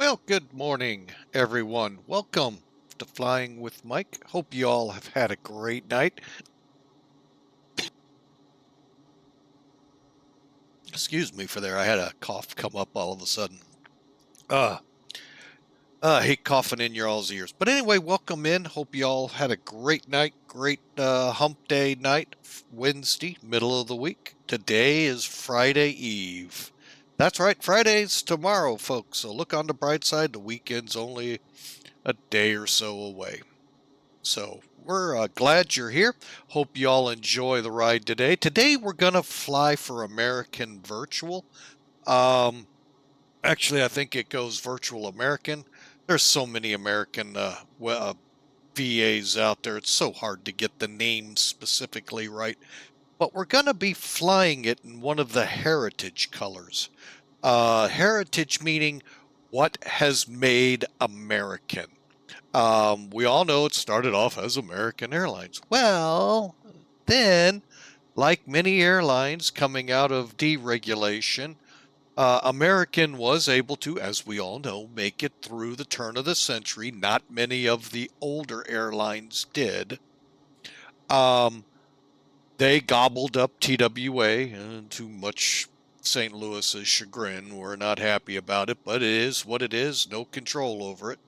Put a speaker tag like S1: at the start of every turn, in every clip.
S1: Well, good morning, everyone. Welcome to Flying with Mike. Hope you all have had a great night. Excuse me for there. I had a cough come up all of a sudden. I hate coughing in your all's ears. But anyway, welcome in. Hope you all had a great night, great hump day night, Wednesday, middle of the week. Today is Friday Eve. That's right, Friday's tomorrow, folks. So look on the bright side. The weekend's only a day or so away. So we're glad you're here. Hope you all enjoy the ride today. Today we're going to fly for American Virtual. Actually, I think it goes Virtual American. There's so many American VAs out there. It's so hard to get the names specifically right. But we're going to be flying it in one of the heritage colors. Heritage meaning what has made American. We all know it started off as American Airlines. Well, then, like many airlines coming out of deregulation, American was able to, as we all know, make it through the turn of the century. Not many of the older airlines did. They gobbled up TWA, to much St. Louis's chagrin. We're not happy about it, but it is what it is. No control over it.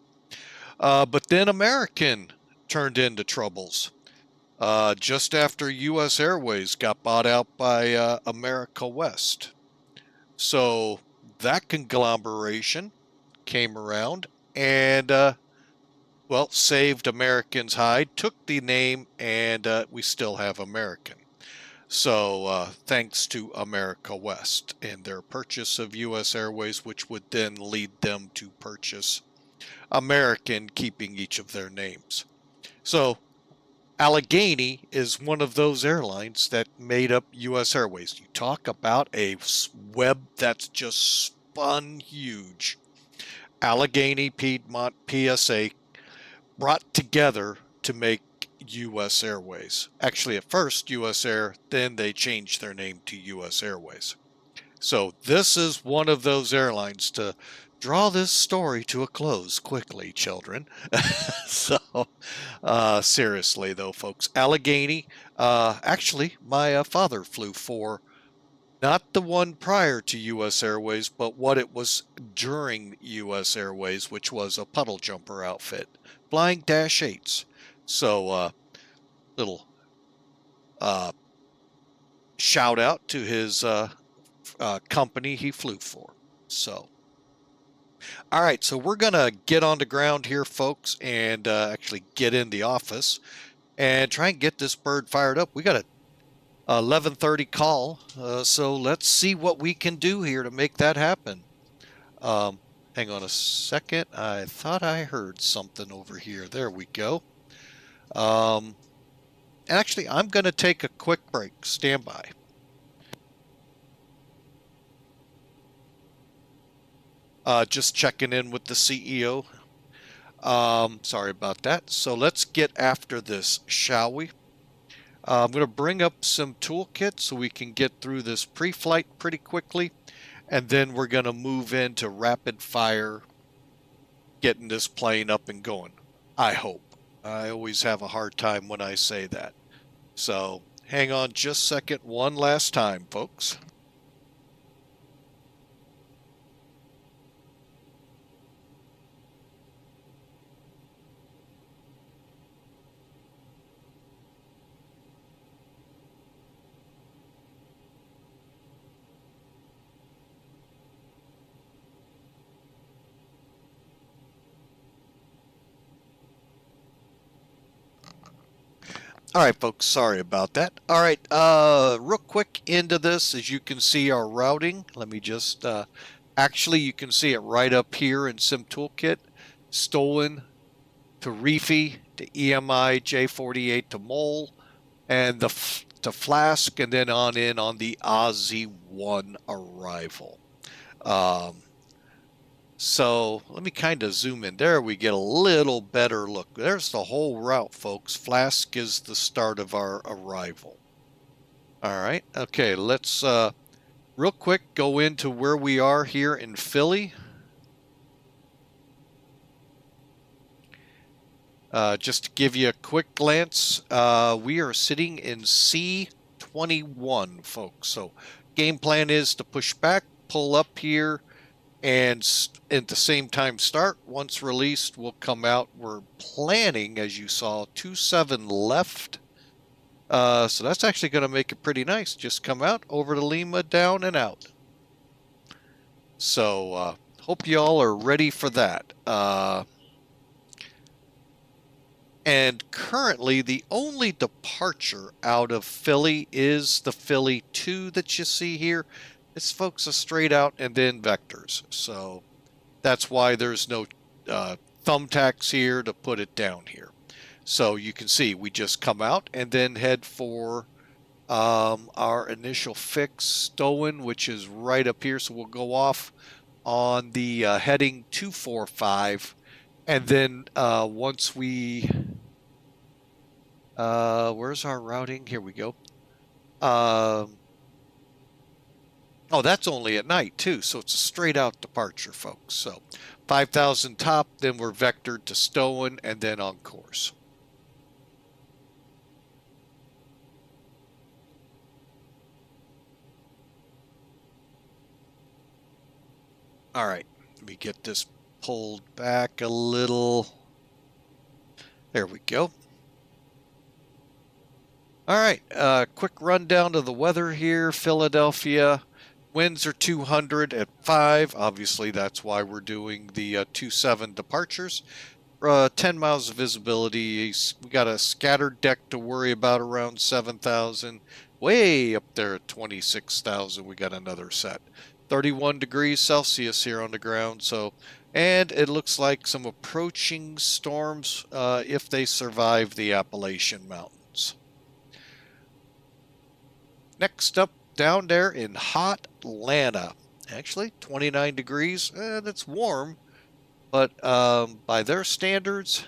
S1: But then American turned into troubles. Just after U.S. Airways got bought out by America West. So that conglomeration came around and, well, saved American's hide, took the name, and we still have American. So thanks to America West and their purchase of U.S. Airways, which would then lead them to purchase American, keeping each of their names. So Allegheny is one of those airlines that made up U.S. Airways. You talk about a web that's just spun huge. Allegheny, Piedmont, PSA brought together to make U.S. Airways. Actually, at first U.S. Air, then they changed their name to U.S. Airways. So this is one of those airlines to draw this story to a close quickly, children. So, seriously though, folks, Allegheny, actually, my father flew for not the one prior to U.S. Airways, but what it was during U.S. Airways, which was a puddle jumper outfit, flying Dash 8s. So, little shout out to his company he flew for. So, all right, so we're going to get on the ground here, folks, and actually get in the office and try and get this bird fired up. We got a 11:30 call, so let's see what we can do here to make that happen. Hang on a second. I thought I heard something over here. There we go. Actually, I'm going to take a quick break. Stand by. Just checking in with the CEO. Sorry about that. So let's get after this, shall we? I'm going to bring up some toolkits so we can get through this pre-flight pretty quickly. And then we're going to move into rapid fire, getting this plane up and going. I hope. I always have a hard time when I say that. So hang on just a second one last time, folks. All right, folks, sorry about that. All right, real quick into this, as you can see our routing. Let me just, actually, you can see it right up here in Sim Toolkit. STOEN to REEFI to EMI J48 to MOL, and to FLASK, and then on in on the Aussie 1 arrival. So let me kind of zoom in. There we get a little better look. There's the whole route, folks. FLASK is the start of our arrival. All right. Okay, let's real quick go into where we are here in Philly. Just to give you a quick glance, we are sitting in C21, folks. So game plan is to push back, pull up here, and at the same time start. Once released, we'll come out. We're planning, as you saw, 27 left. So that's actually going to make it pretty nice. Just come out over to Lima, down and out. So hope you all are ready for that. And currently, the only departure out of Philly is the Philly 2 that you see here. This, folks, is straight out and then vectors. So that's why there's no thumbtacks here to put it down here. So you can see we just come out and then head for our initial fix, STOEN, which is right up here. So we'll go off on the heading 245. And then once we... where's our routing? Here we go. Oh, that's only at night too, so it's a straight out departure, folks. So 5,000 top, then we're vectored to STOEN and then on course. All right, let me get this pulled back a little. There we go. All right, quick rundown of the weather here. Philadelphia, winds are 200 at 5. Obviously, that's why we're doing the 27 departures. 10 miles of visibility. We got a scattered deck to worry about around 7,000. Way up there at 26,000, we got another set. 31 degrees Celsius here on the ground. So, and it looks like some approaching storms if they survive the Appalachian Mountains. Next up, down there in hot Atlanta. Actually, 29 degrees. That's warm, but by their standards,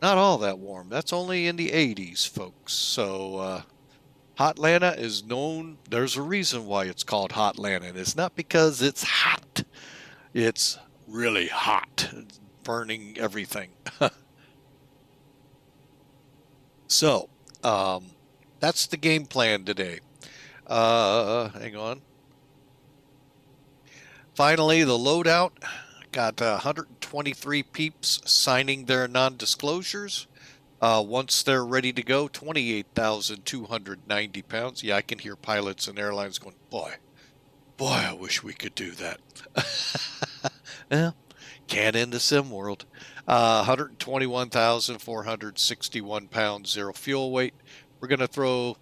S1: not all that warm. That's only in the 80s, folks. So hot Atlanta is known. There's a reason why it's called hot Atlanta. And it's not because it's hot. It's really hot. It's burning everything. So, that's the game plan today. Hang on. Finally, the loadout. Got 123 peeps signing their non-disclosures. Once they're ready to go, 28,290 pounds. Yeah, I can hear pilots and airlines going, boy, I wish we could do that. Well, can't in the sim world. 121,461 pounds, zero fuel weight. We're going to throw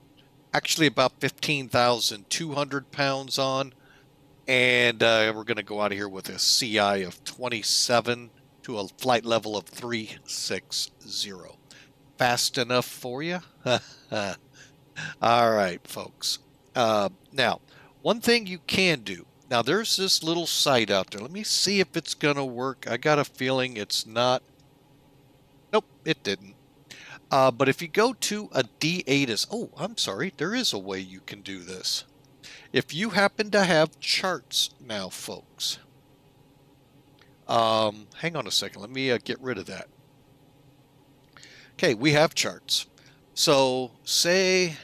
S1: actually about 15,200 pounds on, and we're going to go out of here with a CI of 27 to a flight level of 360. Fast enough for you? All right, folks. Now, one thing you can do. Now, there's this little site out there. Let me see if it's going to work. I got a feeling it's not. Nope, it didn't. But if you go to a D8, oh, I'm sorry, there is a way you can do this. If you happen to have charts now, folks. Hang on a second. Let me get rid of that. Okay, we have charts. So say,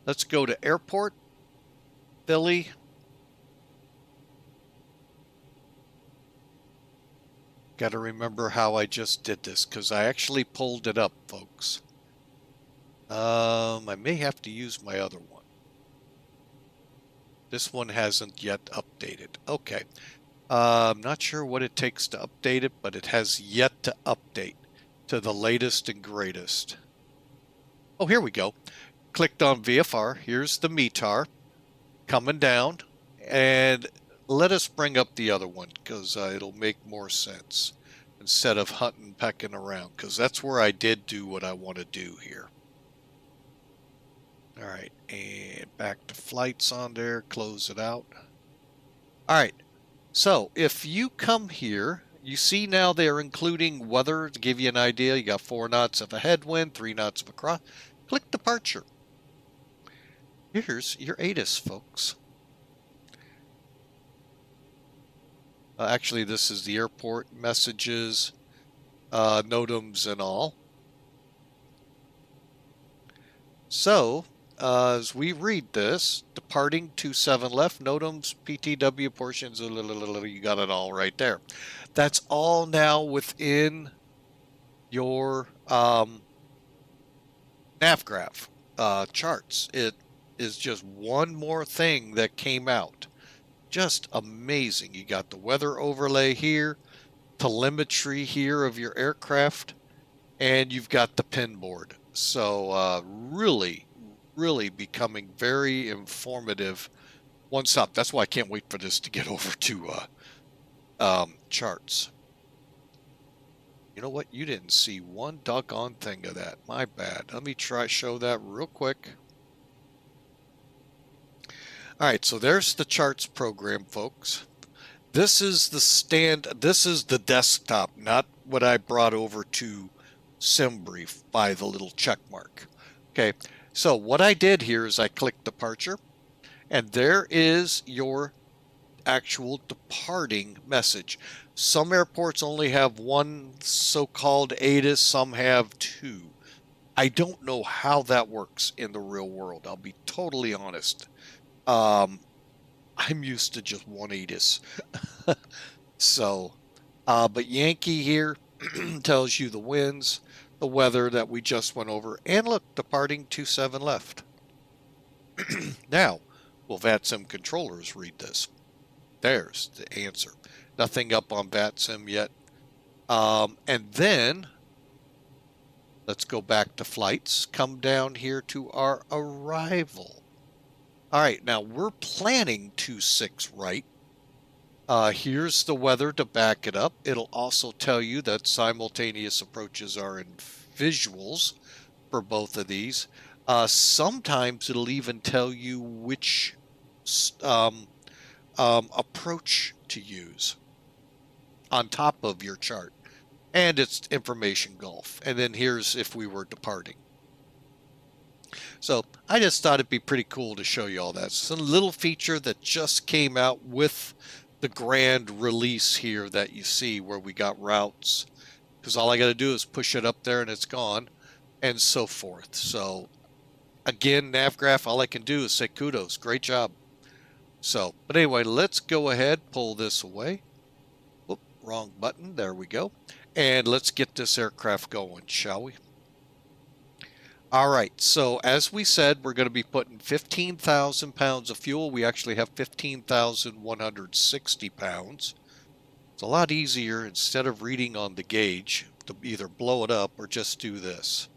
S1: let's go to airport, Philly. Got to remember how I just did this because I actually pulled it up, folks. I may have to use my other one. This one hasn't yet updated. Okay. I'm not sure what it takes to update it, but it has yet to update to the latest and greatest. Oh, here we go. Clicked on VFR. Here's the METAR coming down. And let us bring up the other one because it'll make more sense instead of hunting, pecking around, because that's where I did do what I want to do here. All right, and back to flights on there, close it out. All right, so if you come here, you see now they're including weather to give you an idea. You got 4 knots of a headwind, 3 knots of a cross. Click departure. Here's your ATIS, folks. Actually, this is the airport messages, NOTAMs and all. So, as we read this, departing 27 left, NOTAMs, PTW portions, you got it all right there. That's all now within your NavGraph charts. It is just one more thing that came out. Just amazing. You got the weather overlay here, telemetry here of your aircraft, and you've got the pin board. So really, really becoming very informative. One stop. That's why I can't wait for this to get over to charts. You know what? You didn't see one doggone thing of that. My bad. Let me show that real quick. All right, so there's the charts program, folks. This is the desktop, not what I brought over to SimBrief by the little check mark. Okay, so what I did here is I clicked departure, and there is your actual departing message. Some airports only have one so-called ATIS, some have two. I don't know how that works in the real world. I'll be totally honest. I'm used to just one ATIS. So, but Yankee here tells you the winds, the weather that we just went over, and look, departing 27 left. Now, will VATSIM controllers read this? There's the answer. Nothing up on VATSIM yet. And then, let's go back to flights, come down here to our arrival. All right, now we're planning 26 right. Here's the weather to back it up. It'll also tell you that simultaneous approaches are in visuals for both of these. Sometimes it'll even tell you which approach to use on top of your chart. And it's information gulf. And then here's if we were departing. So I just thought it'd be pretty cool to show you all that. It's a little feature that just came out with the grand release here that you see where we got routes, because all I got to do is push it up there and it's gone, and so forth. So again, NavGraph, all I can do is say kudos, great job. So, but anyway, let's go ahead, pull this away. Whoop, wrong button, there we go. And let's get this aircraft going, shall we? All right, so as we said, we're going to be putting 15,000 pounds of fuel. We actually have 15,160 pounds. It's a lot easier, instead of reading on the gauge, to either blow it up or just do this.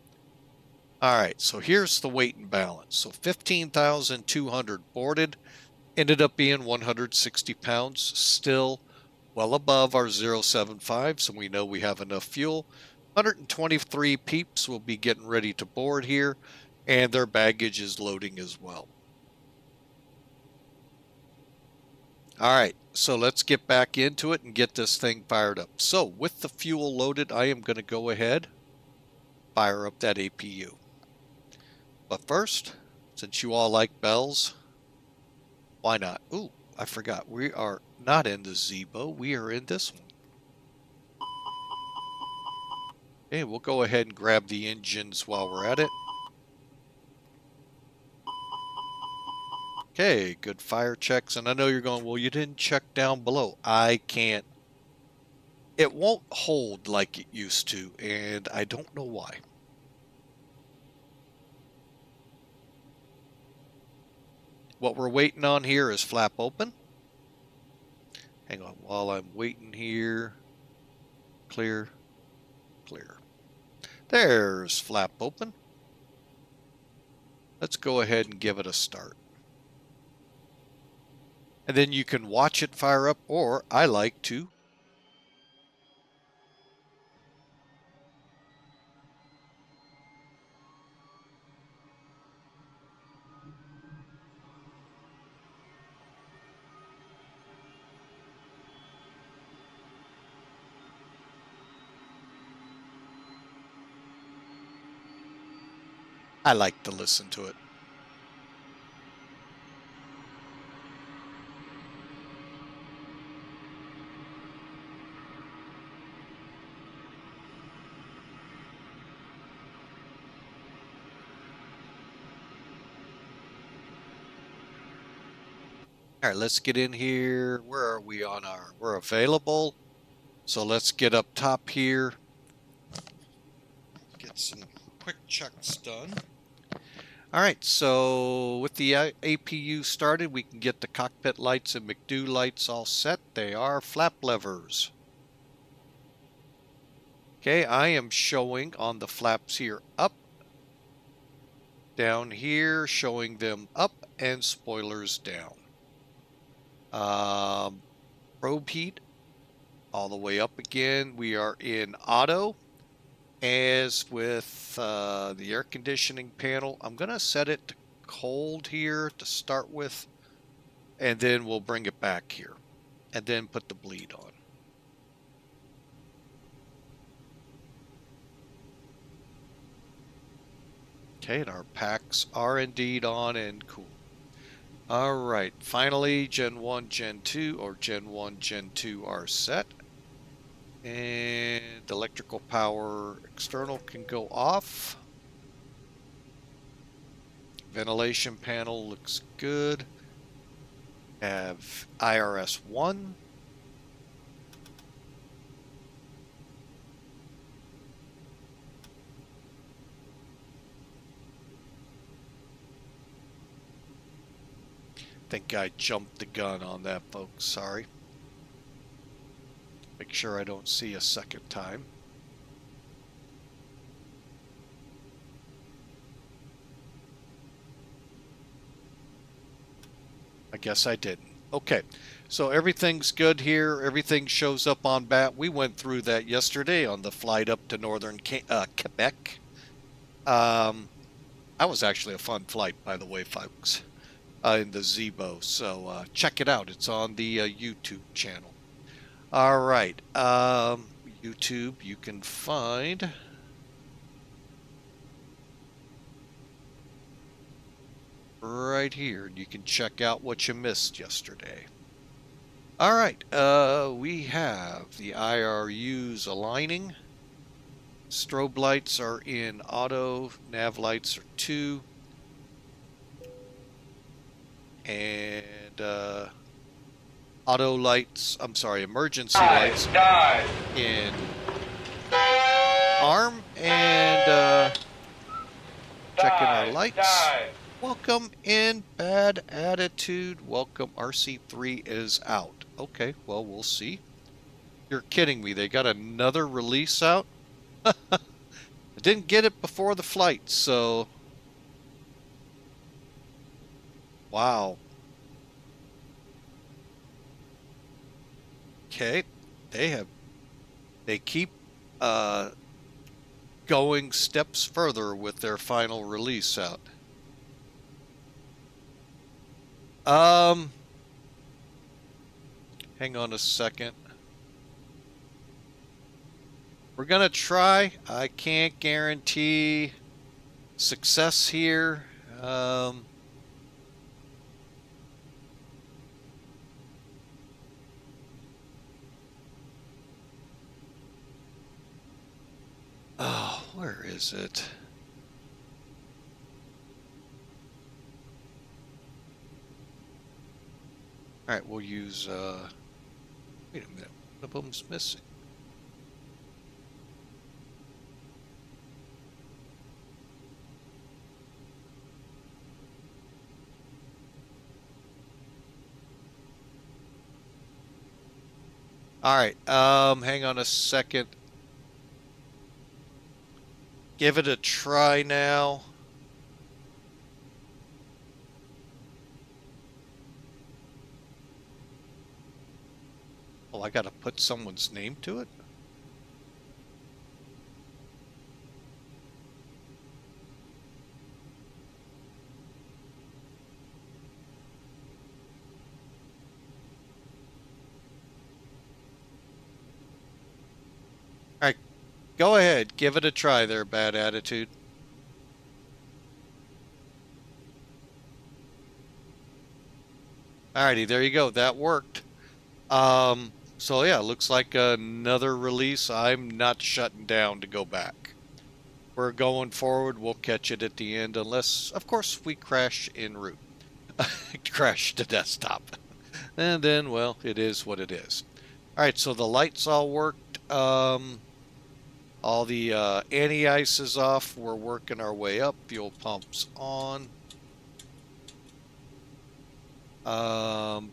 S1: All right, so here's the weight and balance. So 15,200 boarded, ended up being 160 pounds, still well above our 075, so we know we have enough fuel. 123 peeps will be getting ready to board here, and their baggage is loading as well. All right, so let's get back into it and get this thing fired up. So with the fuel loaded, I am going to go ahead, fire up that APU. But first, since you all like bells, why not? Ooh, I forgot. We are not in the Zebo. We are in this one. Okay, we'll go ahead and grab the engines while we're at it. Okay, good fire checks. And I know you're going, well, you didn't check down below. I can't. It won't hold like it used to, and I don't know why. What we're waiting on here is flap open. Hang on, while I'm waiting here. Clear, clear. There's flap open. Let's go ahead and give it a start. And then you can watch it fire up, or I like to listen to it. All right, let's get in here. Where are we on we're available. So let's get up top here. Get some quick checks done. All right, so with the APU started, we can get the cockpit lights and McDo lights all set. They are flap levers. Okay, I am showing on the flaps here up. Down here, showing them up and spoilers down. Probe heat all the way up again. We are in auto. As with the air conditioning panel, I'm going to set it to cold here to start with, and then we'll bring it back here, and then put the bleed on. Okay, and our packs are indeed on and cool. All right, finally, Gen 1, Gen 2, or Gen 1, Gen 2 are set. And electrical power external can go off. Ventilation panel looks good. Have IRS 1. I think I jumped the gun on that, folks. Sorry. Make sure I don't see a second time. I guess I didn't. Okay, so everything's good here. Everything shows up on BAT. We went through that yesterday on the flight up to northern Quebec. That was actually a fun flight, by the way, folks, in the Zebo. So check it out. It's on the YouTube channel. All right, YouTube, you can find right here. You can check out what you missed yesterday. All right, we have the IRUs aligning. Strobe lights are in auto. Nav lights are 2. And auto lights, I'm sorry, emergency lights in arm. And checking our lights. Welcome in, bad attitude. Welcome, RC3 is out. Okay, well, we'll see. You're kidding me. They got another release out? I didn't get it before the flight, so... Wow. Okay, they keep going steps further with their final release out. Hang on a second. We're gonna try. I can't guarantee success here. Oh, where is it? All right, we'll use, wait a minute, one of them's missing. All right, hang on a second. Give it a try now. Oh, I gotta put someone's name to it? All right, go ahead. Give it a try there, bad attitude. Alrighty, there you go. That worked. So yeah, looks like another release. I'm not shutting down to go back. We're going forward. We'll catch it at the end, unless, of course, we crash en route. Crash to desktop. And then, well, it is what it is. All right, so the lights all worked. All the anti-ice is off. We're working our way up. Fuel pumps on.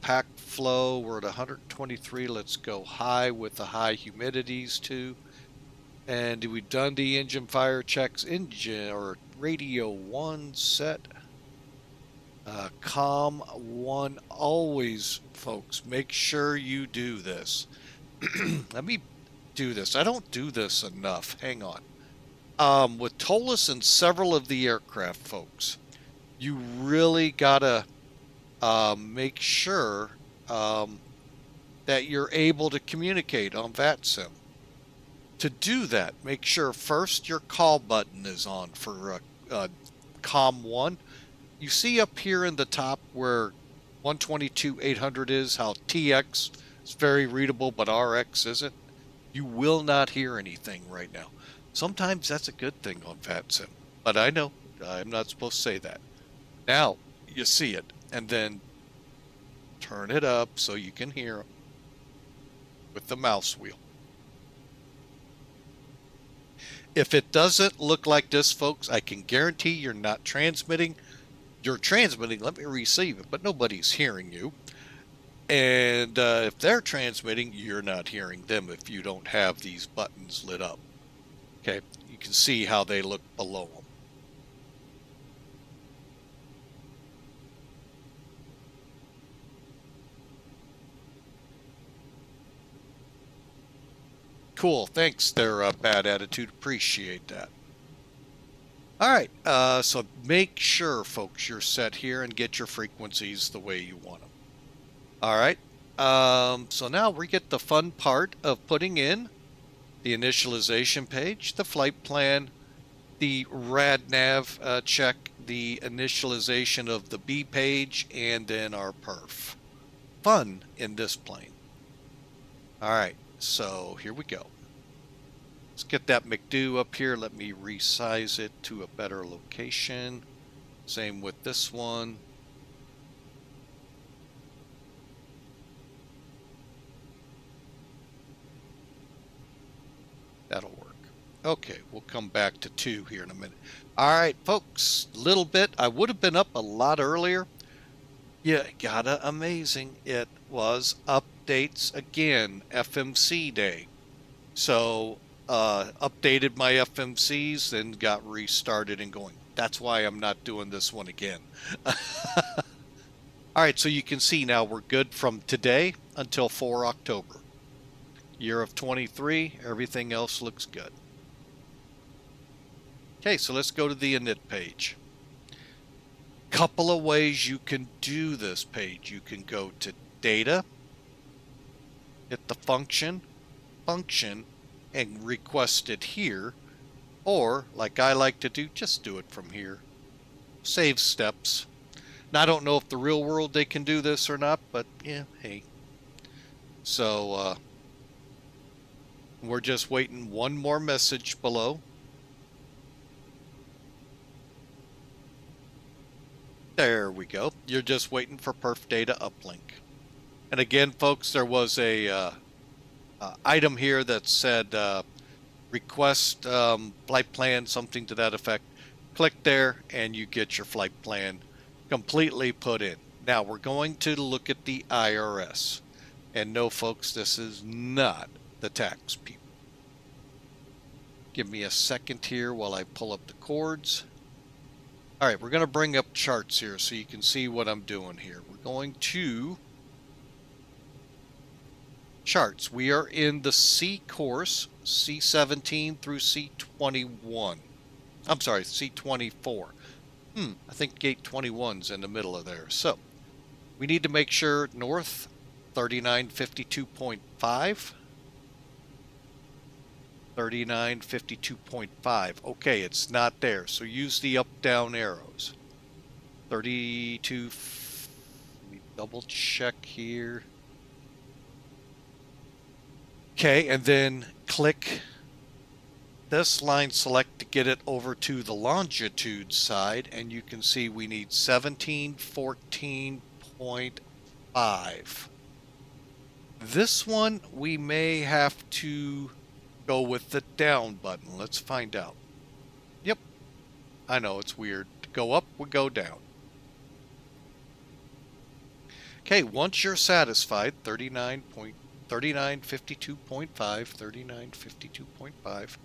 S1: Pack flow, we're at 123. Let's go high with the high humidities too. And we've done the engine fire checks. Engine or radio 1 set. COM 1, always, folks, make sure you do this. Let me do this. I don't do this enough. Hang on. With ToLiss and several of the aircraft, folks, you really gotta make sure that you're able to communicate on VATSIM. To do that, make sure first your call button is on for COM 1. You see up here in the top where 122.800 is, how TX is very readable, but RX isn't? You will not hear anything right now. Sometimes that's a good thing on VATSIM, but I know I'm not supposed to say that. Now you see it, and then turn it up so you can hear with the mouse wheel. If it doesn't look like this, folks, I can guarantee you're not transmitting. You're transmitting, let me receive it, but nobody's hearing you. And if they're transmitting, you're not hearing them if you don't have these buttons lit up. Okay, you can see how they look below them. Cool, thanks there, Bad Attitude, appreciate that. All right, so make sure, folks, you're set here and get your frequencies the way you want them. All right, so now we get the fun part of putting in the initialization page, the flight plan, the RadNav check, the initialization of the B page, and then our perf. Fun in this plane. All right, so here we go. Let's get that McDo up here. Let me resize it to a better location. Same with this one. That'll work. Okay, we'll come back to 2 here in a minute. All right, folks, little bit. I would have been up a lot earlier. Yeah, gotta amazing. It was updates again, FMC day. So updated my FMCs, then got restarted and going. That's why I'm not doing this one again. All right, so you can see now we're good from today until 4 October. Year of 23, everything else looks good. Okay, so let's go to the init page. Couple of ways you can do this page. You can go to data, hit the function, and request it here, or like I like to do, just do it from here. Save steps. Now I don't know if the real world they can do this or not, but yeah, hey. So we're just waiting one more message below. There we go. You're just waiting for perf data uplink. And again, folks, there was a item here that said request flight plan, something to that effect. Click there and you get your flight plan completely put in. Now we're going to look at the IRS. And no, folks, this is not the tax people. Give me a second here while I pull up the cords. All right, we're going to bring up charts here so you can see what I'm doing here. We're going to charts. We are in the C course, C17 through C21. I'm sorry, C24. I think gate 21's in the middle of there. So we need to make sure north 3952.5. 3952.5. Okay, it's not there. So use the up-down arrows. 32. Let me double check here. Okay, and then click this line select to get it over to the longitude side, and you can see we need 1714.5. 5. This one, we may have to go with the down button. Let's find out. Yep, I know it's weird. To go up, we go down. Okay, once you're satisfied, 3952.5, 3952.5,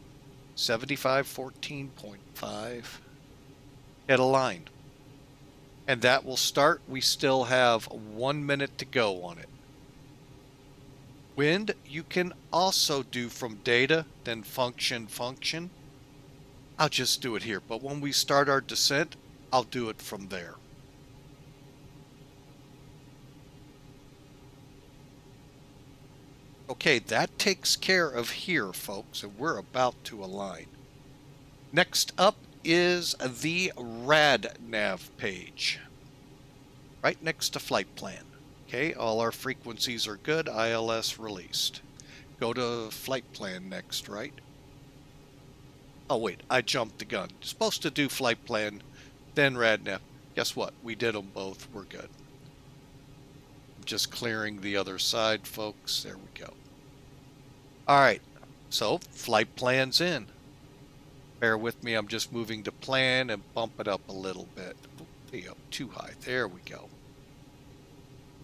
S1: 7514.5, hit align. And that will start. We still have 1 minute to go on it. Wind, you can also do from data, then function. I'll just do it here, but when we start our descent, I'll do it from there. Okay, that takes care of here, folks, and we're about to align. Next up is the rad nav page, right next to flight plan. Okay, all our frequencies are good, ILS released. Go to flight plan next, right? Oh wait, I jumped the gun. Supposed to do flight plan, then rad nav. Guess what? We did them both. We're good. I'm just clearing the other side, folks. There we go. All right, so flight plan's in. Bear with me, I'm just moving to plan and bump it up a little bit. Be up too high. There we go.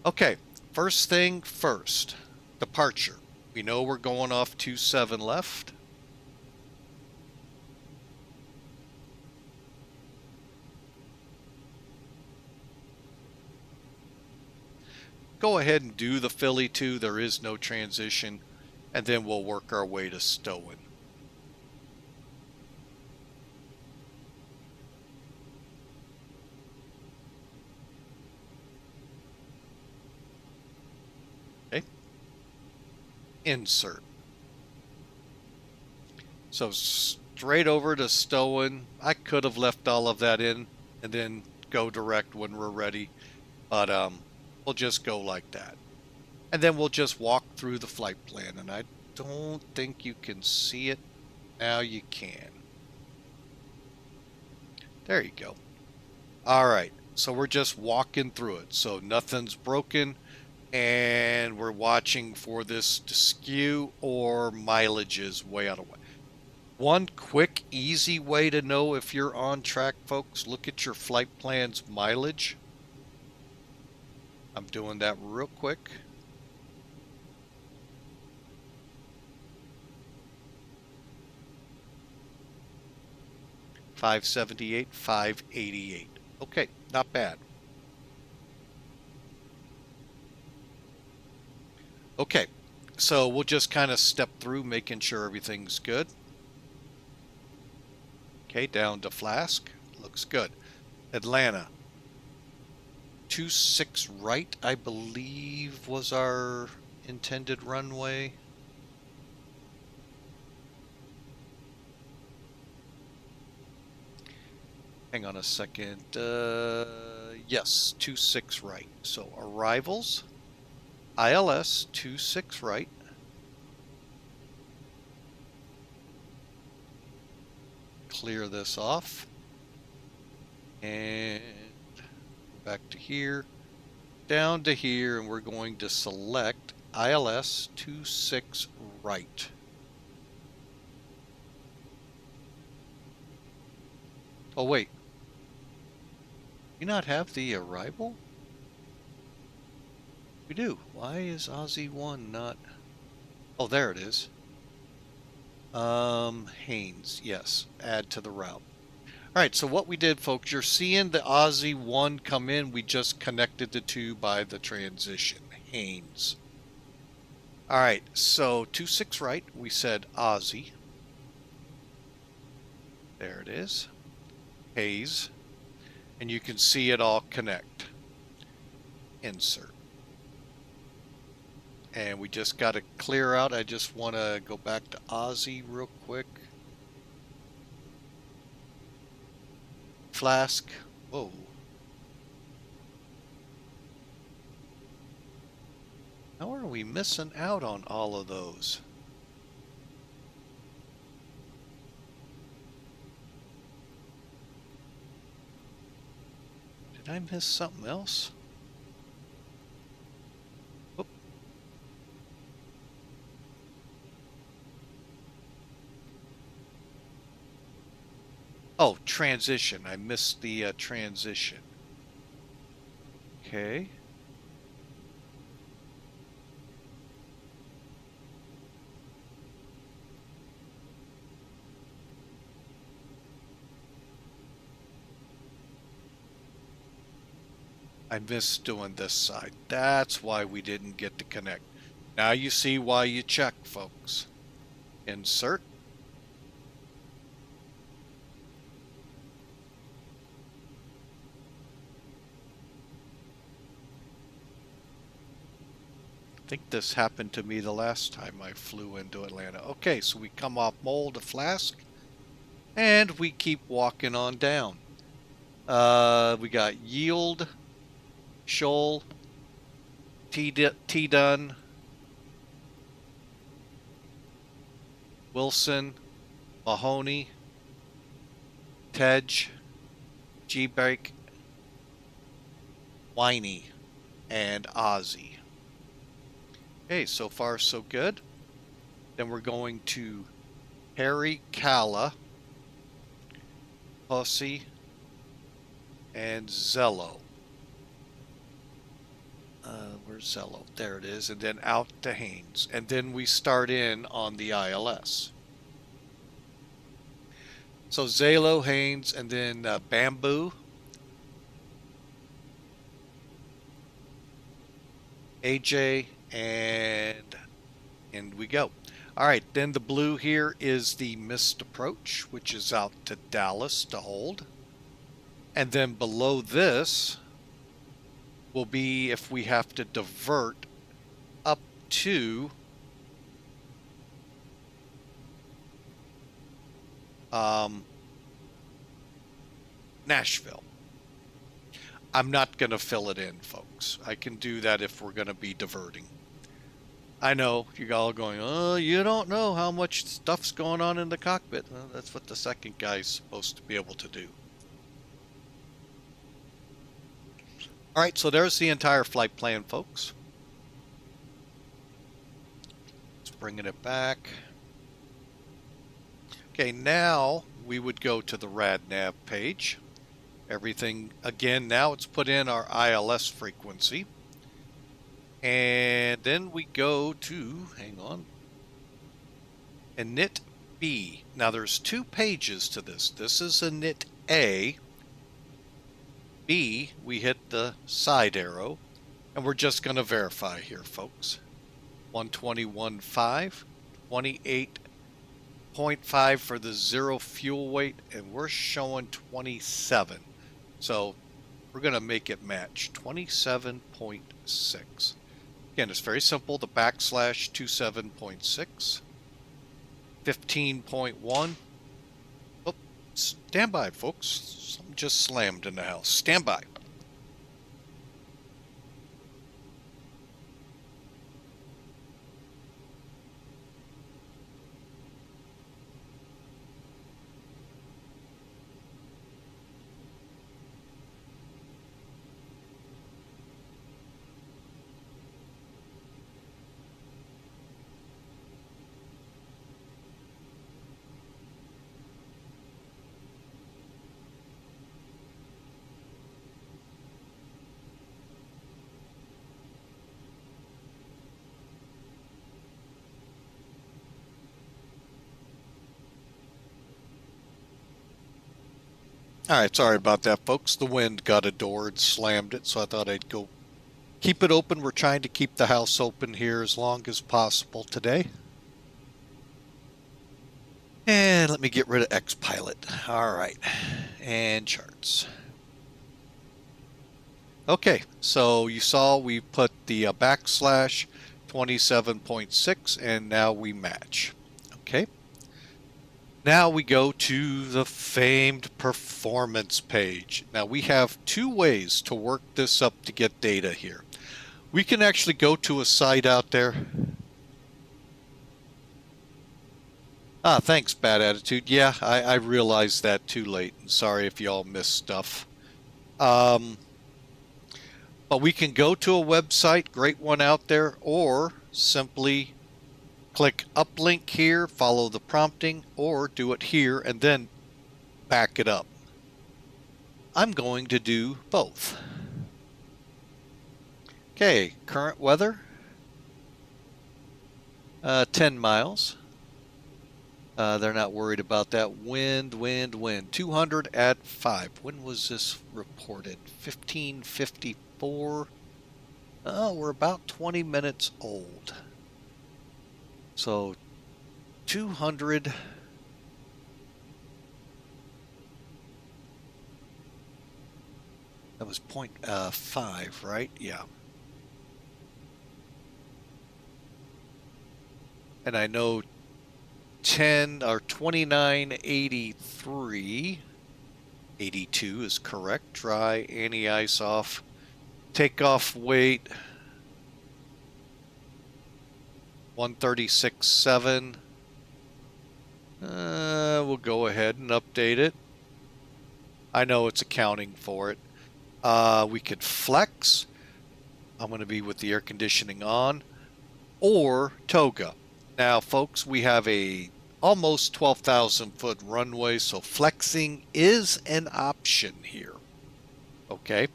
S1: Okay, first thing first, departure. We know we're going off 27 left. Go ahead and do the Philly 2. There is no transition. And then we'll work our way to STOEN. Okay. Insert. So straight over to STOEN. I could have left all of that in and then go direct when we're ready. But we'll just go like that. And then we'll just walk through the flight plan. And I don't think you can see it. Now you can. There you go. All right. So we're just walking through it. So nothing's broken. And we're watching for this to skew or mileage is way out of way. One quick, easy way to know if you're on track, folks, look at your flight plan's mileage. I'm doing that real quick. $578, $588. Okay, not bad. Okay, so we'll just kind of step through making sure everything's good. Okay, down to FLASK. Looks good. Atlanta. 26 right, I believe, was our intended runway. Hang on a second. Yes, 26 right. So arrivals, ILS 26 right. Clear this off. And back to here, down to here, and we're going to select ILS 26 right. Oh wait, you not have the arrival? We do. Why is Aussie 1 not? Oh, there it is. Haynes, yes, add to the route. All right, so what we did, folks, you're seeing the Aussie 1 come in. We just connected the two by the transition, Haynes. All right, so 26 right, we said Aussie. There it is. Hayes. And you can see it all connect. Insert. And we just got to clear out. I just want to go back to Aussie real quick. FLASK. Whoa. How are we missing out on all of those? Did I miss something else? Oh, transition. I missed the transition. Okay. I missed doing this side. That's why we didn't get to connect. Now you see why you check, folks. Insert. I think this happened to me the last time I flew into Atlanta. Okay, so we come off Mole to FLASK, and we keep walking on down. We got Yield, Shoal, T-Dun, Wilson, Mahoney, Tej, G-Break, Whiny, and Ozzy. Okay, so far so good. Then we're going to Harry, Calla, Pussy, and Zello. Where's Zello? There it is. And then out to Haynes. And then we start in on the ILS. So Zalo, Haynes, and then Bamboo, AJ, and we go. All right, then the blue here is the missed approach, which is out to Dallas to hold. And then below this will be if we have to divert up to Nashville. I'm not going to fill it in, folks. I can do that if we're going to be diverting. I know you're all going, oh, you don't know how much stuff's going on in the cockpit. Well, that's what the second guy's supposed to be able to do. All right, so there's the entire flight plan, folks. Let's bring it back. Okay, now we would go to the RadNav page. Everything, again, now it's put in our ILS frequency. And then we go to, hang on, Init B. Now there's two pages to this. This is Init A. B, we hit the side arrow, and we're just going to verify here, folks. 121.5, 28.5 for the zero fuel weight, and we're showing 27. So we're going to make it match 27.6. Again, it's very simple. The backslash 27.6, 15.1. Oh, stand by, folks. Something just slammed in the house. Stand by. All right, sorry about that, folks. The wind got a door and slammed it, so I thought I'd go keep it open. We're trying to keep the house open here as long as possible today. And let me get rid of XPilot. All right, and charts. Okay, so you saw we put the backslash 27.6, and now we match. Okay. Now we go to the famed performance page. Now we have two ways to work this up to get data here. We can actually go to a site out there. Thanks, Bad Attitude. Yeah, I realized that too late. Sorry if y'all missed stuff. But we can go to a website, great one out there, or simply click uplink here, follow the prompting, or do it here, and then back it up. I'm going to do both. Okay, current weather, 10 miles. They're not worried about that. Wind, 200 at 5. When was this reported? 1554. Oh, we're about 20 minutes old. So 200. That was 0.5, right? Yeah. And I know 10 or 2983, 82 is correct. Dry, anti-ice off, takeoff weight 136.7. We'll go ahead and update it. I know it's accounting for it. We could flex. I'm going to be with the air conditioning on, or toga. Now, folks, we have a almost 12,000 foot runway, so flexing is an option here. Okay.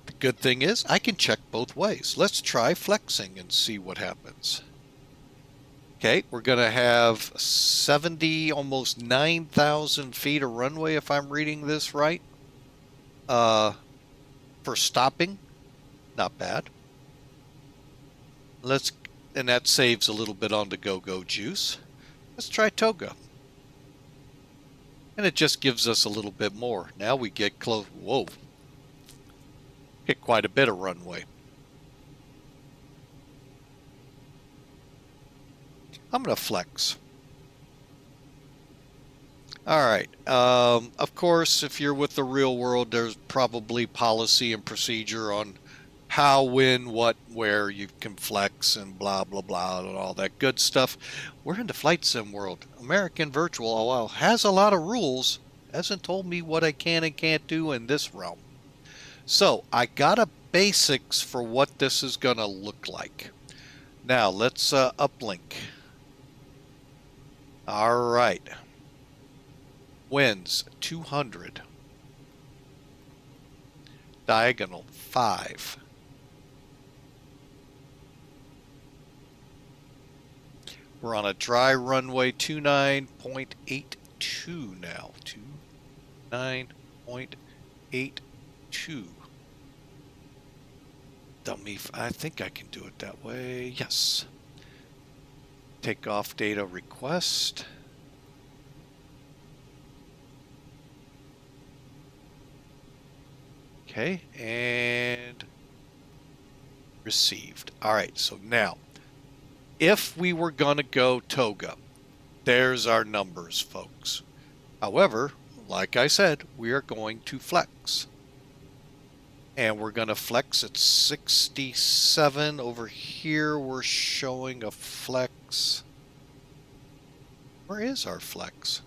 S1: The good thing is I can check both ways. Let's try flexing and see what happens. Okay, we're going to have 70, almost 9,000 feet of runway if I'm reading this right. For stopping, not bad. And that saves a little bit on the go-go juice. Let's try toga. And it just gives us a little bit more. Now we get close. Whoa. Get quite a bit of runway. I'm going to flex. All right. Of course, if you're with the real world, there's probably policy and procedure on how, when, what, where you can flex and blah, blah, blah, and all that good stuff. We're in the flight sim world. American Virtual, while has a lot of rules, hasn't told me what I can and can't do in this realm. So I got a basics for what this is going to look like. Now let's uplink. All right. Winds 200. Diagonal 5. We're on a dry runway 29.82 now. 29.82. Dummy, I think I can do it that way. Yes. Takeoff data request. Okay, and received. All right, so now, if we were going to go toga, there's our numbers, folks. However, like I said, we are going to flex. And we're going to flex at 67. Over here, we're showing a flex. Where is our flex?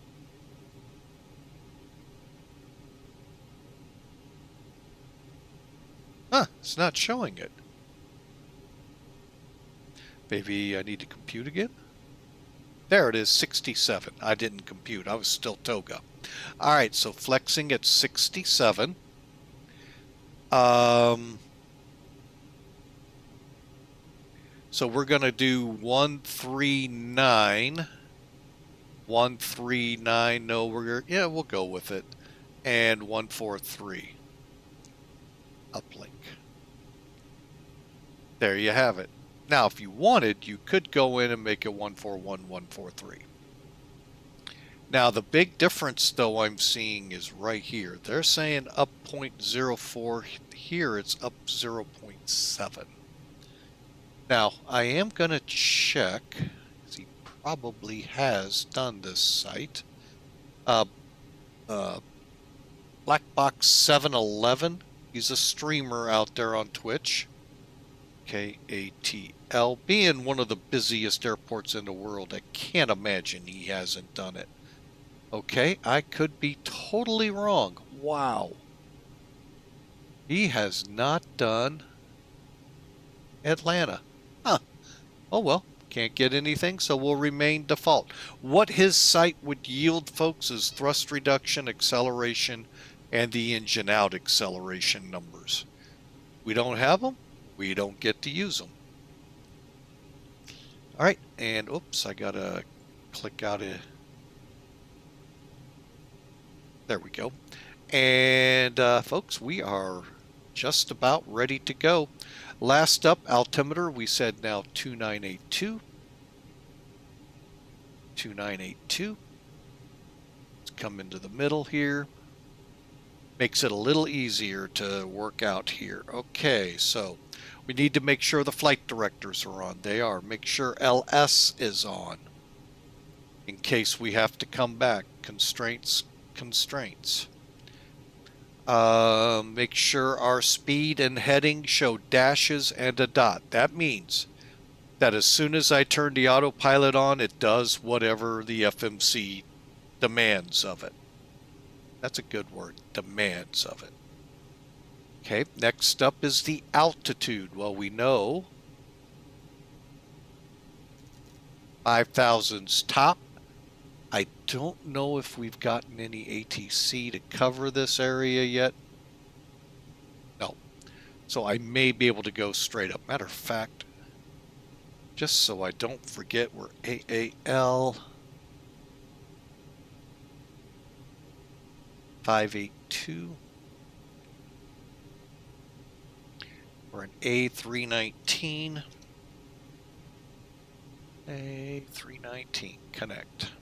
S1: Huh, it's not showing it. Maybe I need to compute again? There it is, 67. I didn't compute. I was still toga. All right, so flexing at 67. So we're going to do 139. 139. No, we'll go with it. And 143. Uplink. There you have it. Now, if you wanted, you could go in and make it 141, 143. Now, the big difference, though, I'm seeing is right here. They're saying up 0.04. Here, it's up 0.7. Now, I am going to check, because he probably has done this site. Blackbox711. He's a streamer out there on Twitch. KATL. Being one of the busiest airports in the world, I can't imagine he hasn't done it. Okay, I could be totally wrong. Wow. He has not done Atlanta. Huh. Oh well, Can't get anything, so we'll remain default. What his site would yield, folks, is thrust reduction, acceleration, and the engine out acceleration numbers. We don't have them, we don't get to use them. All right, and oops, I gotta click out of. There we go. And folks, we are just about ready to go. Last up, altimeter, we said now 2982. 2982. Let's come into the middle here. Makes it a little easier to work out here. Okay, so we need to make sure the flight directors are on. They are. Make sure LS is on in case we have to come back. Constraints. Make sure our speed and heading show dashes and a dot. That means that as soon as I turn the autopilot on, it does whatever the FMC demands of it. That's a good word, demands of it. Okay, next up is the altitude. Well, we know 5,000's top. I don't know if we've gotten any ATC to cover this area yet. No. So I may be able to go straight up. Matter of fact, just so I don't forget, we're AAL 582. We're an A319. A319, connect.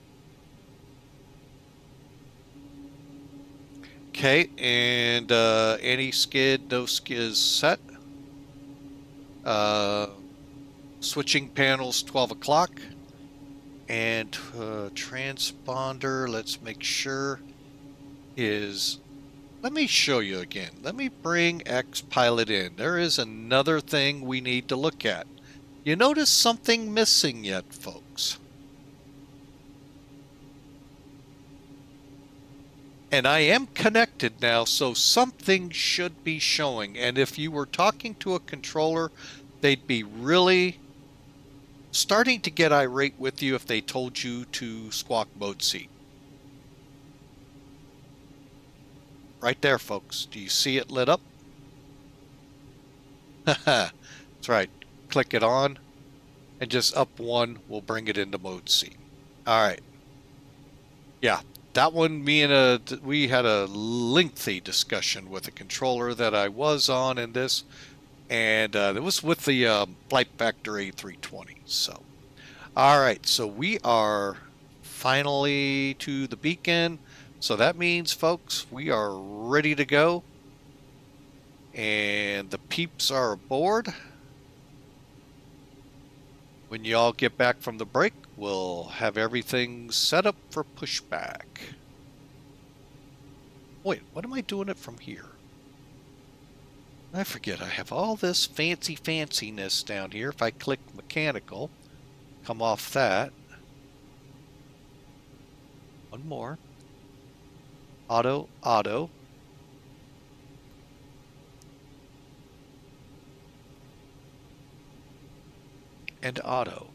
S1: Okay, and anti-skid, no skid set. Switching panels 12 o'clock. And transponder, let's make sure is, let me show you again. Let me bring X-Pilot in. There is another thing we need to look at. You notice something missing yet, folks? And I am connected now, so something should be showing. And if you were talking to a controller, they'd be really starting to get irate with you if they told you to squawk mode seat. Right there, folks. Do you see it lit up? That's right. Click it on, and just up one will bring it into mode C. All right. Yeah, that one, we had a lengthy discussion with a controller that I was on in this, and it was with the Flight Factor A320. So, all right. So we are finally to the beacon. So that means, folks, we are ready to go. And the peeps are aboard. When you all get back from the break, we'll have everything set up for pushback. Wait, what am I doing it from here? I forget, I have all this fanciness down here. If I click mechanical, come off that. One more. Auto. And auto.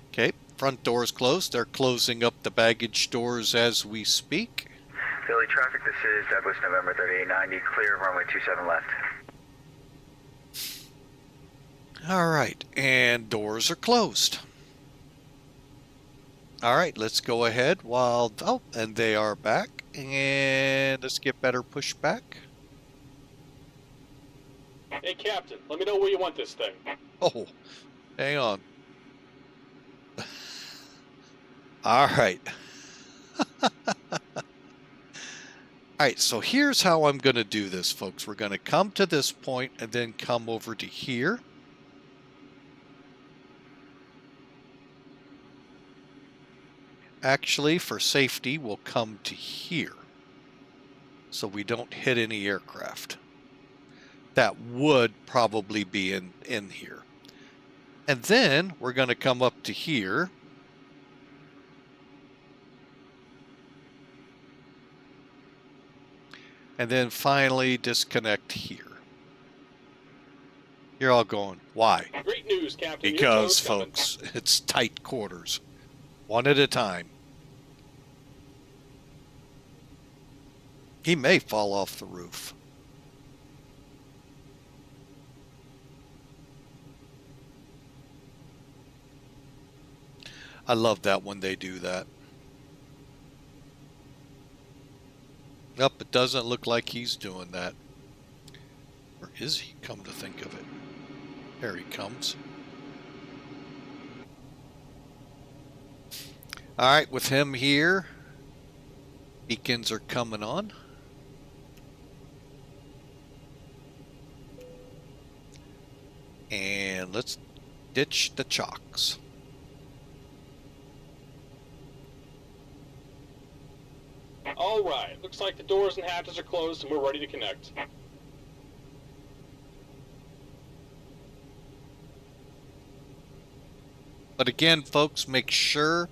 S1: Okay, front doors closed. They're closing up the baggage doors as we speak.
S2: Philly traffic, this is Douglas, November 3890, clear, runway 27 left.
S1: All right, and doors are closed. All right, let's go ahead while, oh, and they are back, and let's get better pushback.
S3: Hey, Captain, let me know where you want this thing.
S1: Oh, hang on. All right. All right, so here's how I'm going to do this, folks. We're going to come to this point and then come over to here. Actually, for safety, we'll come to here so we don't hit any aircraft. That would probably be in here. And then we're going to come up to here. And then finally disconnect here. You're all going, why?
S3: Great news, Captain. Your
S1: Because,
S3: tow's coming.
S1: folks, it's tight quarters. One at a time. He may fall off the roof. I love that when they do that. Nope, it doesn't look like he's doing that. Or is he, come to think of it? There he comes. Alright, with him here, beacons are coming on. And let's ditch the chocks.
S3: All right. Looks like the doors and hatches are closed and we're ready to connect.
S1: But again, folks, make sure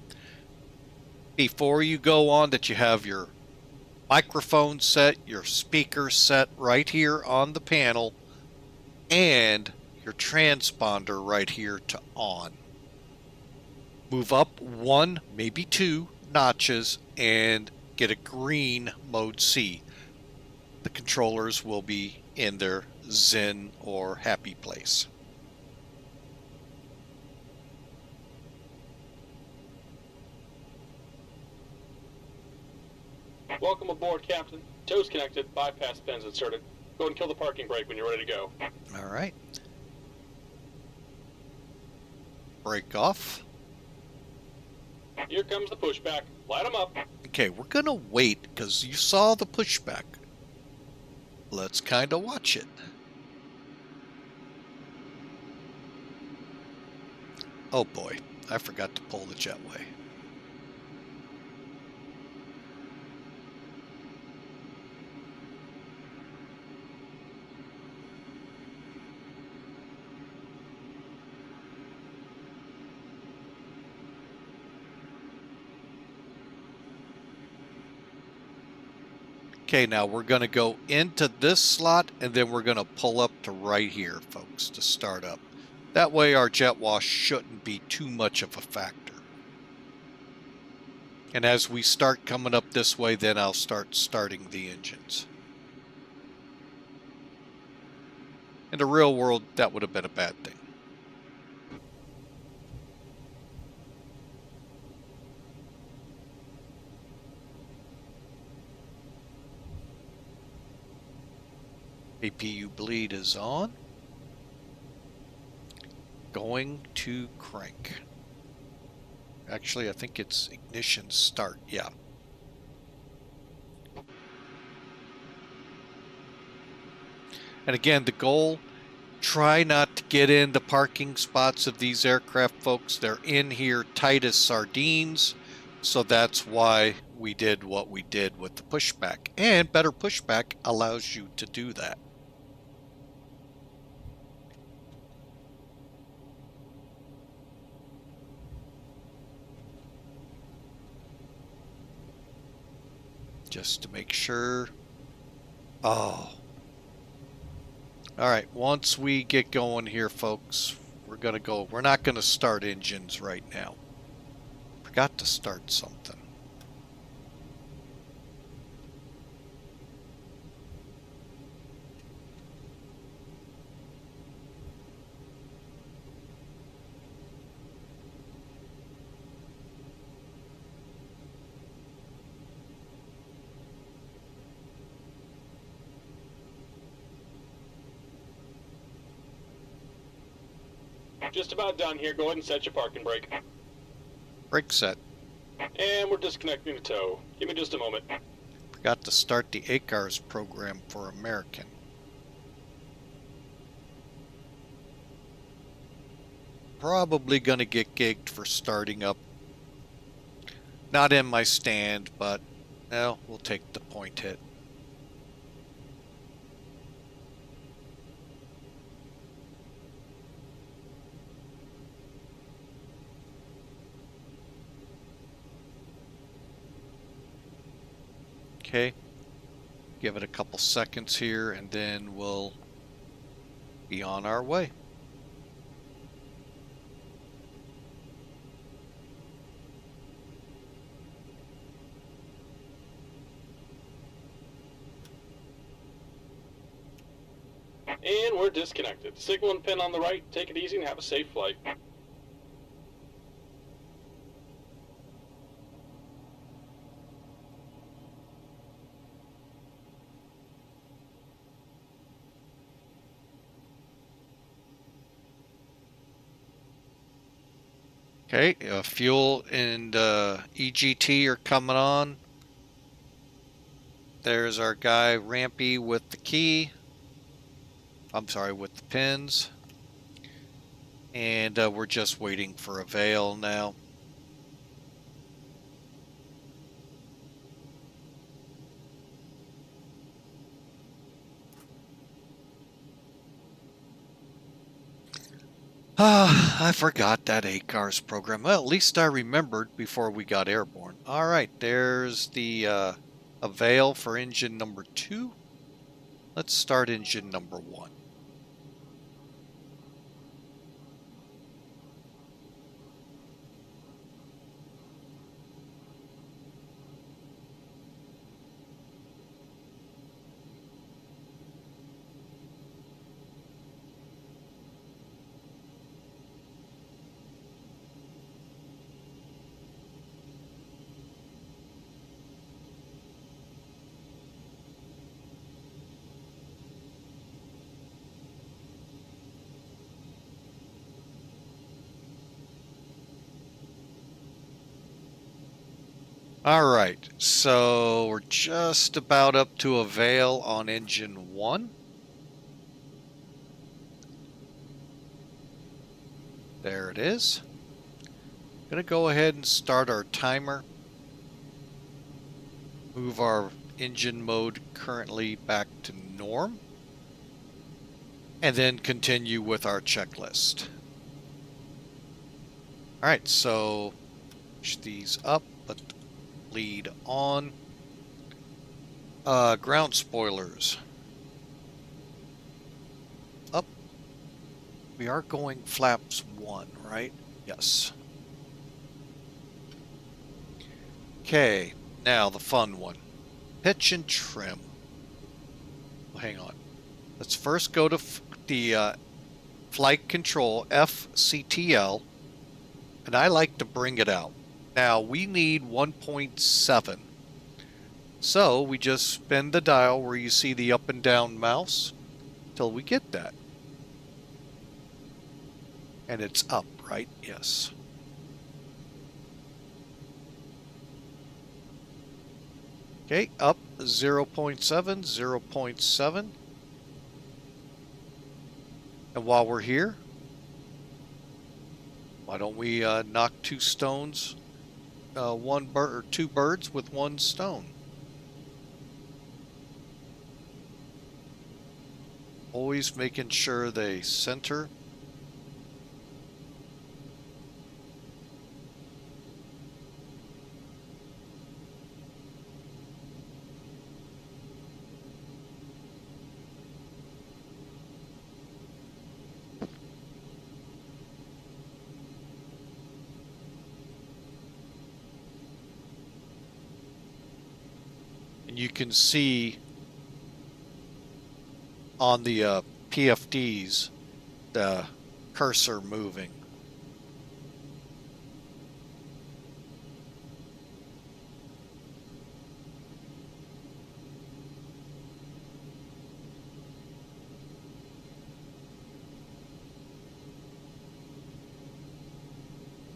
S1: before you go on that you have your microphone set, your speaker set right here on the panel, and your transponder right here to on. Move up 1, maybe 2 notches and get a green mode C. The controllers will be in their zen or happy place.
S3: Welcome aboard, Captain. Tow's connected, bypass pins inserted. Go and kill the parking brake when you're ready to go.
S1: All right. Brake off.
S3: Here comes the pushback. Light them up.
S1: Okay, we're going to wait because you saw the pushback. Let's kind of watch it. Oh boy, I forgot to pull the jetway. Okay, now we're going to go into this slot and then we're going to pull up to right here, folks, to start up. That way our jet wash shouldn't be too much of a factor. And as we start coming up this way, then I'll start starting the engines. In the real world, that would have been a bad thing. APU bleed is on. Going to crank. Actually, I think it's ignition start. Yeah. And again, the goal, try not to get in the parking spots of these aircraft, folks. They're in here tight as sardines. So that's why we did what we did with the pushback. And better pushback allows you to do that. Just to make sure. Oh. Alright, once we get going here, folks, we're going to go. We're not going to start engines right now. Forgot to start something.
S3: Just about done here. Go ahead and set your parking brake.
S1: Brake set.
S3: And we're disconnecting the tow. Give me just a moment.
S1: Forgot to start the ACARS program for American. Probably going to get gigged for starting up. Not in my stand, but well, we'll take the point hit. Okay, give it a couple seconds here and then we'll be on our way.
S3: And we're disconnected. Signal and pin on the right. Take it easy and have a safe flight.
S1: Okay, fuel and EGT are coming on. There's our guy Rampy with the key. I'm sorry, with the pins. And we're just waiting for a veil now. I forgot that ACARS program. Well, at least I remembered before we got airborne. All right, there's the a veil for engine number 2. Let's start engine number 1. All right, so we're just about up to a veil on engine 1. There it is. Gonna go ahead and start our timer. Move our engine mode currently back to norm. And then continue with our checklist. All right, so push these up, put the lead on. Ground spoilers. Up. We are going flaps 1, right? Yes. Okay, now the fun one. Pitch and trim. Well, hang on. Let's first go to the flight control, FCTL, and I like to bring it out. Now, we need 1.7. So, we just spin the dial where you see the up and down mouse till we get that. And it's up, right? Yes. Okay, up 0.7, 0.7. And while we're here, why don't we knock 2 stones, one bird or 2 birds with 1 stone? Always making sure they center. And you can see on the PFDs the cursor moving.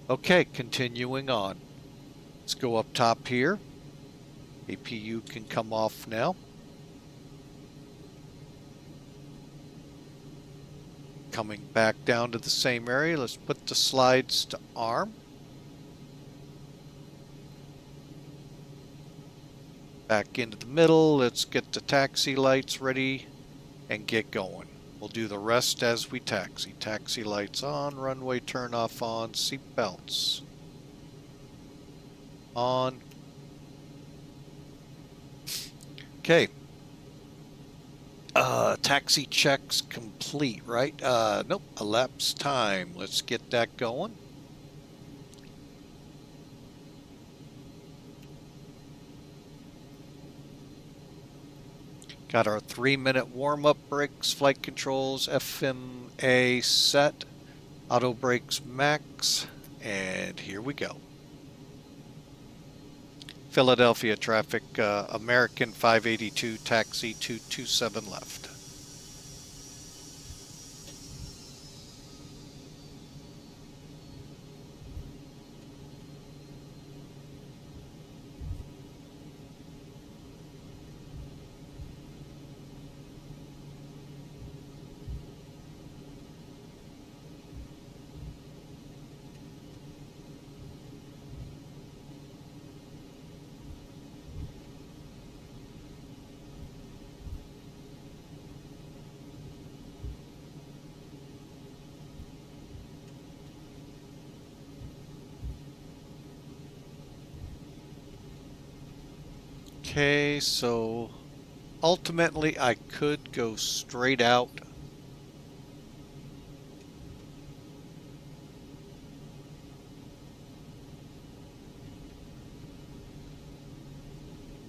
S1: Okay, continuing on. Let's go up top here. APU can come off now. Coming back down to the same area, let's put the slides to arm. Back into the middle, let's get the taxi lights ready and get going. We'll do the rest as we taxi. Taxi lights on, runway turn off on, seat belts on. Okay. Taxi checks complete, right? Nope, elapsed time. Let's get that going. Got our 3-minute warm-up brakes, flight controls, FMA set, auto brakes max, and here we go. Philadelphia traffic, American 582, taxi 227 left. Okay, so ultimately I could go straight out.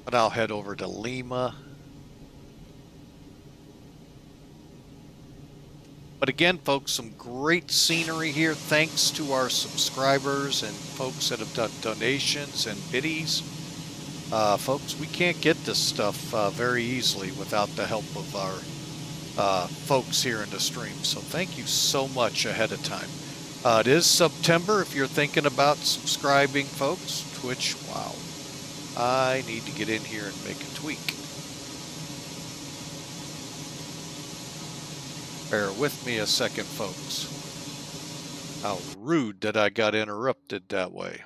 S1: But I'll head over to Lima. But again, folks, some great scenery here thanks to our subscribers and folks that have done donations and biddies. Folks, we can't get this stuff very easily without the help of our folks here in the stream. So thank you so much ahead of time. It is September. If you're thinking about subscribing, folks, Twitch, wow. I need to get in here and make a tweak. Bear with me a second, folks. How rude that I got interrupted that way.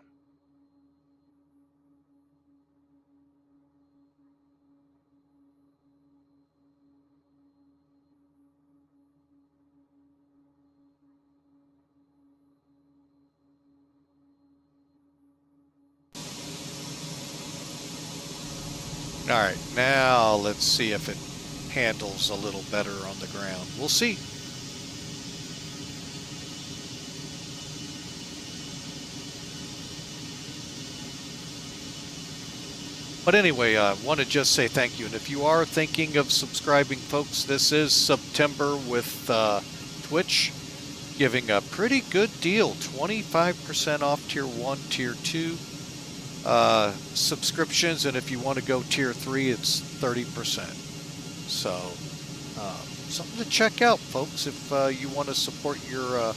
S1: All right, now let's see if it handles a little better on the ground. We'll see. But anyway, I want to just say thank you. And if you are thinking of subscribing, folks, this is September with Twitch giving a pretty good deal, 25% off Tier 1, Tier 2 subscriptions. And if you want to go Tier 3, it's 30%. So something to check out, folks, if you want to support your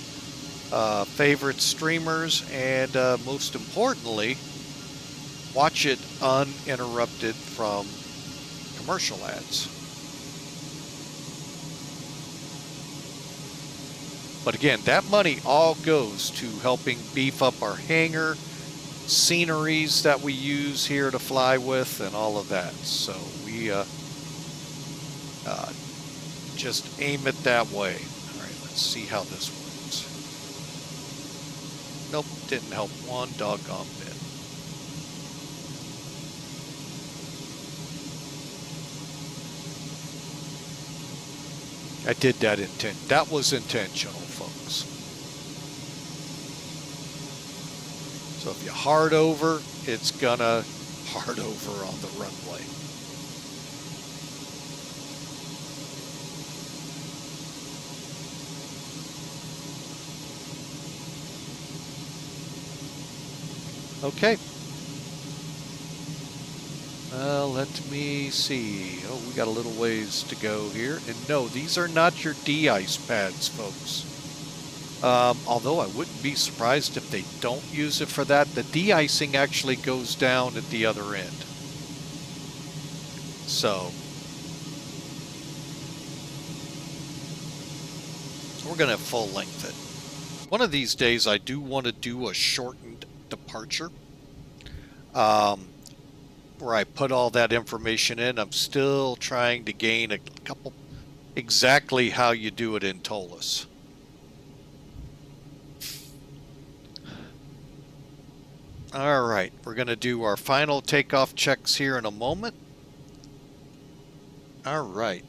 S1: favorite streamers and most importantly, watch it uninterrupted from commercial ads. But again, that money all goes to helping beef up our hangar, sceneries that we use here to fly with, and all of that. So we just aim it that way. All right, let's see how this works. Nope, didn't help one doggone bit. I did that that was intentional, folks. So if you hard over, it's gonna hard over on the runway. Okay. Let me see. Oh, we got a little ways to go here. And no, these are not your de-ice pads, folks. Although I wouldn't be surprised if they don't use it for that. The de-icing actually goes down at the other end. So we're going to full length it. One of these days I do want to do a shortened departure. Where I put all that information in. I'm still trying to gain a couple exactly how you do it in ToLiss. All right, we're going to do our final takeoff checks here in a moment. All right.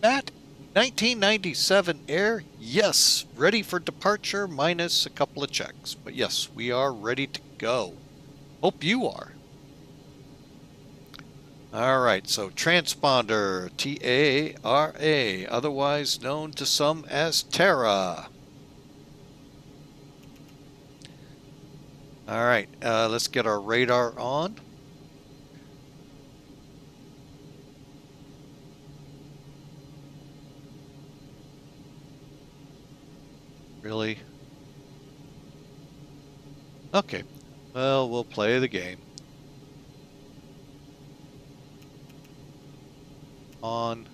S1: That 1997 Air, yes, ready for departure minus a couple of checks. But yes, we are ready to go. Hope you are. All right, so transponder, TARA, otherwise known to some as Terra. All right, let's get our radar on. Really? Okay, well, we'll play the game. On.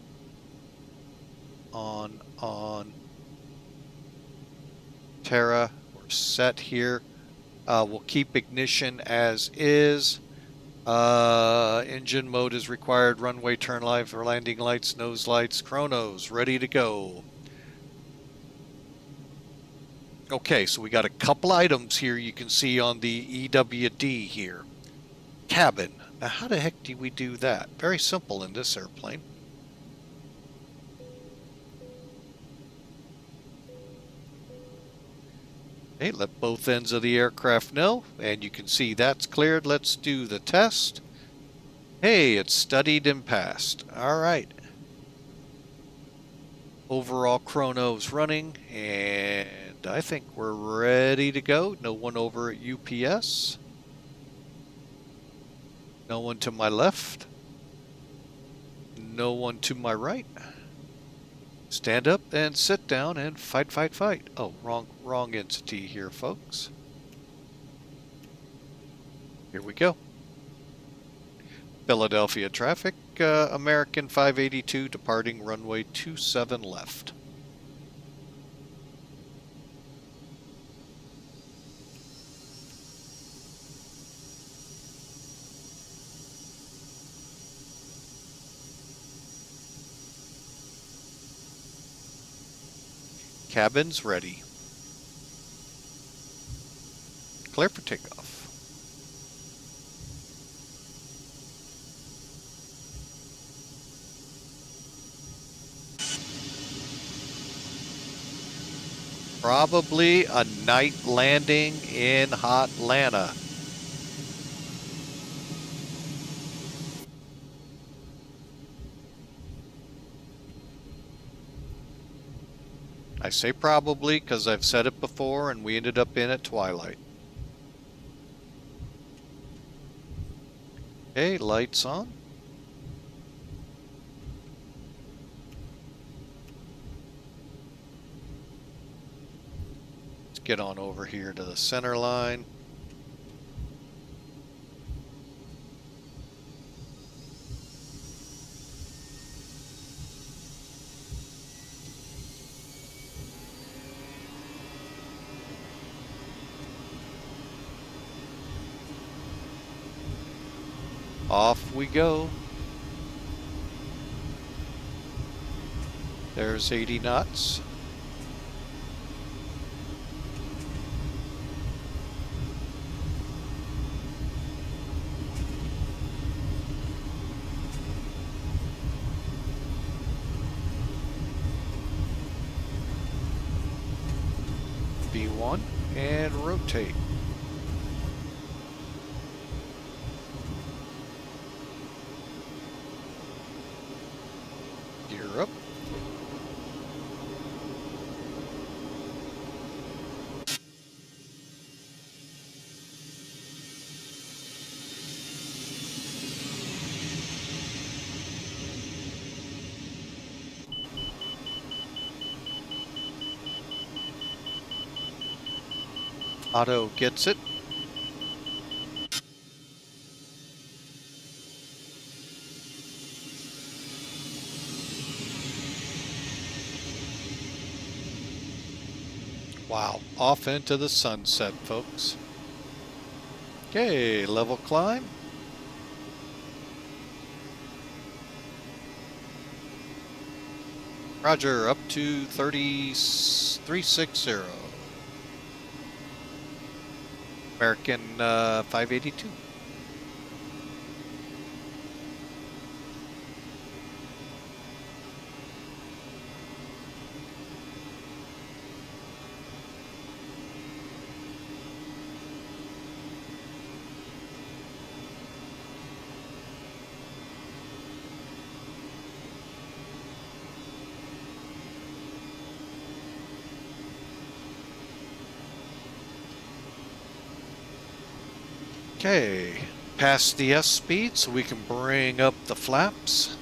S1: Terra, we're set here. We'll keep ignition as is. Engine mode is required. Runway turn lights or landing lights, nose lights, chronos, ready to go. Okay, so we got a couple items here you can see on the EWD here. Cabin. Now, how the heck do we do that? Very simple in this airplane. Okay, let both ends of the aircraft know, and you can see that's cleared. Let's do the test. Hey, it's studied and passed. All right. Overall chrono's running, and I think we're ready to go. No one over at UPS. No one to my left. No one to my right. Stand up and sit down and fight, fight, fight. Oh, wrong entity here, folks. Here we go. Philadelphia traffic, American 582 departing runway 27 left. Cabin's ready. Clear for takeoff. Probably a night landing in Hotlanta. I say probably because I've said it before and we ended up in at twilight. Okay, lights on. Let's get on over here to the center line. Off we go. There's 80 knots. V1 and rotate. Gear up. Auto gets it. Wow, off into the sunset, folks. Okay, level climb. Roger, up to 360. American 582. Okay, past the S speed, so we can bring up the flaps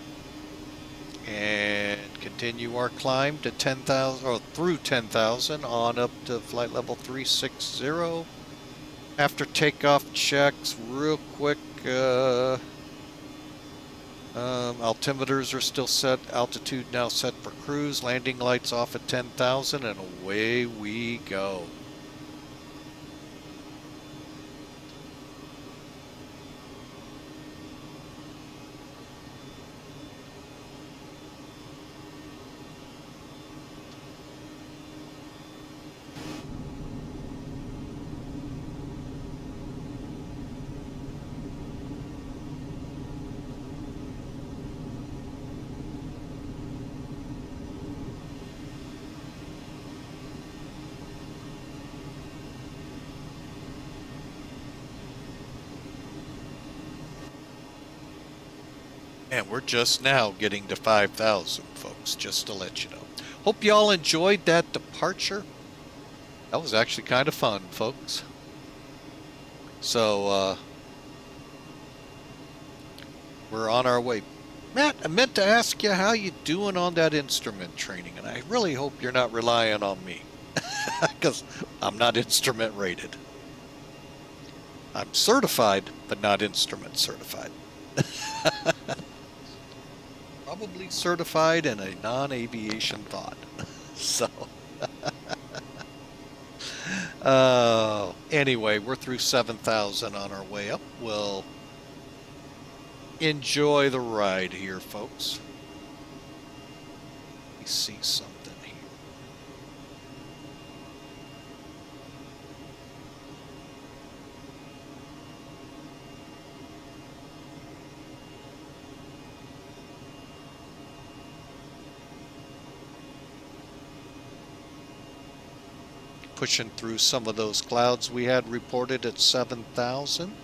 S1: and continue our climb to 10,000, or through 10,000 on up to flight level 360. After takeoff checks, real quick, altimeters are still set, altitude now set for cruise, landing lights off at 10,000, and away we go. And we're just now getting to 5,000, folks, just to let you know. Hope you all enjoyed that departure. That was actually kind of fun, folks. So, we're on our way. Matt, I meant to ask you how you doing on that instrument training, and I really hope you're not relying on me, because I'm not instrument rated. I'm certified, but not instrument certified. Probably certified in a non-aviation thought. So, anyway, we're through 7,000 on our way up. We'll enjoy the ride here, folks. Let me see something here. Pushing through some of those clouds we had reported at 7,000.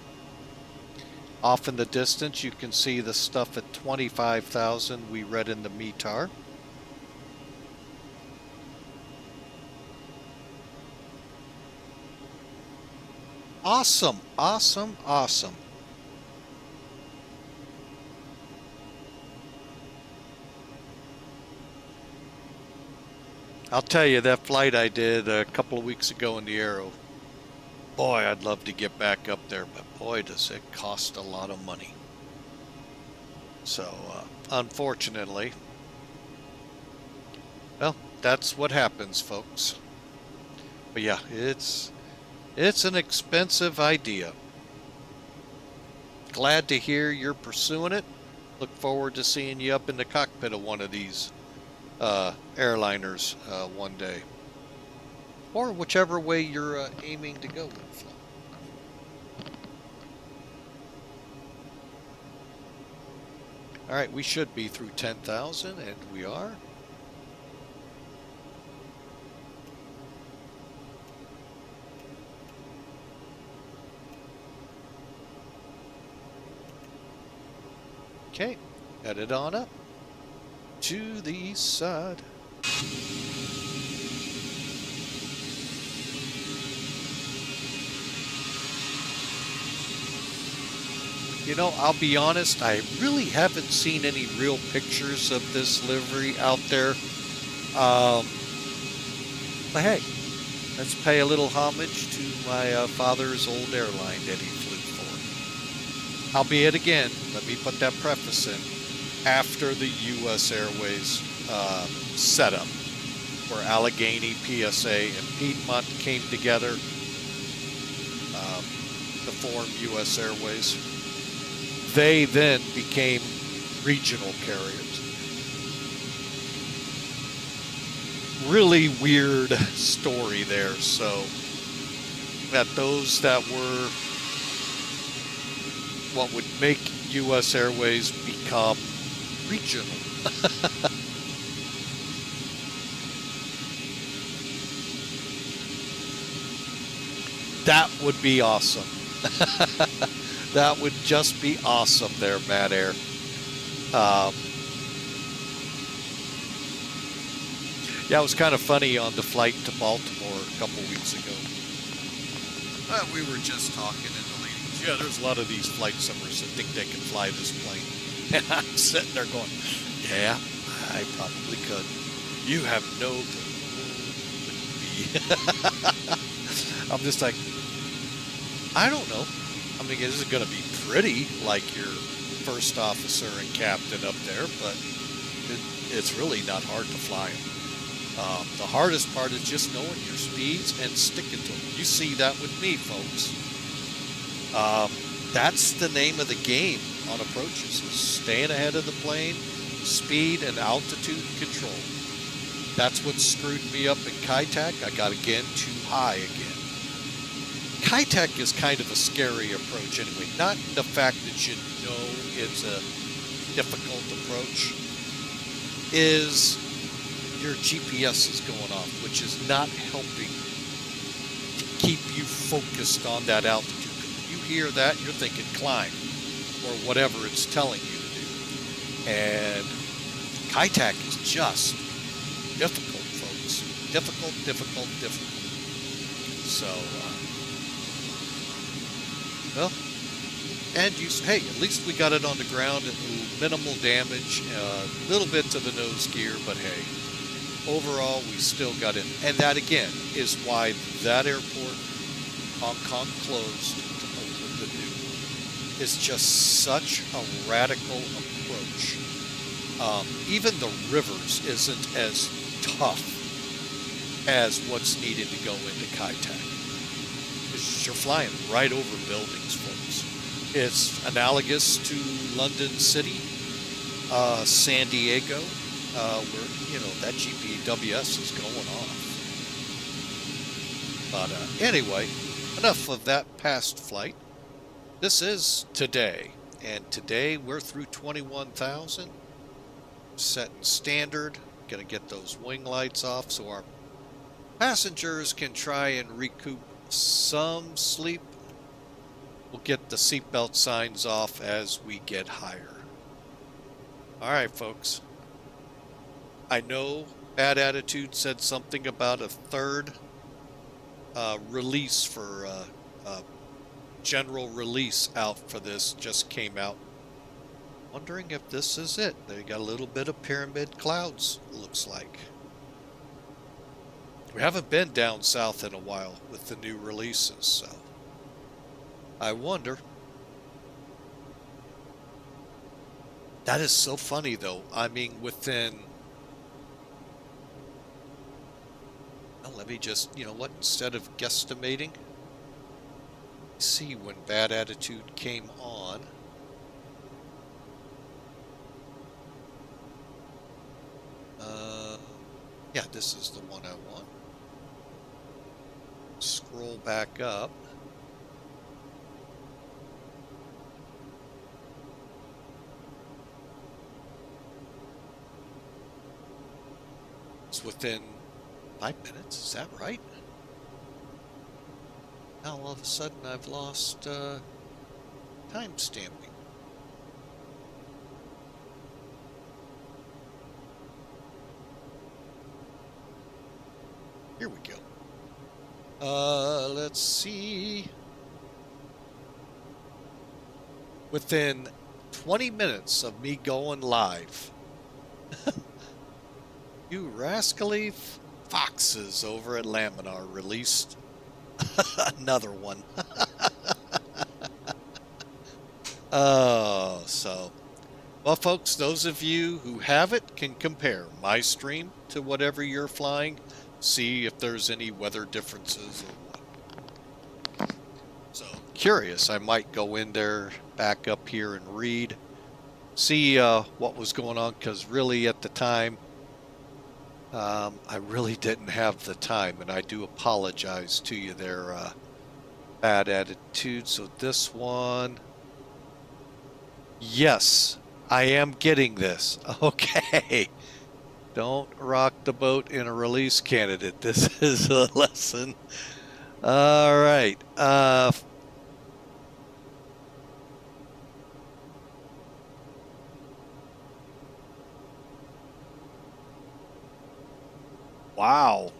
S1: Off in the distance, you can see the stuff at 25,000 we read in the METAR. Awesome, awesome, awesome. I'll tell you, that flight I did a couple of weeks ago in the Aero, boy, I'd love to get back up there, but boy, does it cost a lot of money. So, unfortunately, well, that's what happens, folks. But yeah, it's an expensive idea. Glad to hear you're pursuing it. Look forward to seeing you up in the cockpit of one of these airliners one day, or whichever way you're aiming to go with. All right, we should be through 10,000, and we are. Okay, headed on up to the east side. You know, I'll be honest, I really haven't seen any real pictures of this livery out there. But hey, let's pay a little homage to my father's old airline that he flew for. Albeit again, let me put that preface in, after the U.S. Airways setup, where Allegheny, PSA, and Piedmont came together to form U.S. Airways. They then became regional carriers. Really weird story there. So that those that were what would make U.S. Airways become regional. That would be awesome. That would just be awesome there, Mad Air. Yeah, it was kind of funny on the flight to Baltimore a couple weeks ago. We were just talking, and the lady was Yeah, there's a lot of these flight simmers that think they can fly this plane. And I'm sitting there going, yeah, I probably could. You have no clue. I'm just like, I don't know. I mean, is it going to be pretty like your first officer and captain up there? But it's really not hard to fly them. The hardest part is just knowing your speeds and sticking to them. You see that with me, folks. That's the name of the game on approaches, is staying ahead of the plane, speed and altitude control. That's what screwed me up in KATL. I got, again, too high again. KATL is kind of a scary approach anyway, not in the fact that you know it's a difficult approach, is your GPS is going off, which is not helping to keep you focused on that altitude. You hear that, you're thinking climb or whatever it's telling you to do. And KATL is just difficult, folks. Difficult. So, well, and hey, at least we got it on the ground, minimal damage, a little bit to the nose gear, but hey, overall, we still got it. And that, again, is why that airport, Hong Kong, closed to open the new. It's just such a radical approach. Even the rivers isn't as tough as what's needed to go into KATL. Because you're flying right over buildings, folks. It's analogous to London City, San Diego, where, that GPWS is going off. But anyway, enough of that past flight. This is today, and today we're through 21,000, setting standard, gonna get those wing lights off so our passengers can try and recoup some sleep. We'll get the seatbelt signs off as we get higher. All right, folks. I know Bad Attitude said something about a third release for general release out for this just came out. Wondering if this is it. They got a little bit of pyramid clouds, looks like. We haven't been down south in a while with the new releases, so I wonder. That is so funny, though. I mean, within... Well, let me just, you know what, instead of guesstimating, see when Bad Attitude came on. Yeah, this is the one I want. Scroll back up. It's within 5 minutes, is that right? Now all of a sudden I've lost time stamping. Here we go. Let's see. Within 20 minutes of me going live, you rascally foxes over at Laminar released another one. Oh, so. Well, folks, those of you who have it can compare my stream to whatever you're flying. See if there's any weather differences or what. So, curious, I might go in there, back up here and read. See what was going on, because really at the time, I really didn't have the time, and I do apologize to you there, Bad Attitude. So this one, yes, I am getting this. Okay. Don't rock the boat in a release candidate. This is a lesson. All right. Wow.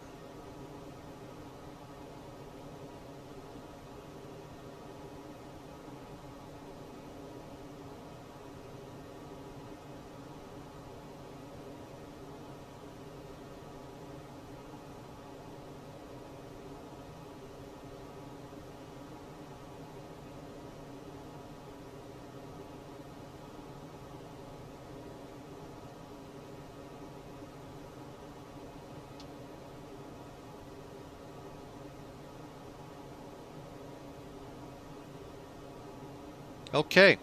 S1: Okay.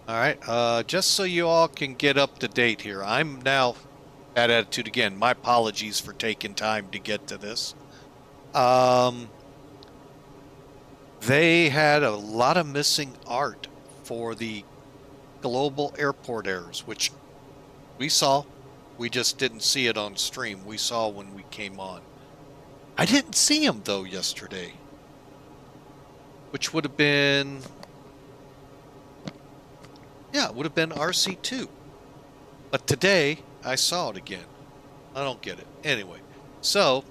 S1: All right. Just so you all can get up to date here, I'm now bad attitude again. My apologies for taking time to get to this. They had a lot of missing art for the global airport errors, which we saw. We just didn't see it on stream. We saw when we came on. I didn't see them though yesterday, which would have been, yeah, it would have been RC2. But today I saw it again. I don't get it. Anyway, so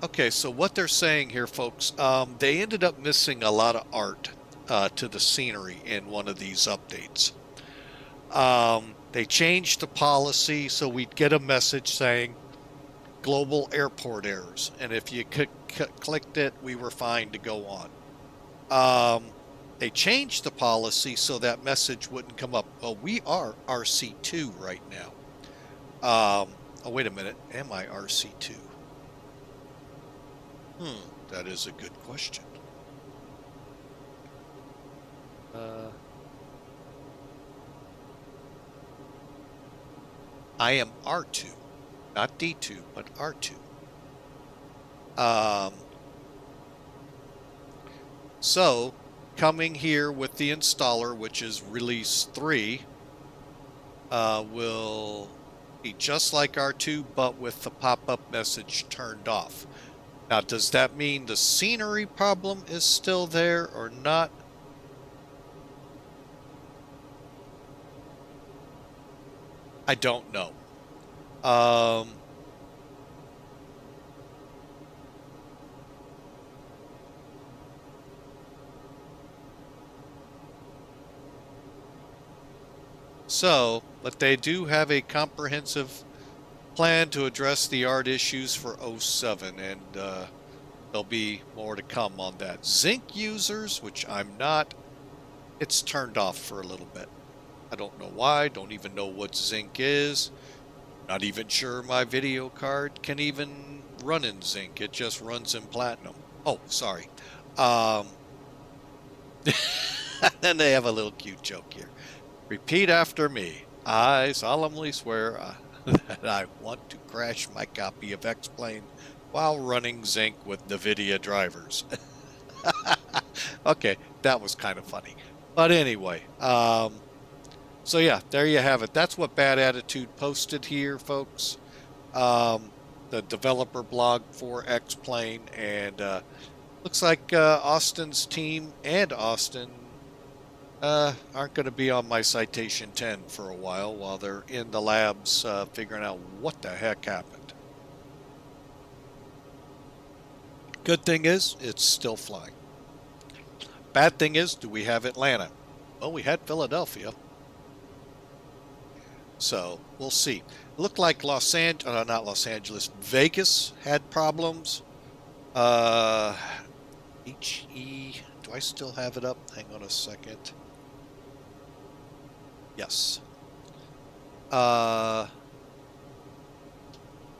S1: okay, so what they're saying here, folks, they ended up missing a lot of art to the scenery in one of these updates. They changed the policy so we'd get a message saying global airport errors, and if you clicked it, we were fine to go on. They changed the policy so that message wouldn't come up. Well, we are RC2 right now. Oh, wait a minute. Am I RC2? That is a good question. I am R2, not D2, but R2. So coming here with the installer, which is release 3, will be just like R2, but with the pop-up message turned off. Now, does that mean the scenery problem is still there or not? I don't know. So, but they do have a comprehensive plan to address the art issues for 07, and there'll be more to come on that. Zinc users, which I'm not, it's turned off for a little bit. I don't know why, don't even know what zinc is. Not even sure my video card can even run in zinc. It just runs in platinum. Oh, sorry. Then they have a little cute joke here. Repeat after me. I solemnly swear that I want to crash my copy of X-Plane while running zinc with NVIDIA drivers. Okay, that was kind of funny. But anyway, so yeah, there you have it. That's what Bad Attitude posted here, folks. The developer blog for X-Plane, and looks like Austin's team and Austin aren't going to be on my Citation 10 for a while they're in the labs figuring out what the heck happened. Good thing is, it's still flying. Bad thing is, do we have Atlanta? Well, we had Philadelphia. So, we'll see. It looked like Vegas had problems. HE, do I still have it up? Hang on a second. Yes.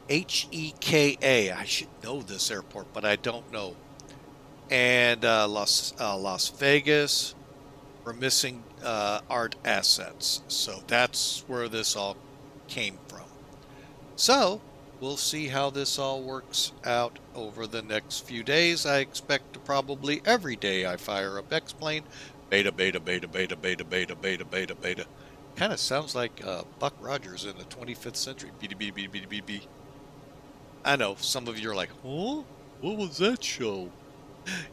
S1: HEKA. I should know this airport, but I don't know. And Las Vegas. We're missing art assets. So that's where this all came from. So we'll see how this all works out over the next few days. I expect to probably every day I fire up X-Plane. Beta. Kind of sounds like Buck Rogers in the 25th century. B. I know, some of you are like, huh? What was that show?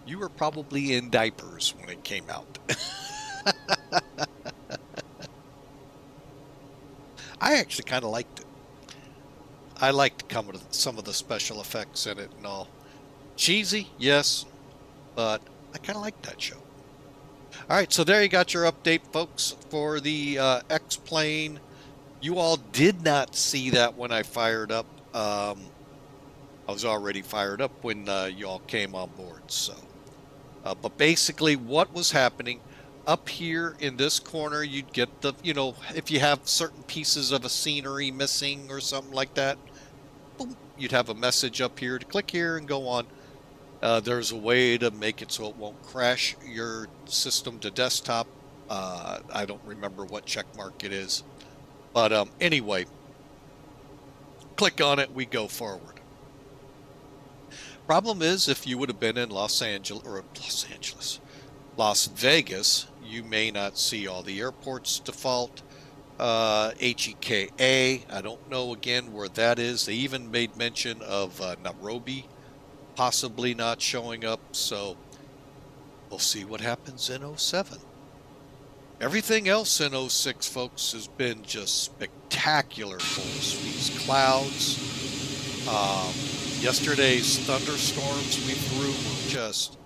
S1: You were probably in diapers when it came out. I actually kind of liked it. I liked some of the special effects in it and all. Cheesy, yes, but I kind of liked that show. All right, so there you got your update, folks, for the X-Plane. You all did not see that when I fired up. I was already fired up when you all came on board. So, but basically what was happening, up here in this corner, you'd get the, if you have certain pieces of a scenery missing or something like that, boom, you'd have a message up here to click here and go on. There's a way to make it so it won't crash your system to desktop. I don't remember what check mark it is. But anyway, click on it, we go forward. Problem is, if you would have been in Las Vegas, you may not see all the airports default. HEKA, I don't know again where that is. They even made mention of Nairobi possibly not showing up, so we'll see what happens in 07. Everything else in 06, folks, has been just spectacular for us. These clouds, yesterday's thunderstorms we threw were just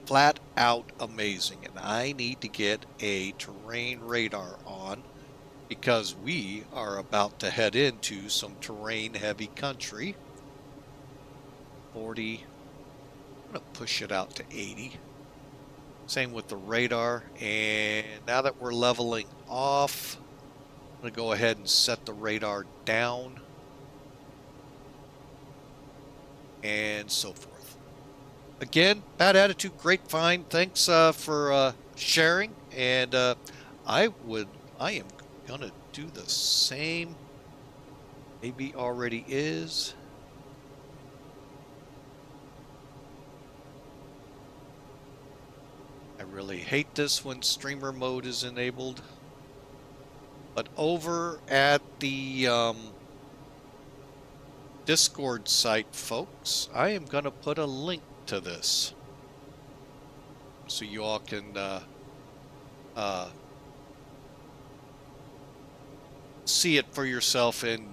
S1: flat out amazing, and I need to get a terrain radar on because we are about to head into some terrain heavy country. 40, I'm going to push it out to 80. Same with the radar, and now that we're leveling off, I'm going to go ahead and set the radar down and so forth. Again, bad attitude, great find. Thanks for sharing, and I am going to do the same. Maybe already is. I really hate this when streamer mode is enabled. But over at the Discord site, folks, I am going to put a link to this so you all can see it for yourself and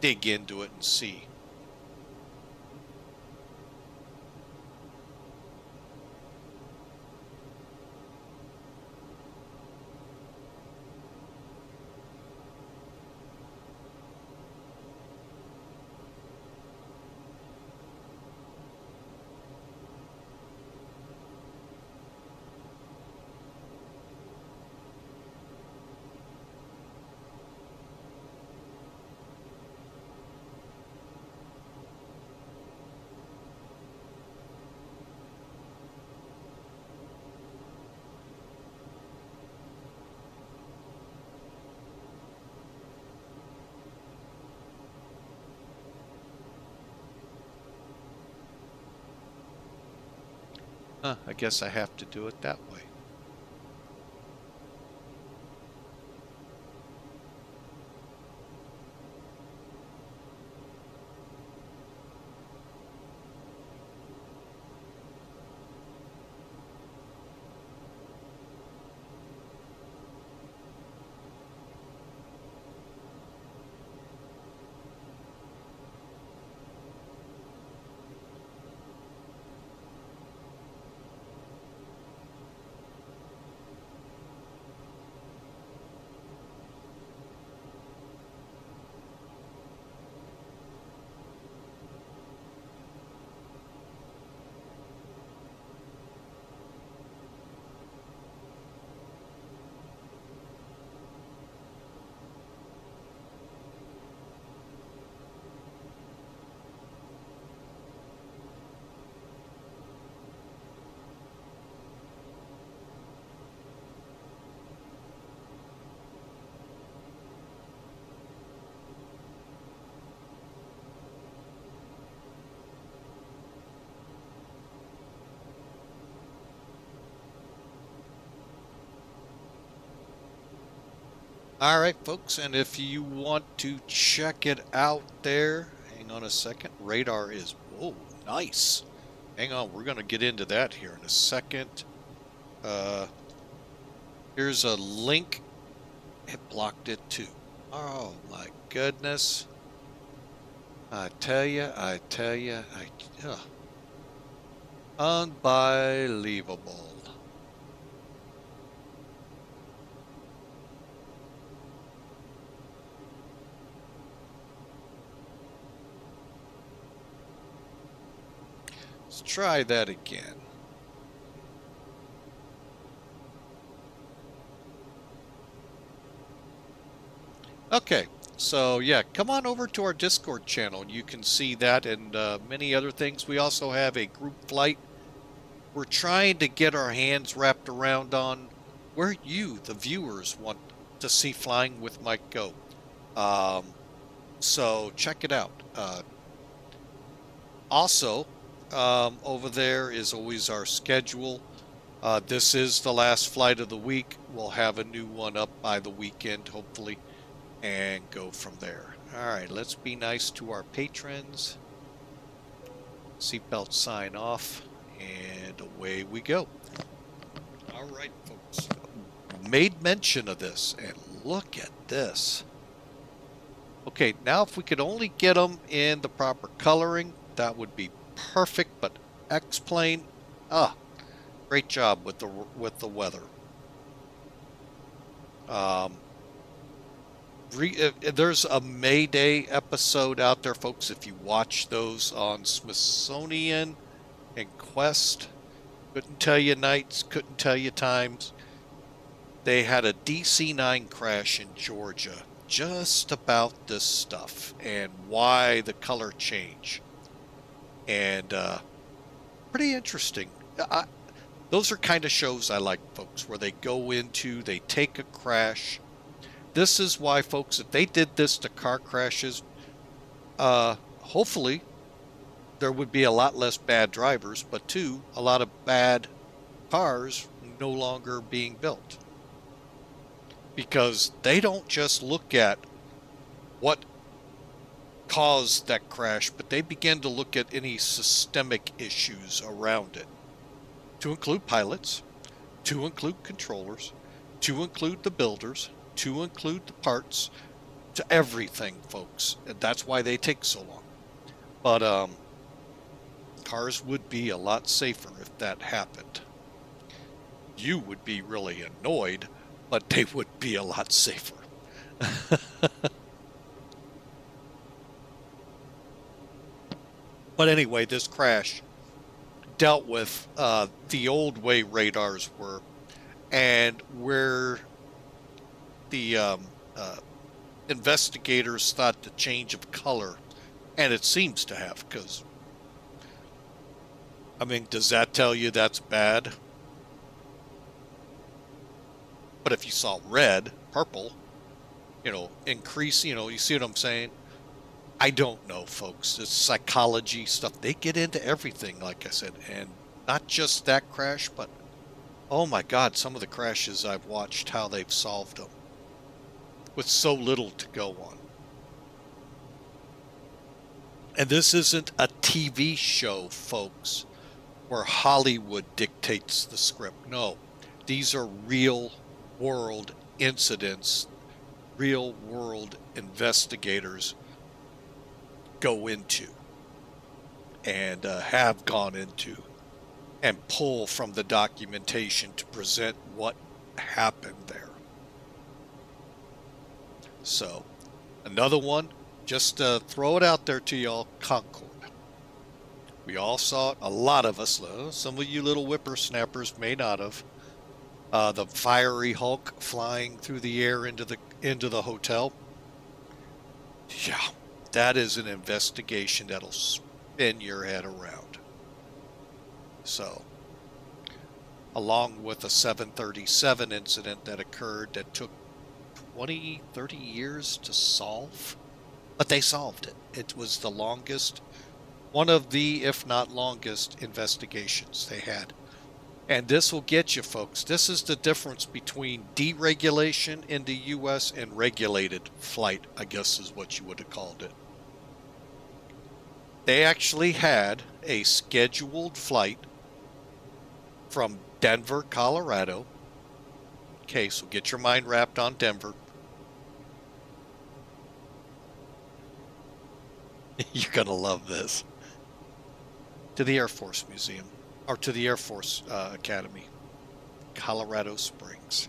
S1: dig into it and see. I guess I have to do it that way. All right, folks, and if you want to check it out there, hang on a second. Radar is, whoa, nice. Hang on, we're going to get into that here in a second. Here's a link. It blocked it too. Oh, my goodness. I tell you, unbelievable. Let's try that again. Okay, so yeah, come on over to our Discord channel and you can see that and many other things. We also have a group flight we're trying to get our hands wrapped around on where you, the viewers, want to see flying with Mike go. So check it out. Also, over there is always our schedule. This is the last flight of the week. We'll have a new one up by the weekend, hopefully, and go from there. All right, let's be nice to our patrons. Seatbelt sign off, and away we go. All right, folks. Made mention of this, and look at this. Okay, now if we could only get them in the proper coloring, that would be perfect, but X-Plane, great job with the weather. There's a May Day episode out there, folks, if you watch those on Smithsonian and Quest. Couldn't tell you nights, couldn't tell you times. They had a DC-9 crash in Georgia just about this stuff and why the color change. And pretty interesting. Those are kind of shows I like, folks, where they go into, they take a crash. This is why, folks, if they did this to car crashes, hopefully there would be a lot less bad drivers, but two, a lot of bad cars no longer being built. Because they don't just look at what caused that crash, but they begin to look at any systemic issues around it, to include pilots, to include controllers, to include the builders, to include the parts, to everything, folks. And that's why they take so long. But cars would be a lot safer if that happened. You would be really annoyed, but they would be a lot safer. But anyway, this crash dealt with the old way radars were and where the investigators thought the change of color, and it seems to have, because, I mean, does that tell you that's bad? But if you saw red, purple, increase, you see what I'm saying? I don't know, folks. It's psychology stuff. They get into everything, like I said, and not just that crash, but oh my God, some of the crashes I've watched, how they've solved them with so little to go on. And this isn't a TV show, folks, where Hollywood dictates the script. No, these are real world incidents, real world investigators go into and have gone into and pull from the documentation to present what happened there. So, another one, just to throw it out there to y'all, Concorde. We all saw it, a lot of us, some of you little whippersnappers may not have. The fiery Hulk flying through the air into the hotel. Yeah, that is an investigation that'll spin your head around. So, along with a 737 incident that occurred that took 20, 30 years to solve, but they solved it. It was the longest, one of the, if not longest, investigations they had. And this will get you, folks. This is the difference between deregulation in the U.S. and regulated flight, I guess is what you would have called it. They actually had a scheduled flight from Denver, Colorado. Okay, so get your mind wrapped on Denver. You're going to love this. To the Air Force Museum, or to the Air Force Academy, Colorado Springs.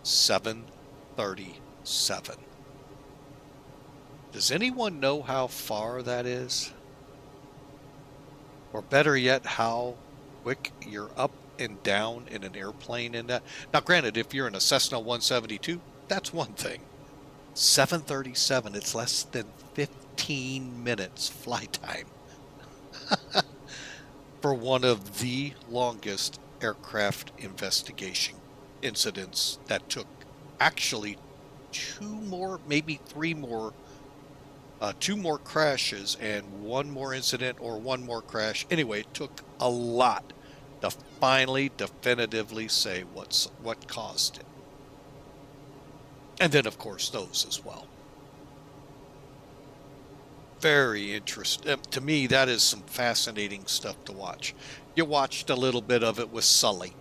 S1: 737. Does anyone know how far that is? Or better yet, how quick you're up and down in an airplane in that? Now, granted, if you're in a Cessna 172, That's one thing. 737, it's less than 15 minutes flight time for one of the longest aircraft investigation incidents that took actually two more, maybe three more, two more crashes and one more incident or one more crash. Anyway, it took a lot to finally definitively say what caused it. And then, of course, those as well. Very interesting. To me, that is some fascinating stuff to watch. You watched a little bit of it with Sully.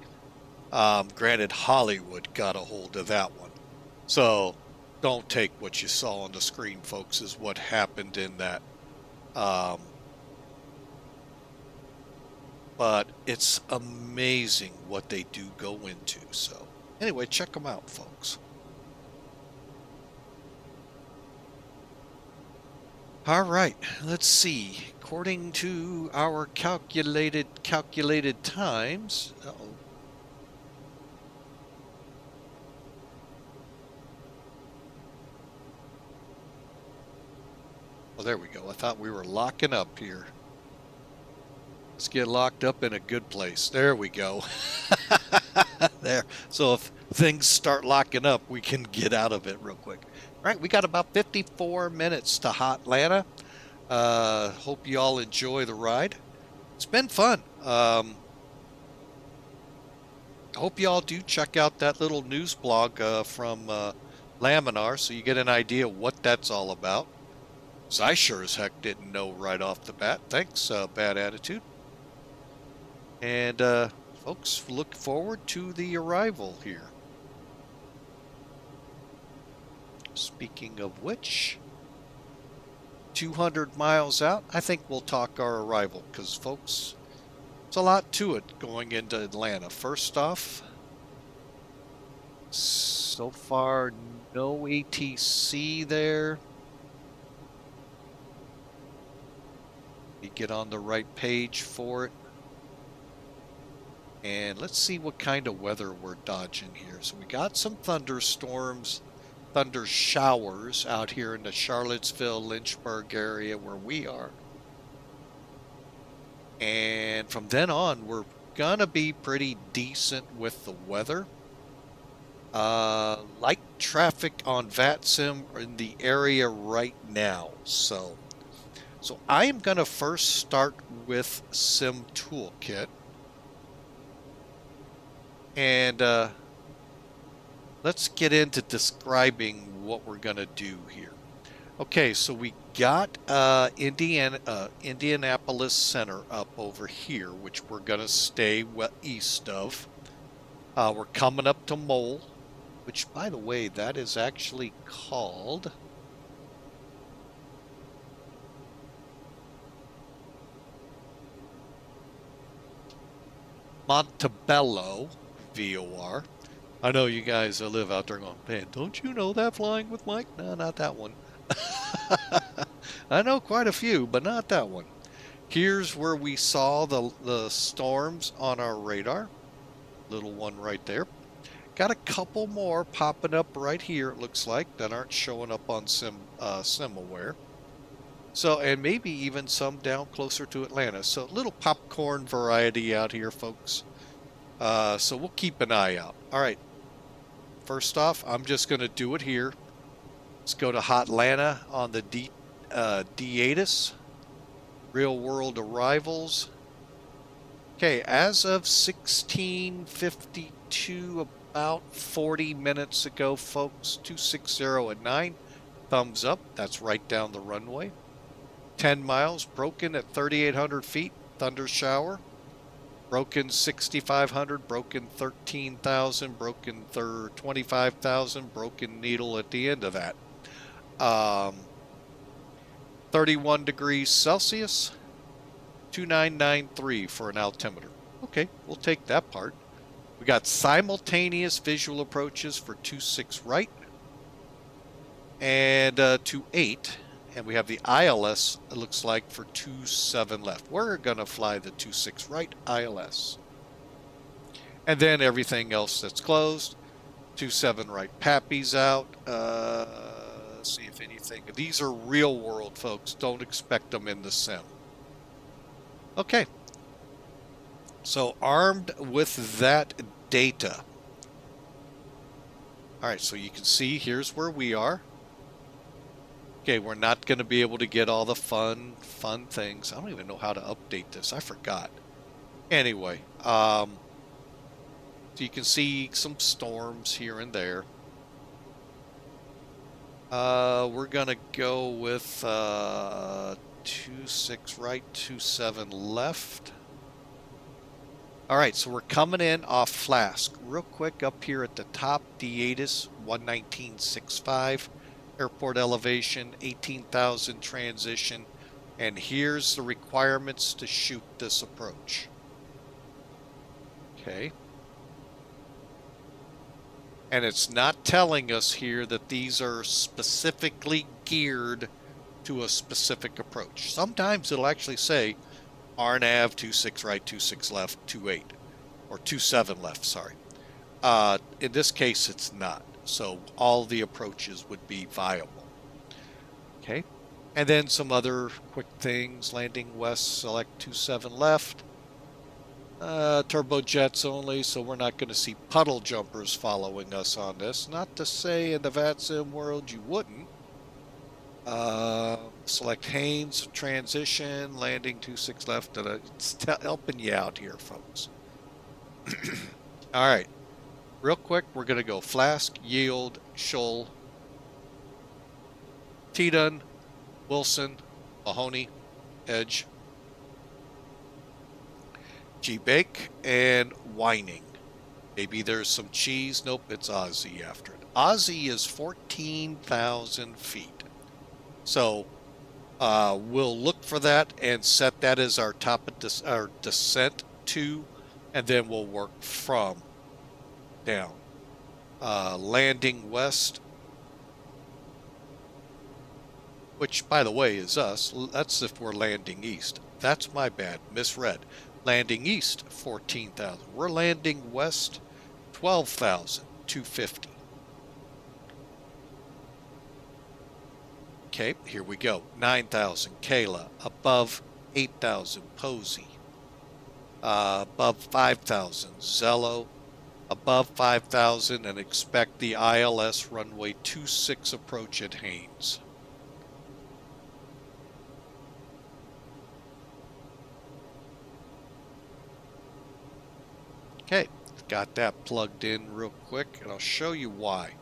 S1: Granted, Hollywood got a hold of that one. So don't take what you saw on the screen, folks, as what happened in that. But it's amazing what they do go into. So anyway, check them out, folks. All right, let's see. According to our calculated times. Uh-oh. Oh, there we go. I thought we were locking up here. Let's get locked up in a good place. There we go. There. So if things start locking up, we can get out of it real quick. All right, we got about 54 minutes to Hot Atlanta. Hope you all enjoy the ride. It's been fun. Hope you all do check out that little news blog from Laminar so you get an idea what that's all about. Because I sure as heck didn't know right off the bat. Thanks, Bad Attitude. And folks, look forward to the arrival here. Speaking of which, 200 miles out, I think we'll talk our arrival because, folks, there's a lot to it going into Atlanta. First off, so far, no ATC there. You get on the right page for it. And let's see what kind of weather we're dodging here. So we got some thunderstorms, thunder showers out here in the Charlottesville, Lynchburg area where we are. And from then on, we're going to be pretty decent with the weather. Light traffic on VATSIM in the area right now. So I am going to first start with Sim Toolkit. And let's get into describing what we're going to do here. Okay, so we got Indianapolis Center up over here, which we're going to stay east of. We're coming up to Mole, which, by the way, that is actually called Montebello, VOR. I know you guys live out there going, man, don't you know that Flying with Mike? No, not that one. I know quite a few, but not that one. Here's where we saw the storms on our radar. Little one right there. Got a couple more popping up right here, it looks like, that aren't showing up on SimAware. So, and maybe even some down closer to Atlanta. So, little popcorn variety out here, folks. So we'll keep an eye out. All right. First off, I'm just going to do it here. Let's go to Hot Atlanta on the D8s. Real world arrivals. Okay, as of 16:52, about 40 minutes ago, folks, 260 at 9. Thumbs up. That's right down the runway. 10 miles, broken at 3,800 feet. Thunder shower. Broken 6,500, broken 13,000, broken 25,000, broken needle at the end of that. 31 degrees Celsius, 2993 for an altimeter. Okay, we'll take that part. We got simultaneous visual approaches for 26 right and 28. And we have the ILS, it looks like, for 27 left. We're going to fly the 26 right ILS. And then everything else that's closed. 27 right, Pappy's out. Let's see if anything. These are real world, folks. Don't expect them in the sim. Okay. So armed with that data. All right, so you can see here's where we are. Okay, we're not going to be able to get all the fun things. I don't even know how to update this. I forgot. Anyway, so you can see some storms here and there. We're going to go with 26 right, 27 left. All right, so we're coming in off FLASK. Real quick up here at the top, DATIS 119.65, airport elevation, 18,000 transition, and here's the requirements to shoot this approach. Okay. And it's not telling us here that these are specifically geared to a specific approach. Sometimes it'll actually say RNAV 26 right, 26 left, 28, or 27 left, sorry. In this case, it's not. So all the approaches would be viable. Okay. And then some other quick things. Landing west, select 27 left. Turbojets only, so we're not going to see puddle jumpers following us on this. Not to say in the VATSIM world you wouldn't. Select Haynes, transition, landing 26 left. It's helping you out here, folks. All right. Real quick, we're going to go FLASK, yield, shoal, T-Dun, Wilson, Mahoney, edge, G-Bake, and whining. Maybe there's some cheese. Nope, it's Aussie after it. Aussie is 14,000 feet. So we'll look for that and set that as our top of our descent to, and then we'll work from down. Landing west, which by the way is us. That's if we're landing east. That's my bad, misread. Landing east, 14,000. We're landing west, 12,250. Okay, here we go. 9,000, Kayla. Above 8,000, Posey. Above 5,000, Zello. Above 5,000, and expect the ILS runway 26 approach at Haynes. Okay, got that plugged in real quick, and I'll show you why.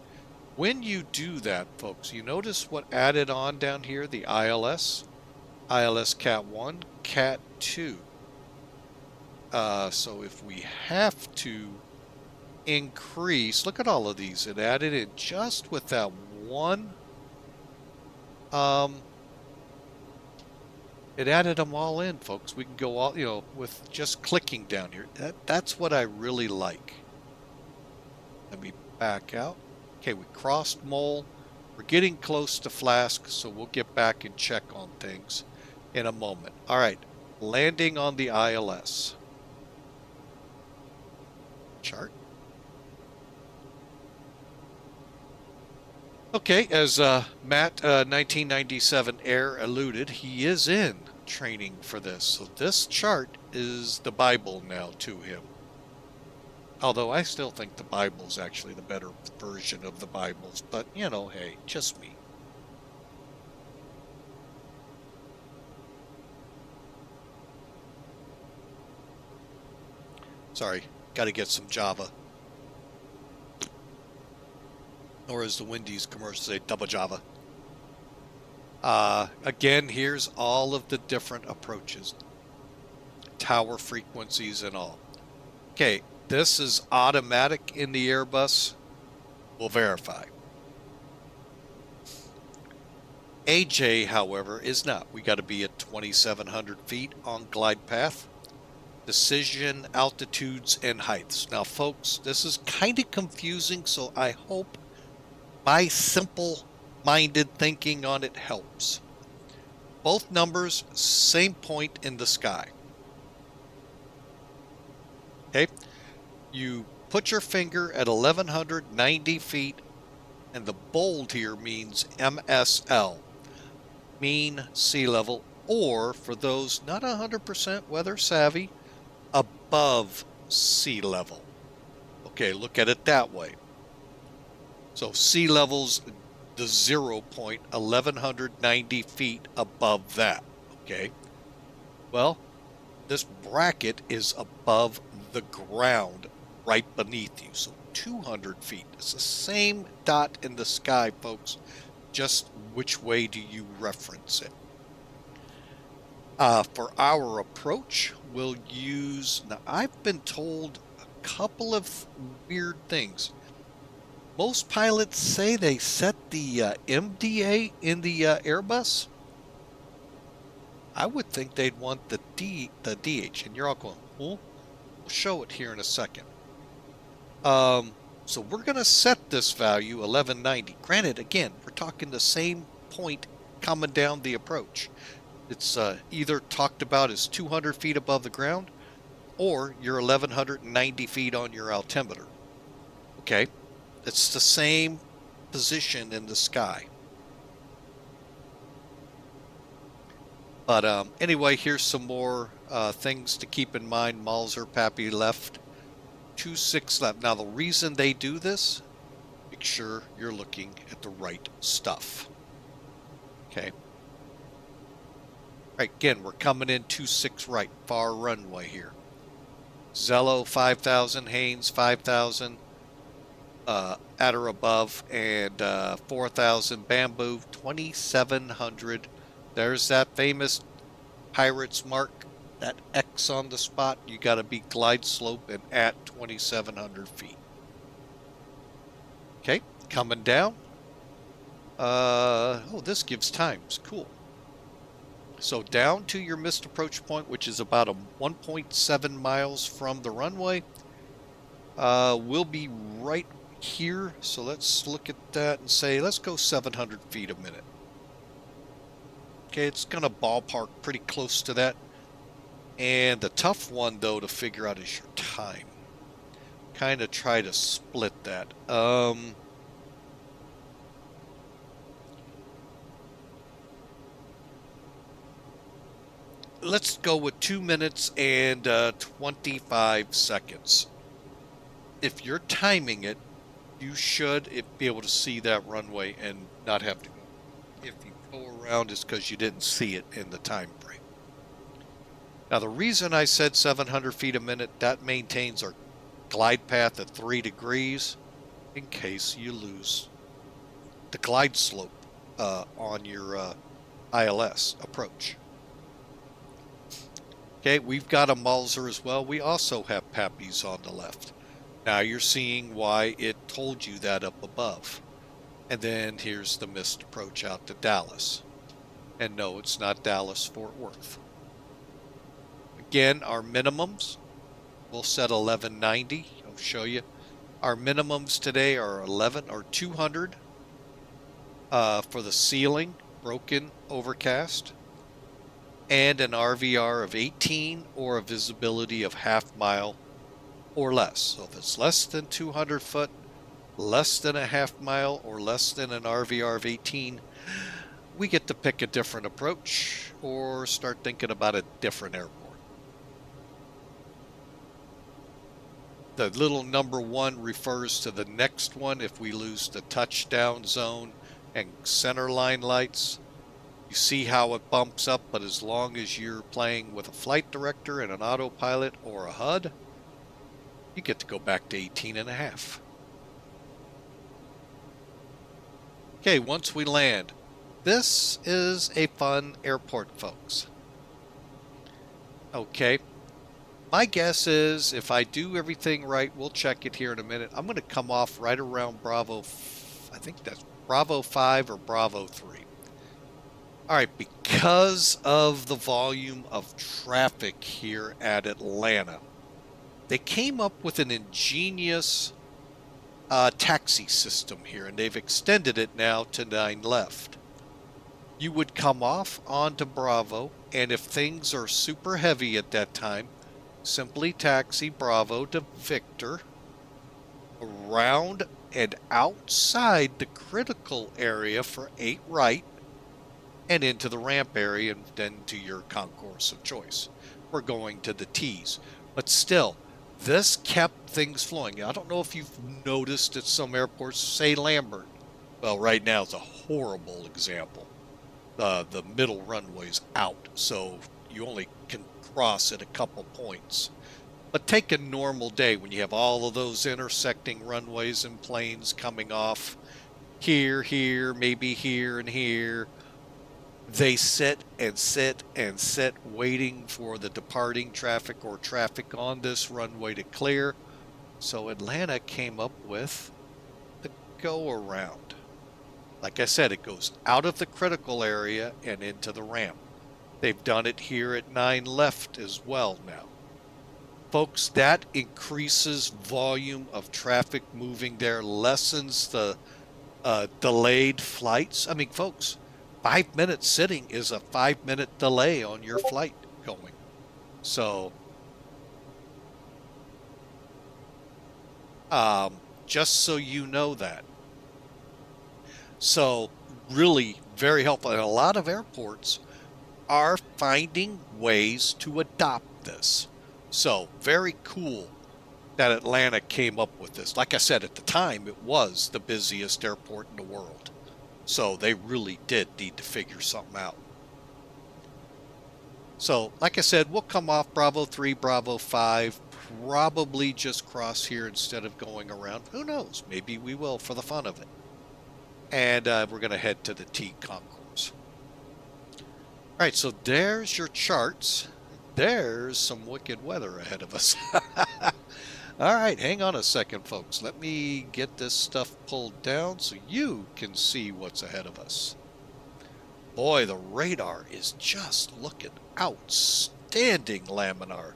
S1: When you do that, folks, you notice what added on down here, the ILS Cat 1, Cat 2. So if we have to increase, look at all of these. It added in just with that one. It added them all in, folks. We can go all, with just clicking down here. That's what I really like. Let me back out. Okay, we crossed Mole. We're getting close to FLASK, so we'll get back and check on things in a moment. All right, landing on the ILS. Chart. Okay, as Matt 1997 Air alluded, he is in training for this. So this chart is the Bible now to him. Although I still think the Bible's actually the better version of the Bibles, but hey, just me. Sorry, got to get some Java. Or as the Wendy's commercial say, double Java. Again, here's all of the different approaches. Tower frequencies and all. Okay, this is automatic in the Airbus. We'll verify. AJ, however, is not. We got to be at 2,700 feet on glide path. Decision, altitudes, and heights. Now, folks, this is kind of confusing, so I hope my simple-minded thinking on it helps. Both numbers, same point in the sky. Okay? You put your finger at 1,190 feet, and the bold here means MSL, mean sea level, or for those not 100% weather savvy, above sea level. Okay, look at it that way. So sea level's the 0 point, 1,190 feet above that. Okay, well, this bracket is above the ground right beneath you, so 200 feet. It's the same dot in the sky, folks. Just which way do you reference it? For our approach, we'll use, now I've been told a couple of weird things. Most pilots say they set the MDA in the Airbus. I would think they'd want the DH, and you're all going, well, we'll show it here in a second. So we're going to set this value, 1190. Granted, again, we're talking the same point coming down the approach. It's either talked about as 200 feet above the ground, or you're 1,190 feet on your altimeter. Okay, it's the same position in the sky. But anyway, here's some more things to keep in mind. Mauser, Pappy left, 26 left. Now the reason they do this, make sure you're looking at the right stuff. Okay. Right, again, we're coming in 26 right, far runway here. Zello 5,000, Haynes 5,000, at or above, and 4,000 Bamboo 2,700. There's that famous Pirates mark, that X on the spot. You got to be glide slope and at 2,700 feet. Okay, coming down. Oh, this gives times. Cool. So down to your missed approach point, which is about 1.7 miles from the runway. We'll be right here. So let's look at that and say, let's go 700 feet a minute. Okay, it's going to ballpark pretty close to that. And the tough one, though, to figure out is your time. Kind of try to split that. Let's go with 2 minutes and 25 seconds. If you're timing it, you should be able to see that runway and not have to go. If you go around, it's because you didn't see it in the time frame. Now, the reason I said 700 feet a minute, that maintains our glide path at 3 degrees in case you lose the glide slope on your ILS approach. Okay, we've got a Mauser as well. We also have Pappies on the left. Now you're seeing why it told you that up above. And then here's the missed approach out to Dallas. And no, it's not Dallas-Fort Worth. Again, our minimums, we'll set 1190. I'll show you. Our minimums today are 200 for the ceiling, broken, overcast, and an RVR of 18 or a visibility of half mile or less. So if it's less than 200 foot, less than a half mile, or less than an RVR of 18, we get to pick a different approach or start thinking about a different airport. The little number 1 refers to the next one if we lose the touchdown zone and center line lights. You see how it bumps up, but as long as you're playing with a flight director and an autopilot or a HUD, you get to go back to 18.5. Okay, once we land, this is a fun airport, folks. Okay, my guess is if I do everything right, we'll check it here in a minute. I'm going to come off right around Bravo, I think that's Bravo 5 or Bravo 3. All right, because of the volume of traffic here at Atlanta, they came up with an ingenious taxi system here, and they've extended it now to 9 left. You would come off onto Bravo, and if things are super heavy at that time, simply taxi Bravo to Victor, around and outside the critical area for 8 right and into the ramp area and then to your concourse of choice. We're going to the T's. But still, this kept things flowing. I don't know if you've noticed at some airports, say Lambert. Well, right now it's a horrible example. The middle runway's out, so you only can cross at a couple points. But take a normal day when you have all of those intersecting runways and planes coming off here, maybe here and here. They sit and sit and sit waiting for the departing traffic or traffic on this runway to clear. So Atlanta came up with the go around. Like I said, it goes out of the critical area and into the ramp. They've done it here at 9 left as well now. Folks, that increases volume of traffic moving there, lessens the delayed flights. I mean, folks, 5 minutes sitting is a 5-minute delay on your flight going. So, just so you know that. So, really very helpful. And a lot of airports are finding ways to adopt this. So, very cool that Atlanta came up with this. Like I said, at the time, it was the busiest airport in the world. So they really did need to figure something out. So, like I said, we'll come off Bravo 3, Bravo 5, probably just cross here instead of going around. Who knows? Maybe we will for the fun of it. And we're going to head to the T concourse. All right, so there's your charts. There's some wicked weather ahead of us. All right, hang on a second, folks. Let me get this stuff pulled down so you can see what's ahead of us. Boy, the radar is just looking outstanding, Laminar.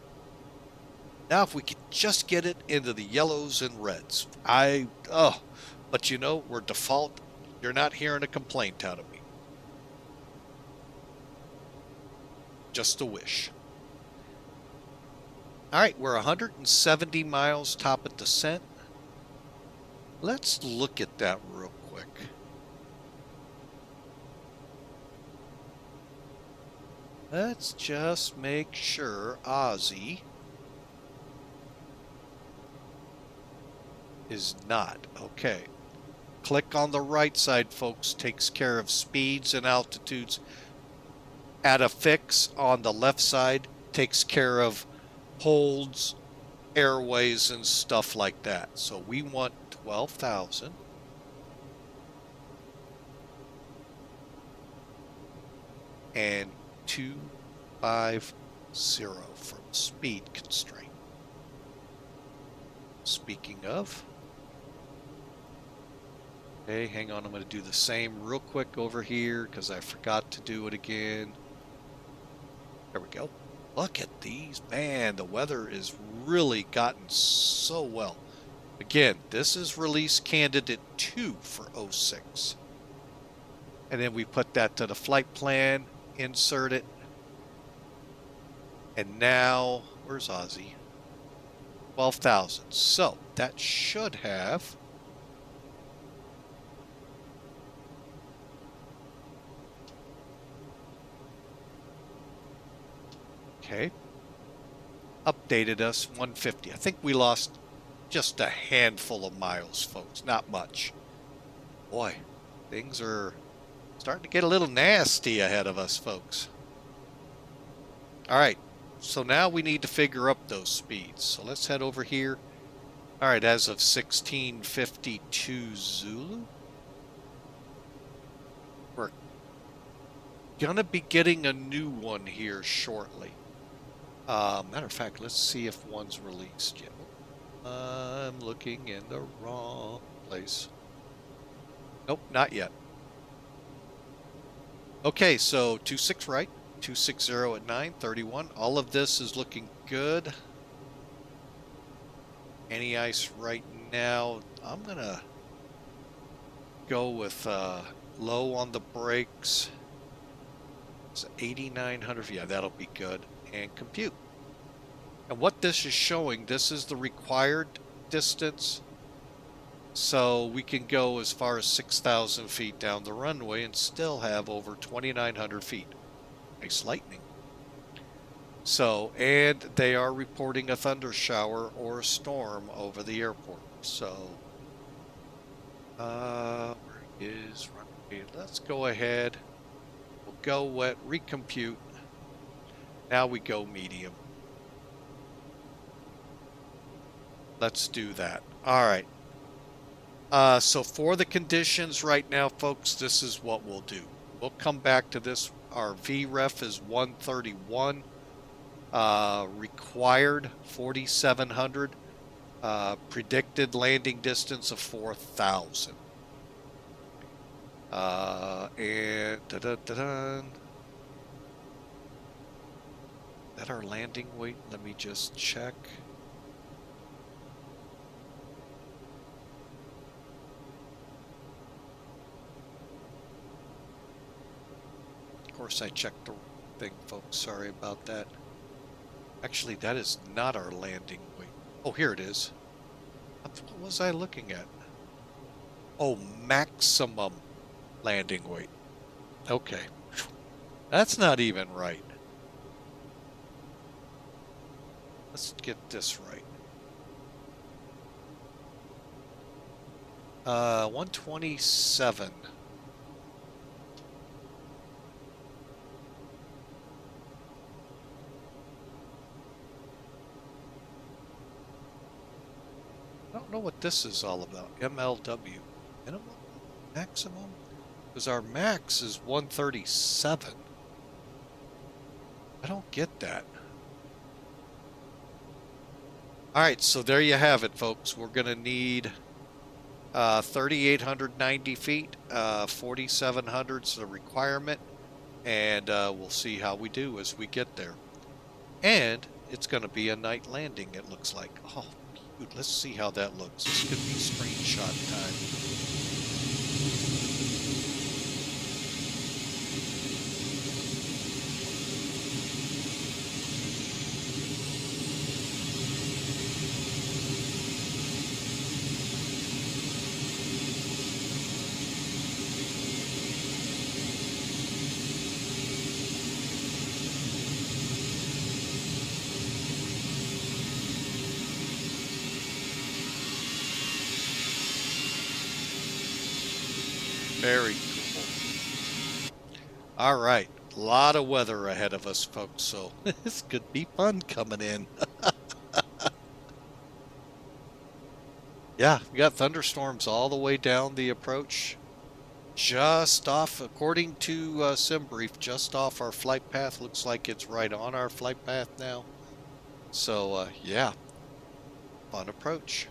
S1: Now, if we could just get it into the yellows and reds. But you know, we're default. You're not hearing a complaint out of me. Just a wish. All right, we're 170 miles top of descent. Let's look at that real quick. Let's just make sure Ozzy is not. Okay. Click on the right side, folks. Takes care of speeds and altitudes. At a fix on the left side, takes care of holds, airways, and stuff like that. So we want 12,000. And 250 from speed constraint. Speaking of, okay, hang on, I'm going to do the same real quick over here because I forgot to do it again. There we go. Look at these. Man, the weather is really gotten so well. Again, this is release candidate 2 for 06. And then we put that to the flight plan, insert it. And now, where's Ozzy? 12,000. So that should have okay. Updated us 150. I think we lost just a handful of miles, folks. Not much. Boy, things are starting to get a little nasty ahead of us, folks. All right. So now we need to figure up those speeds. So let's head over here. All right, as of 1652 Zulu. We're gonna be getting a new one here shortly. Matter of fact, let's see if one's released yet. I'm looking in the wrong place. Nope, not yet. Okay, so 26 right, 260 at 931. All of this is looking good. Any ice right now? I'm gonna go with low on the brakes. It's 8,900. Yeah, that'll be good. And compute. And what this is showing, this is the required distance So we can go as far as 6,000 feet down the runway and still have over 2,900 feet. Nice lightning. So, and they are reporting a thunder shower or a storm over the airport. So, where is runway? Let's go ahead. We'll go wet, recompute. Now we go medium. Let's do that. All right. So for the conditions right now, folks, this is what we'll do. We'll come back to this. Our VREF is 131. Required 4,700. Predicted landing distance of 4,000. And is that our landing weight? Let me just check. Of course, I checked the thing, folks. Sorry about that. Actually, that is not our landing weight. Oh, here it is. What was I looking at? Oh, maximum landing weight. Okay. That's not even right. Let's get this right. 127. I don't know what this is all about. MLW. Minimum? Maximum? Because our max is 137. I don't get that. Alright, so there you have it, folks. We're going to need 3,890 feet. 4,700 is the requirement. And we'll see how we do as we get there. And it's going to be a night landing, it looks like. Oh, dude, let's see how that looks. This could be screenshot time. Very cool. All right. A lot of weather ahead of us, folks, so this could be fun coming in. Yeah, we got thunderstorms all the way down the approach. Just off, according to SimBrief, just off our flight path. Looks like it's right on our flight path now. So, yeah, fun approach.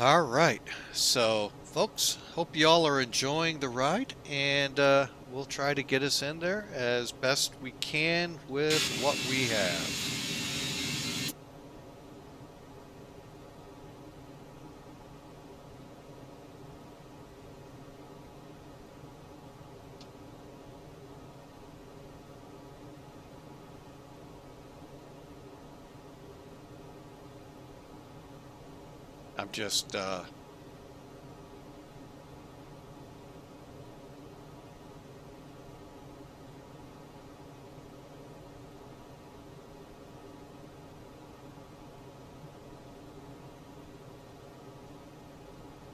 S1: All right, so folks, hope y'all are enjoying the ride, and we'll try to get us in there as best we can with what we have. I'm just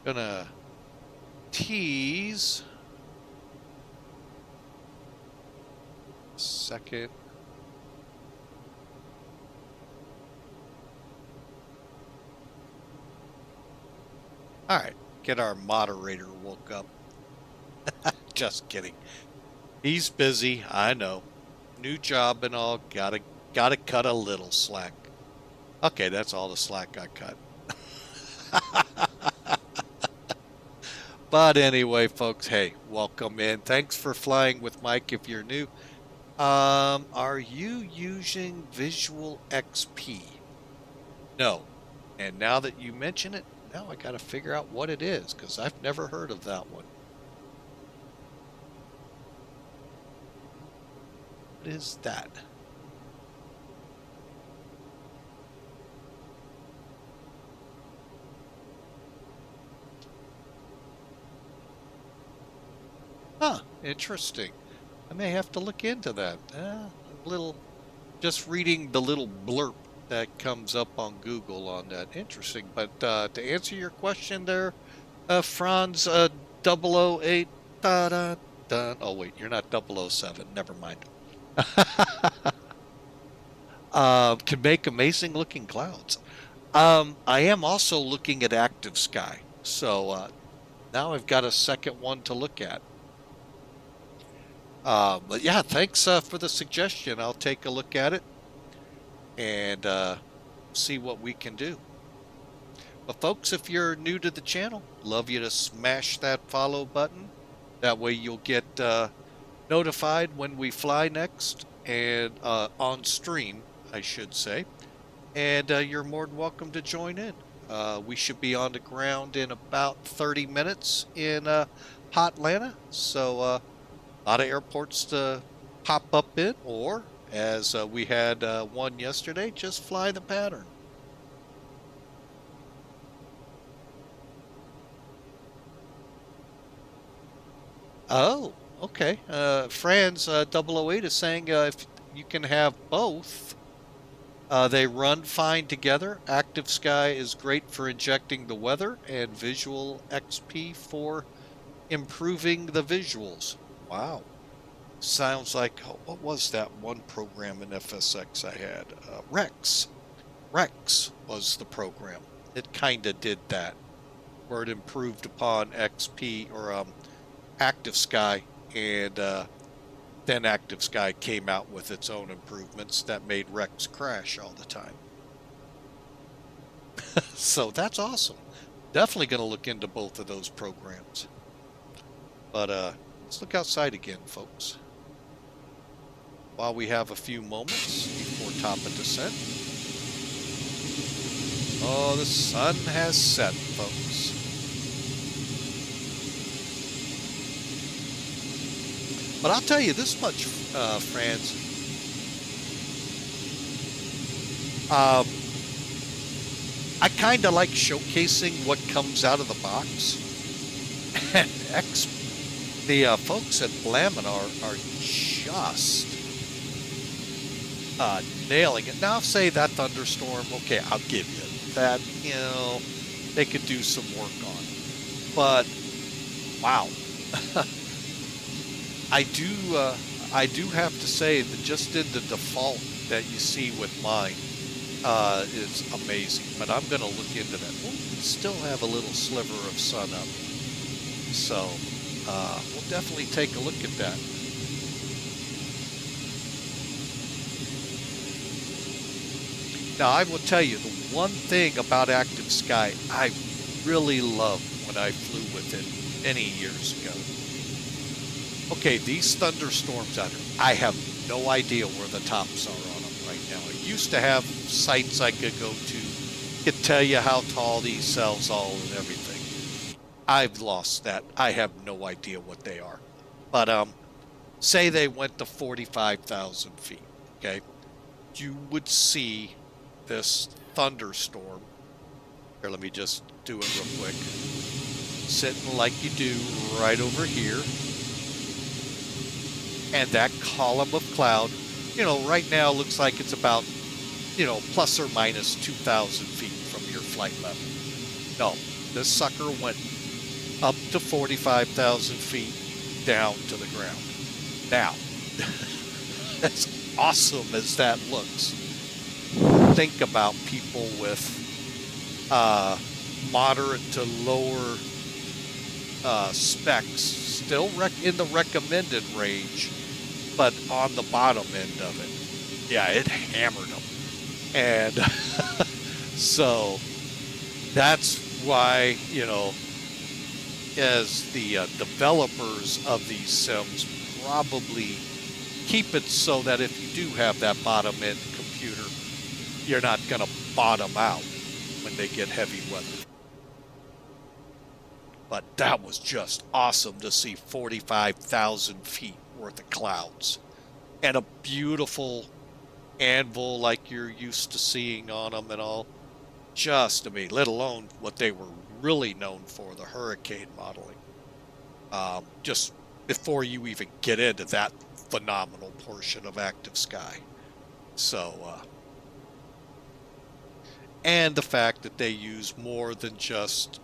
S1: gonna tease a second. All right, get our moderator woke up. Just kidding. He's busy, I know. New job and all, gotta cut a little slack. Okay, that's all the slack I cut. But anyway, folks, hey, welcome in. Thanks for flying with Mike if you're new. Are you using Visual XP? No. And now that you mention it, now I got to figure out what it is, because I've never heard of that one. What is that? Huh, interesting. I may have to look into that. A little, just reading the little blurb that comes up on Google on that. Interesting. But to answer your question there, Franz 008, da, da, da. Oh, wait, you're not 007. Never mind. Can make amazing looking clouds. I am also looking at active sky. So now I've got a second one to look at. But yeah, thanks for the suggestion. I'll take a look at it and see what we can do. But folks, if you're new to the channel, love you to smash that follow button. That way you'll get notified when we fly next, and on stream, I should say. And you're more than welcome to join in. We should be on the ground in about 30 minutes in Hotlanta. So a lot of airports to pop up in, or as we had one yesterday, just fly the pattern. Oh, okay. Franz 008 is saying if you can have both, they run fine together. Active Sky is great for injecting the weather, and Visual XP for improving the visuals. Wow. Sounds like, what was that one program in FSX I had? Rex. Rex was the program. It kind of did that, where it improved upon XP or Active Sky, and then Active Sky came out with its own improvements that made Rex crash all the time. So that's awesome. Definitely going to look into both of those programs. But let's look outside again, folks, while we have a few moments before top of descent. Oh, the sun has set, folks. But I'll tell you this much, Franz. I kind of like showcasing what comes out of the box. And the folks at Laminar are just nailing it. Now, say that thunderstorm, okay, I'll give you that, you know, they could do some work on. But, wow. I do have to say that just in the default that you see with mine is amazing. But I'm going to look into that. Well, we still have a little sliver of sun up, so we'll definitely take a look at that. Now, I will tell you the one thing about Active Sky I really loved when I flew with it many years ago. Okay, these thunderstorms out here, I have no idea where the tops are on them right now. I used to have sites I could go to, could tell you how tall these cells are and everything. I've lost that. I have no idea what they are. But say they went to 45,000 feet, okay? You would see this thunderstorm. Here, let me just do it real quick. Sitting like you do right over here. And that column of cloud, you know, right now looks like it's about, you know, plus or minus 2,000 feet from your flight level. No, this sucker went up to 45,000 feet down to the ground. Now, as awesome as that looks, think about people with moderate to lower specs, still in the recommended range, but on the bottom end of it. Yeah, it hammered them. And so that's why, you know, as the developers of these sims probably keep it so that if you do have that bottom end computer, you're not going to bottom out. when they get heavy weather. But that was just awesome to see 45,000 feet worth of clouds and a beautiful anvil like you're used to seeing on them and all. Just to me, let alone what they were really known for, the hurricane modeling. Just before you even get into that phenomenal portion of active sky. So, and the fact that they use more than just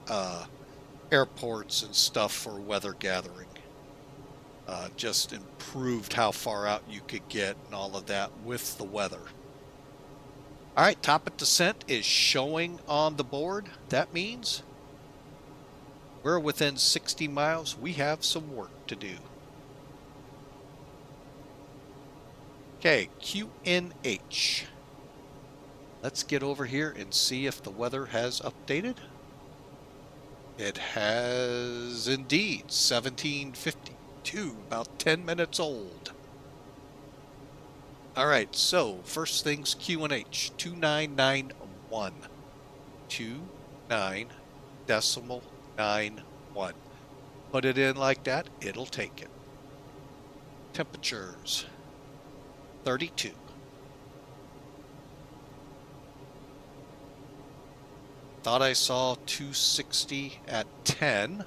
S1: airports and stuff for weather gathering. Just improved how far out you could get and all of that with the weather. All right, topic descent is showing on the board. That means we're within 60 miles. We have some work to do. Okay, QNH. Let's get over here and see if the weather has updated. It has indeed. 1752, about 10 minutes old. All right, so first things QNH 2991. 29.91. Put it in like that, it'll take it. Temperatures 32. Thought I saw 260 at 10.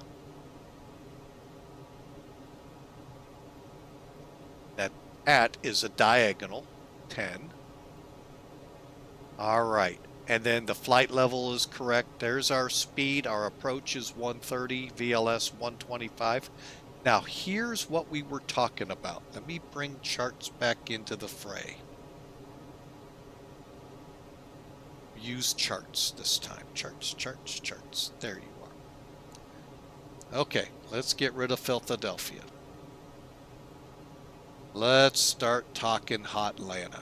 S1: That at is a diagonal 10. All right. And then the flight level is correct. There's our speed. Our approach is 130, VLS 125. Now, here's what we were talking about. Let me bring charts back into the fray. Use charts this time. Charts, charts, charts. There you are. Okay, let's get rid of Philadelphia. Let's start talking hot Atlanta.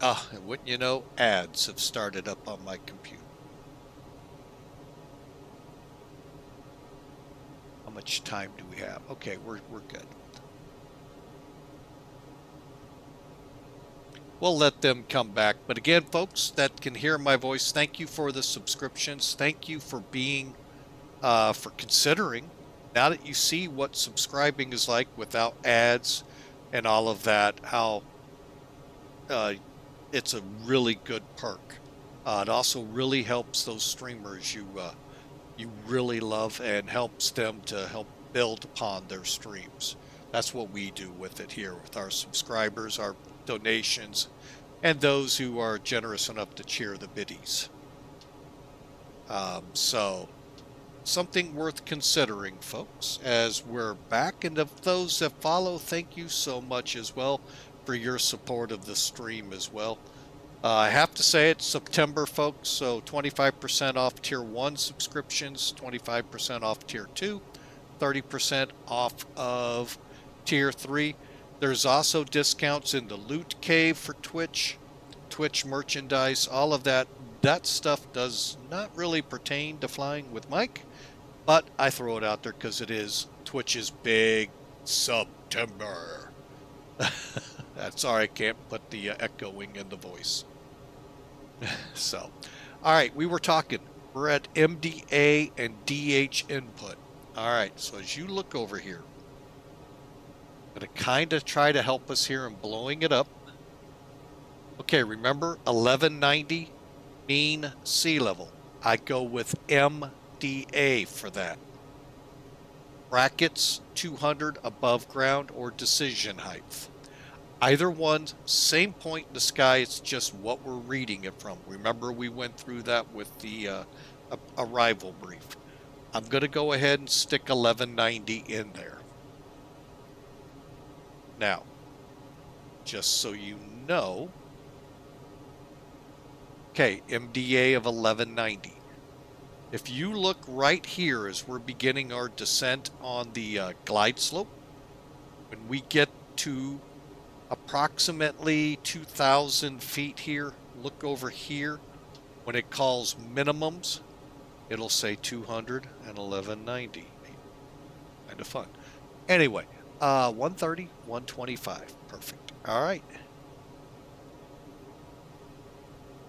S1: And wouldn't you know, ads have started up on my computer. How much time do we have? Okay, we're good. We'll let them come back. But again, folks that can hear my voice, thank you for the subscriptions. Thank you for being, for considering, now that you see what subscribing is like without ads and all of that, how it's a really good perk. It also really helps those streamers you really love and helps them to help build upon their streams. That's what we do with it here with our subscribers, our donations, and those who are generous enough to cheer the biddies. So something worth considering, folks, as we're back. And of those that follow, thank you so much as well for your support of the stream as well. I have to say it's September, folks, so 25% off Tier 1 subscriptions, 25% off Tier 2, 30% off of Tier 3. There's also discounts in the Loot Cave for Twitch, Twitch merchandise, all of that. That stuff does not really pertain to Flying with Mike, but I throw it out there because it is Twitch's big September. Sorry, I can't put the echoing in the voice. So, all right, we were talking. We're at MDA and DH input. All right, so as you look over here, I'm going to kind of try to help us here in blowing it up. Okay, remember 1190 mean sea level. I go with MDA for that. Brackets 200 above ground or decision height. Either one, same point in the sky, it's just what we're reading it from. Remember we went through that with the arrival brief. I'm going to go ahead and stick 1190 in there. Now, just so you know, okay, MDA of 1190. If you look right here as we're beginning our descent on the glide slope, when we get to approximately 2,000 feet here, look over here. When it calls minimums, it'll say 200 and 1190. Kind of fun. Anyway, 130, 125. Perfect. All right.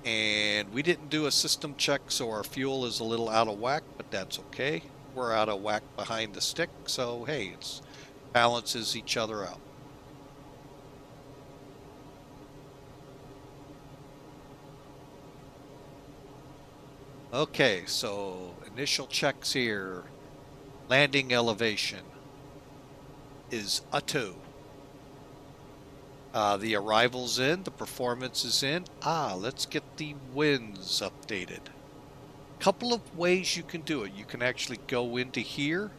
S1: And we didn't do a system check, so our fuel is a little out of whack, but that's okay. We're out of whack behind the stick, so hey, it balances each other out. Okay, so initial checks here. Landing elevation is a 2. The arrival's in, the performance is in. Let's get the winds updated. Couple of ways you can do it. You can actually go into here,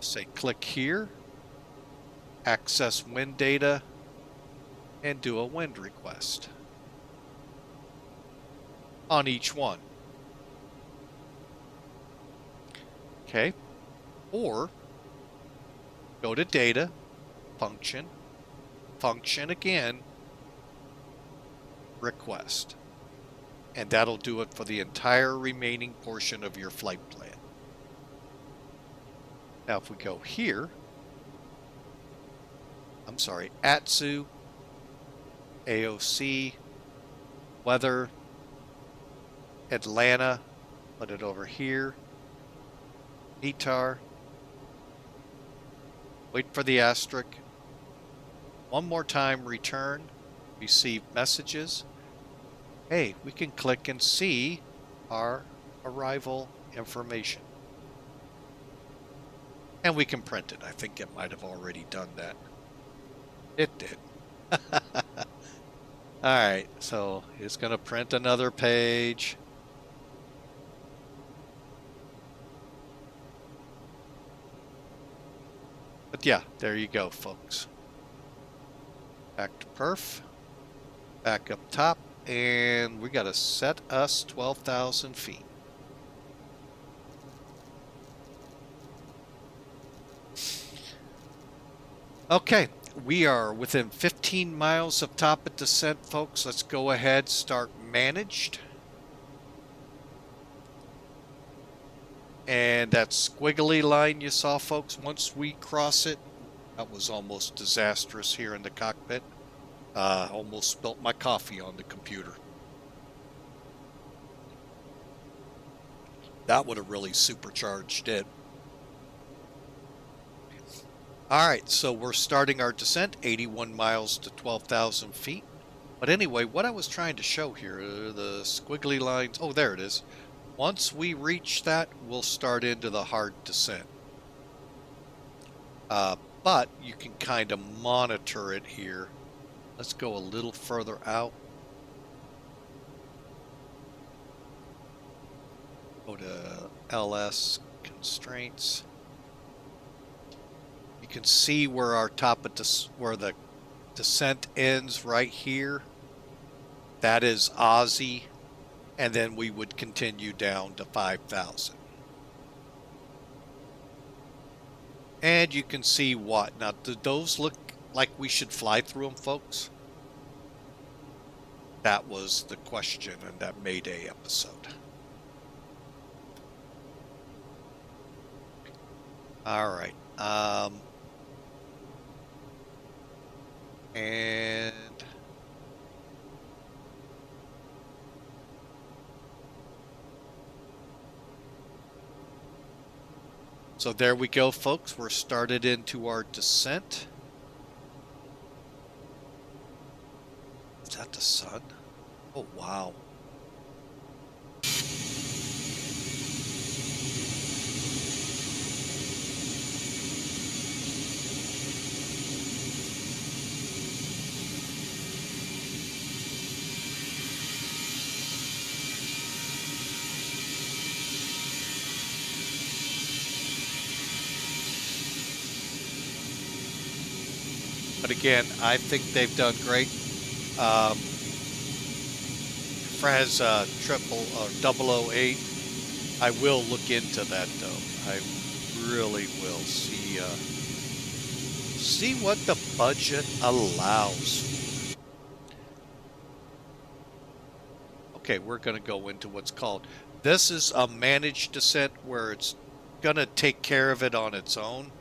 S1: say click here, access wind data, and do a wind request on each one. Okay, or go to data, function again, request. And that'll do it for the entire remaining portion of your flight plan. Now if we go here, I'm sorry, ATSU, AOC, weather, Atlanta, put it over here, METAR, wait for the asterisk, one more time, return, receive messages. Hey, we can click and see our arrival information. And we can print it. I think it might have already done that. It did. Alright, so it's going to print another page. But yeah, there you go, folks. Back to perf. Back up top. And we got to set us 12,000 feet. Okay, we are within 15 miles of top of descent, folks. Let's go ahead, start managed. And that squiggly line you saw, folks, once we cross it, that was almost disastrous here in the cockpit. Almost spilt my coffee on the computer. That would have really supercharged it. Alright, so we're starting our descent, 81 miles to 12,000 feet. But anyway, what I was trying to show here, the squiggly lines, oh, there it is. Once we reach that, we'll start into the hard descent. But you can kind of monitor it here. Let's go a little further out. Go to LS constraints. You can see where our top of where the descent ends right here. That is Aussie, and then we would continue down to 5,000. And you can see what now. Do those look like we should fly through them, folks? That was the question in that Mayday episode. All right. And so there we go, folks. We're started into our descent. Is that the sun? Oh, wow. But again, I think they've done great. Fraz 008. I will look into that though. I really will see what the budget allows. Okay, we're going to go into what's called. This is a managed descent where it's going to take care of it on its own.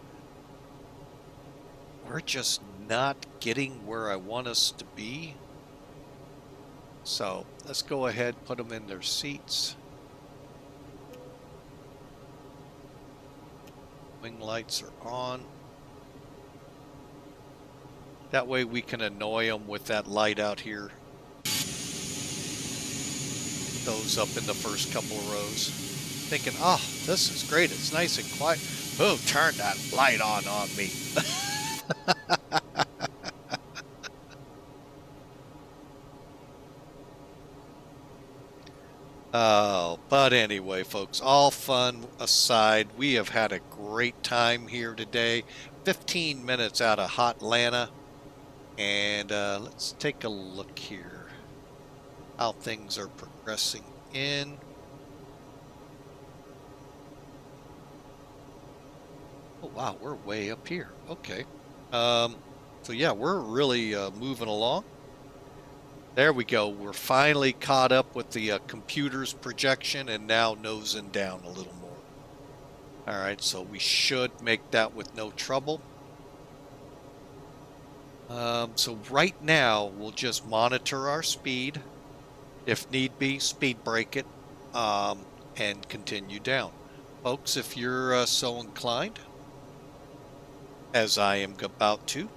S1: We're just not getting where I want us to be. So let's go ahead, put them in their seats. Wing lights are on. That way we can annoy them with that light out here. Those up in the first couple of rows. Thinking, oh, this is great. It's nice and quiet. Oh, turn that light on me. Oh, but anyway, folks, all fun aside, we have had a great time here today. 15 minutes out of hot Atlanta. And let's take a look here. How things are progressing in. Oh, wow, we're way up here. Okay. So yeah, we're really moving along. There we go. We're finally caught up with the computer's projection and now nosing down a little more. All right, so we should make that with no trouble. So right now, we'll just monitor our speed. If need be, speed brake it and continue down. Folks, if you're so inclined, as I am about to,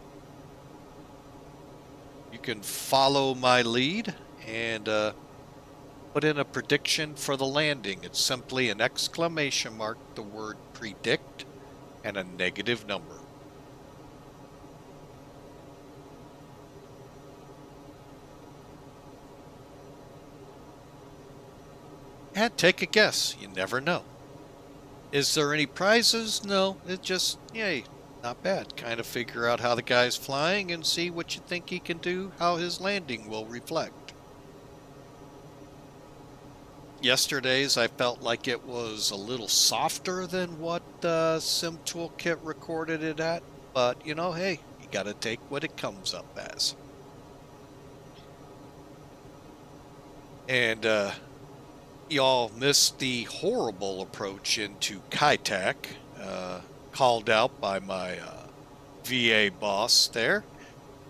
S1: you can follow my lead and put in a prediction for the landing. It's simply an exclamation mark, the word predict, and a negative number. And take a guess. You never know. Is there any prizes? No. It's just, yay, not bad. Kind of figure out how the guy's flying and see what you think he can do, how his landing will reflect. Yesterday's, I felt like it was a little softer than what Sim Toolkit recorded it at. But, you know, hey, you got to take what it comes up as. And, y'all missed the horrible approach into KATL, called out by my VA boss there.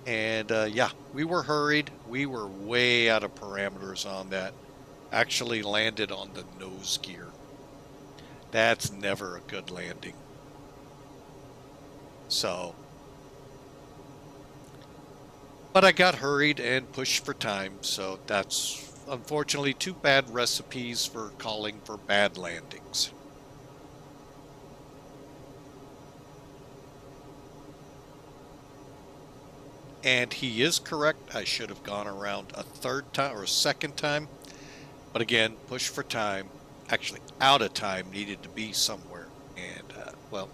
S1: And yeah, we were hurried. We were way out of parameters on that. Actually landed on the nose gear. That's never a good landing. So, but I got hurried and pushed for time, so that's unfortunately two bad recipes for calling for bad landings. And he is correct. I should have gone around a third time or a second time. But again, push for time. Actually, out of time, needed to be somewhere. And, well,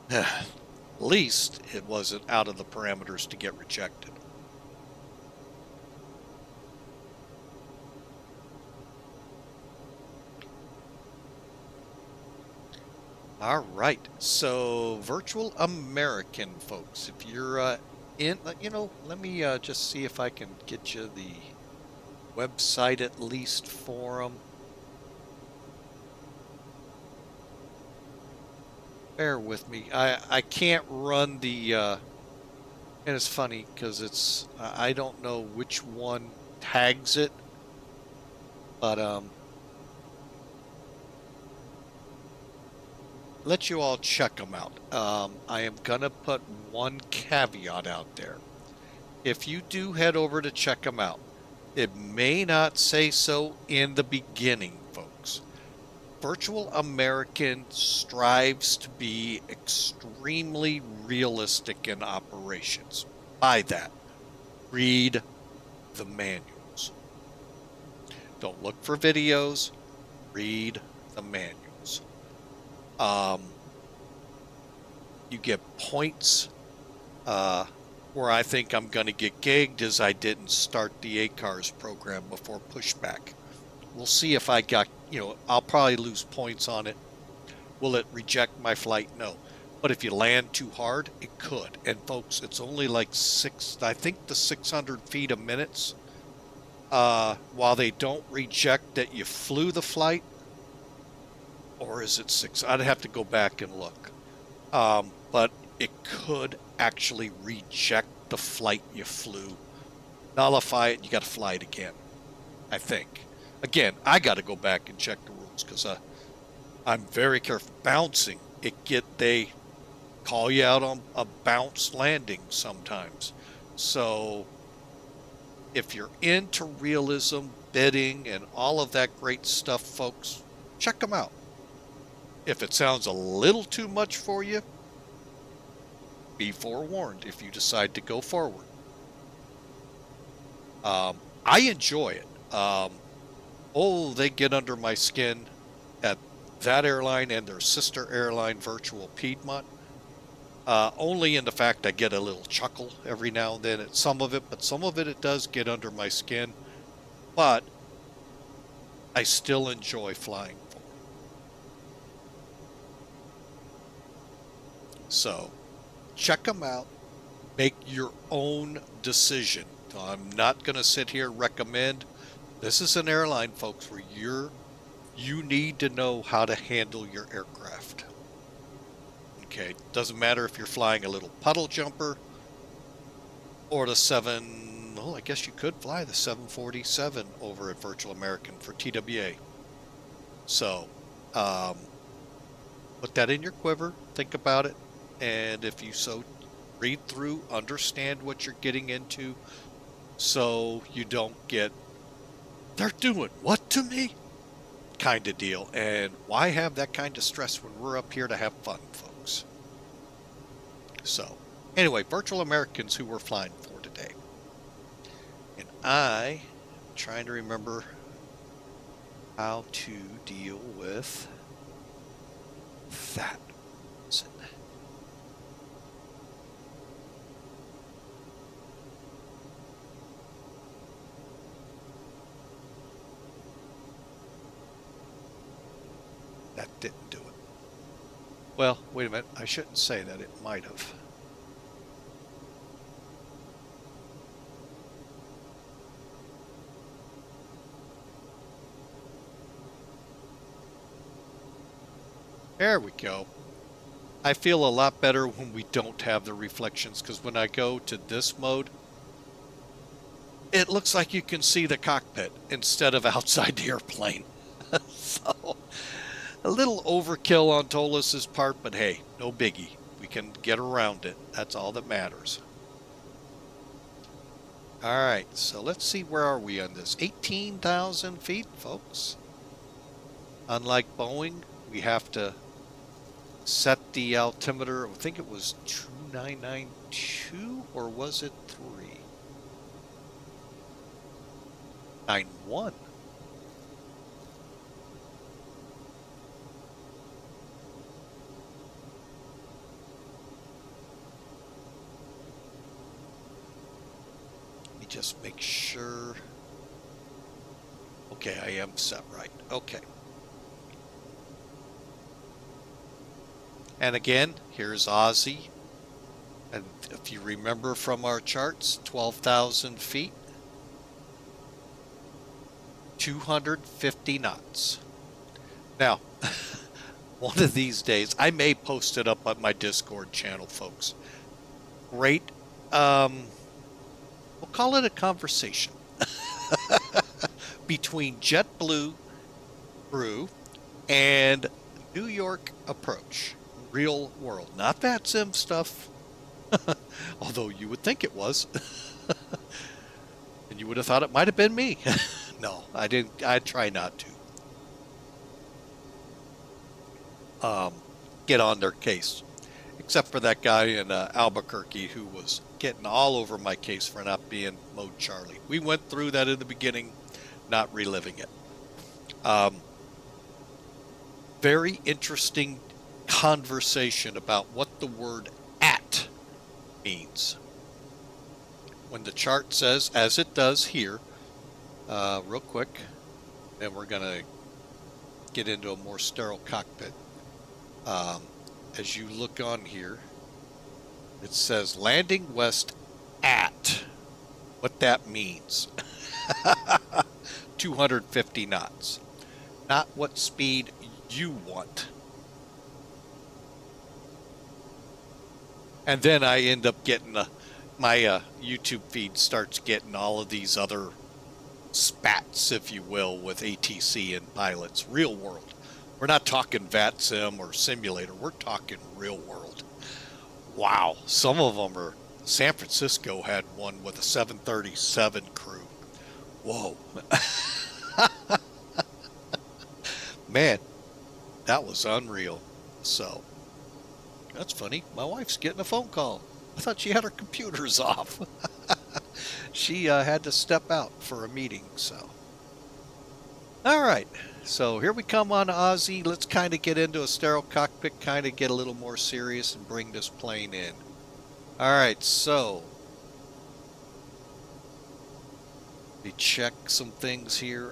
S1: at least it wasn't out of the parameters to get rejected. All right, so Virtual American, folks, if you're in, you know, let me just see if I can get you the website at least for them. Bear with me. I can't run the, and it's funny because it's, I don't know which one tags it, but let you all check them out. I am gonna put one caveat out there. If you do head over to check them out, it may not say so in the beginning, folks. Virtual American strives to be extremely realistic in operations. By that, read the manuals. Don't look for videos, read the manuals. You get points. Where I think I'm going to get gigged is I didn't start the ACARS program before pushback. We'll see if I got, you know, I'll probably lose points on it. Will it reject my flight? No. But if you land too hard, it could. And folks, it's only like I think the 600 feet a minute. While they don't reject that you flew the flight, or is it 6? I'd have to go back and look. But it could actually reject the flight you flew, nullify it, you got to fly it again, I think. Again, I got to go back and check the rules because I'm very careful. Bouncing, they call you out on a bounce landing sometimes. So if you're into realism, bidding, and all of that great stuff, folks, check them out. If it sounds a little too much for you, be forewarned if you decide to go forward. I enjoy it. They get under my skin at that airline and their sister airline, Virtual Piedmont. Only in the fact I get a little chuckle every now and then at some of it, but some of it does get under my skin. But I still enjoy flying for them. So check them out. Make your own decision. I'm not going to sit here and recommend. This is an airline, folks, where you need to know how to handle your aircraft. Okay, doesn't matter if you're flying a little puddle jumper or I guess you could fly the 747 over at Virtual American for TWA. So, put that in your quiver, think about it, and if you so read through, understand what you're getting into, so you don't get, they're doing what to me? Kind of deal. And why have that kind of stress when we're up here to have fun, folks? So, anyway, Virtual Americans who we're flying for today. And I'm trying to remember how to deal with that. That didn't do it. Well, wait a minute. I shouldn't say that. It might have. There we go. I feel a lot better when we don't have the reflections, because when I go to this mode, it looks like you can see the cockpit instead of outside the airplane. So, a little overkill on ToLiss's part, but hey, no biggie. We can get around it. That's all that matters. All right, so let's see, where are we on this? 18,000 feet, folks. Unlike Boeing, we have to set the altimeter. I think it was 2992, or was it 391? Just make sure. Okay, I am set right. Okay. And again, here's Aussie. And if you remember from our charts, 12,000 feet, 250 knots. Now, one of these days, I may post it up on my Discord channel, folks. Great. We'll call it a conversation between JetBlue crew and New York approach. Real world. Not VATSIM stuff. Although you would think it was. And you would have thought it might have been me. No, I didn't. I try not to get on their case. Except for that guy in Albuquerque who was getting all over my case for not being Mode Charlie. We went through that in the beginning, not reliving it. Very interesting conversation about what the word "at" means. When the chart says, as it does here, real quick, and we're going to get into a more sterile cockpit. As you look on here, it says landing west at. What that means. 250 knots. Not what speed you want. And then I end up getting my YouTube feed starts getting all of these other spats, if you will, with ATC and pilots, real world. We're not talking VATSIM or simulator. We're talking real world. Wow. Some of them are. San Francisco had one with a 737 crew. Whoa. Man, that was unreal. So, that's funny. My wife's getting a phone call. I thought she had her computers off. She had to step out for a meeting, so. All right, so here we come on Aussie. Let's kind of get into a sterile cockpit, kind of get a little more serious and bring this plane in. All right, so let me check some things here.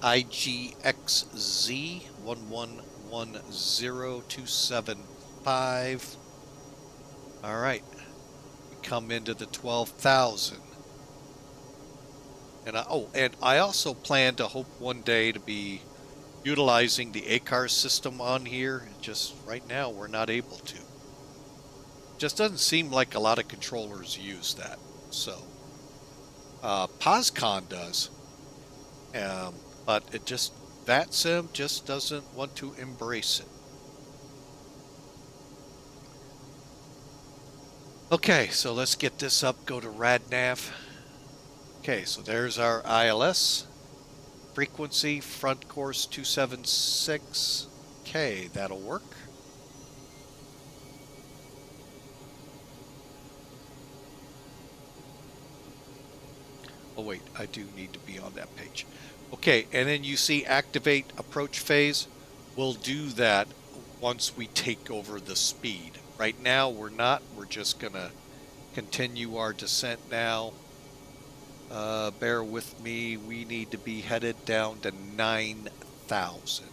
S1: IGXZ 1110275. All right, we come into the 12,000. And I also plan to hope one day to be utilizing the ACAR system on here. Just right now we're not able to. Just doesn't seem like a lot of controllers use that. So POSCON does, but it just VATSIM just doesn't want to embrace it. Okay, so let's get this up. Go to RadNav. Okay, so there's our ILS. Frequency, front course 276. Okay, that'll work. Oh wait, I do need to be on that page. Okay, and then you see activate approach phase. We'll do that once we take over the speed. Right now we're not. We're just gonna continue our descent now. Bear with me. We need to be headed down to 9,000.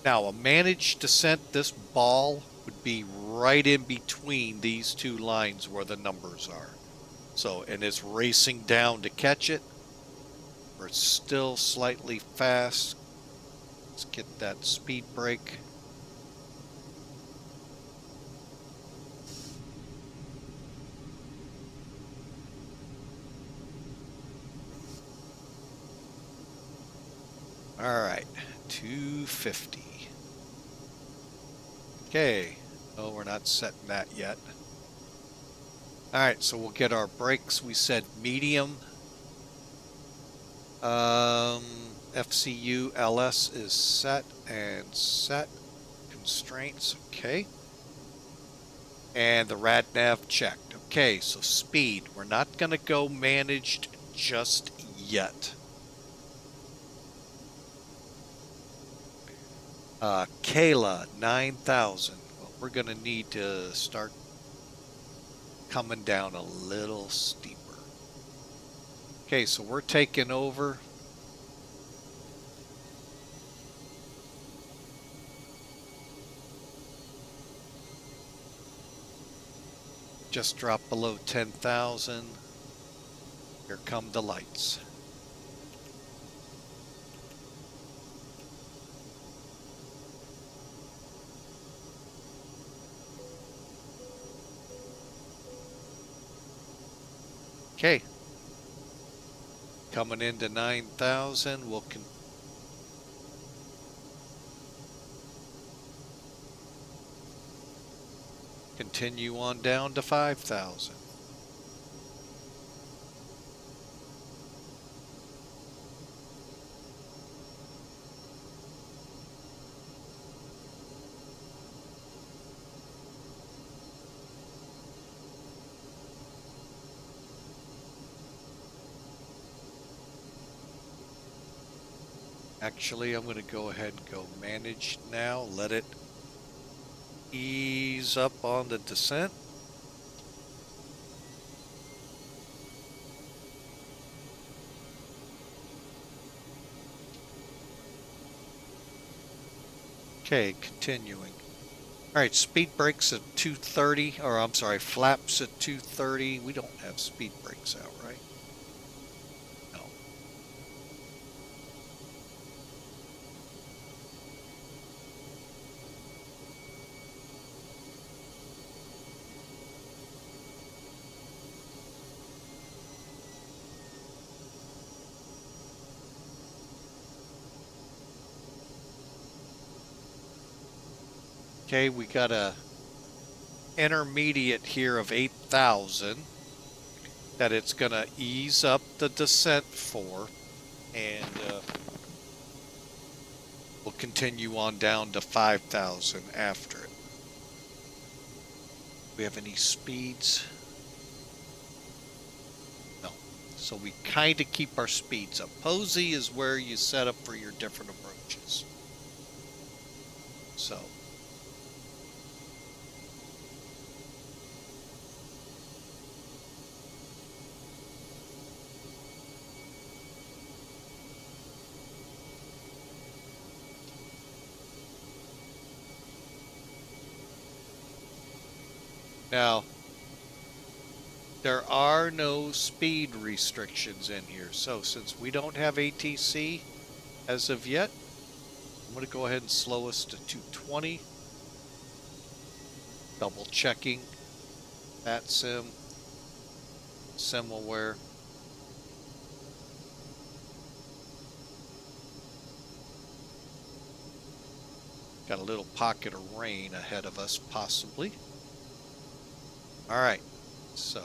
S1: Now, a managed descent, this ball would be right in between these two lines where the numbers are. So, and it's racing down to catch it. Or it's still slightly fast. Let's get that speed brake. All right, 250. Okay, oh, we're not setting that yet. All right, so we'll get our brakes. We said medium. FCU LS is set and set. Constraints, okay. And the RadNav checked. Okay, so speed. We're not going to go managed just yet. Kayla 9,000. Well, we're going to need to start coming down a little steeper. Okay, so we're taking over. Just dropped below 10,000. Here come the lights. Okay. Coming into 9,000, we'll continue on down to 5,000. Actually, I'm going to go ahead and go manage now. Let it ease up on the descent. Okay, continuing. All right, speed brakes at 230, or I'm sorry, flaps at 230. We don't have speed brakes out, right? No. Okay, we got a intermediate here of 8,000 that it's going to ease up the descent for, and we'll continue on down to 5,000 after it. Do we have any speeds? No. So we kind of keep our speeds up. Posey is where you set up for your different approaches. So. Now, there are no speed restrictions in here. So since we don't have ATC as of yet, I'm going to go ahead and slow us to 220. Double checking VATSIM, SimAware. Got a little pocket of rain ahead of us, possibly. All right, so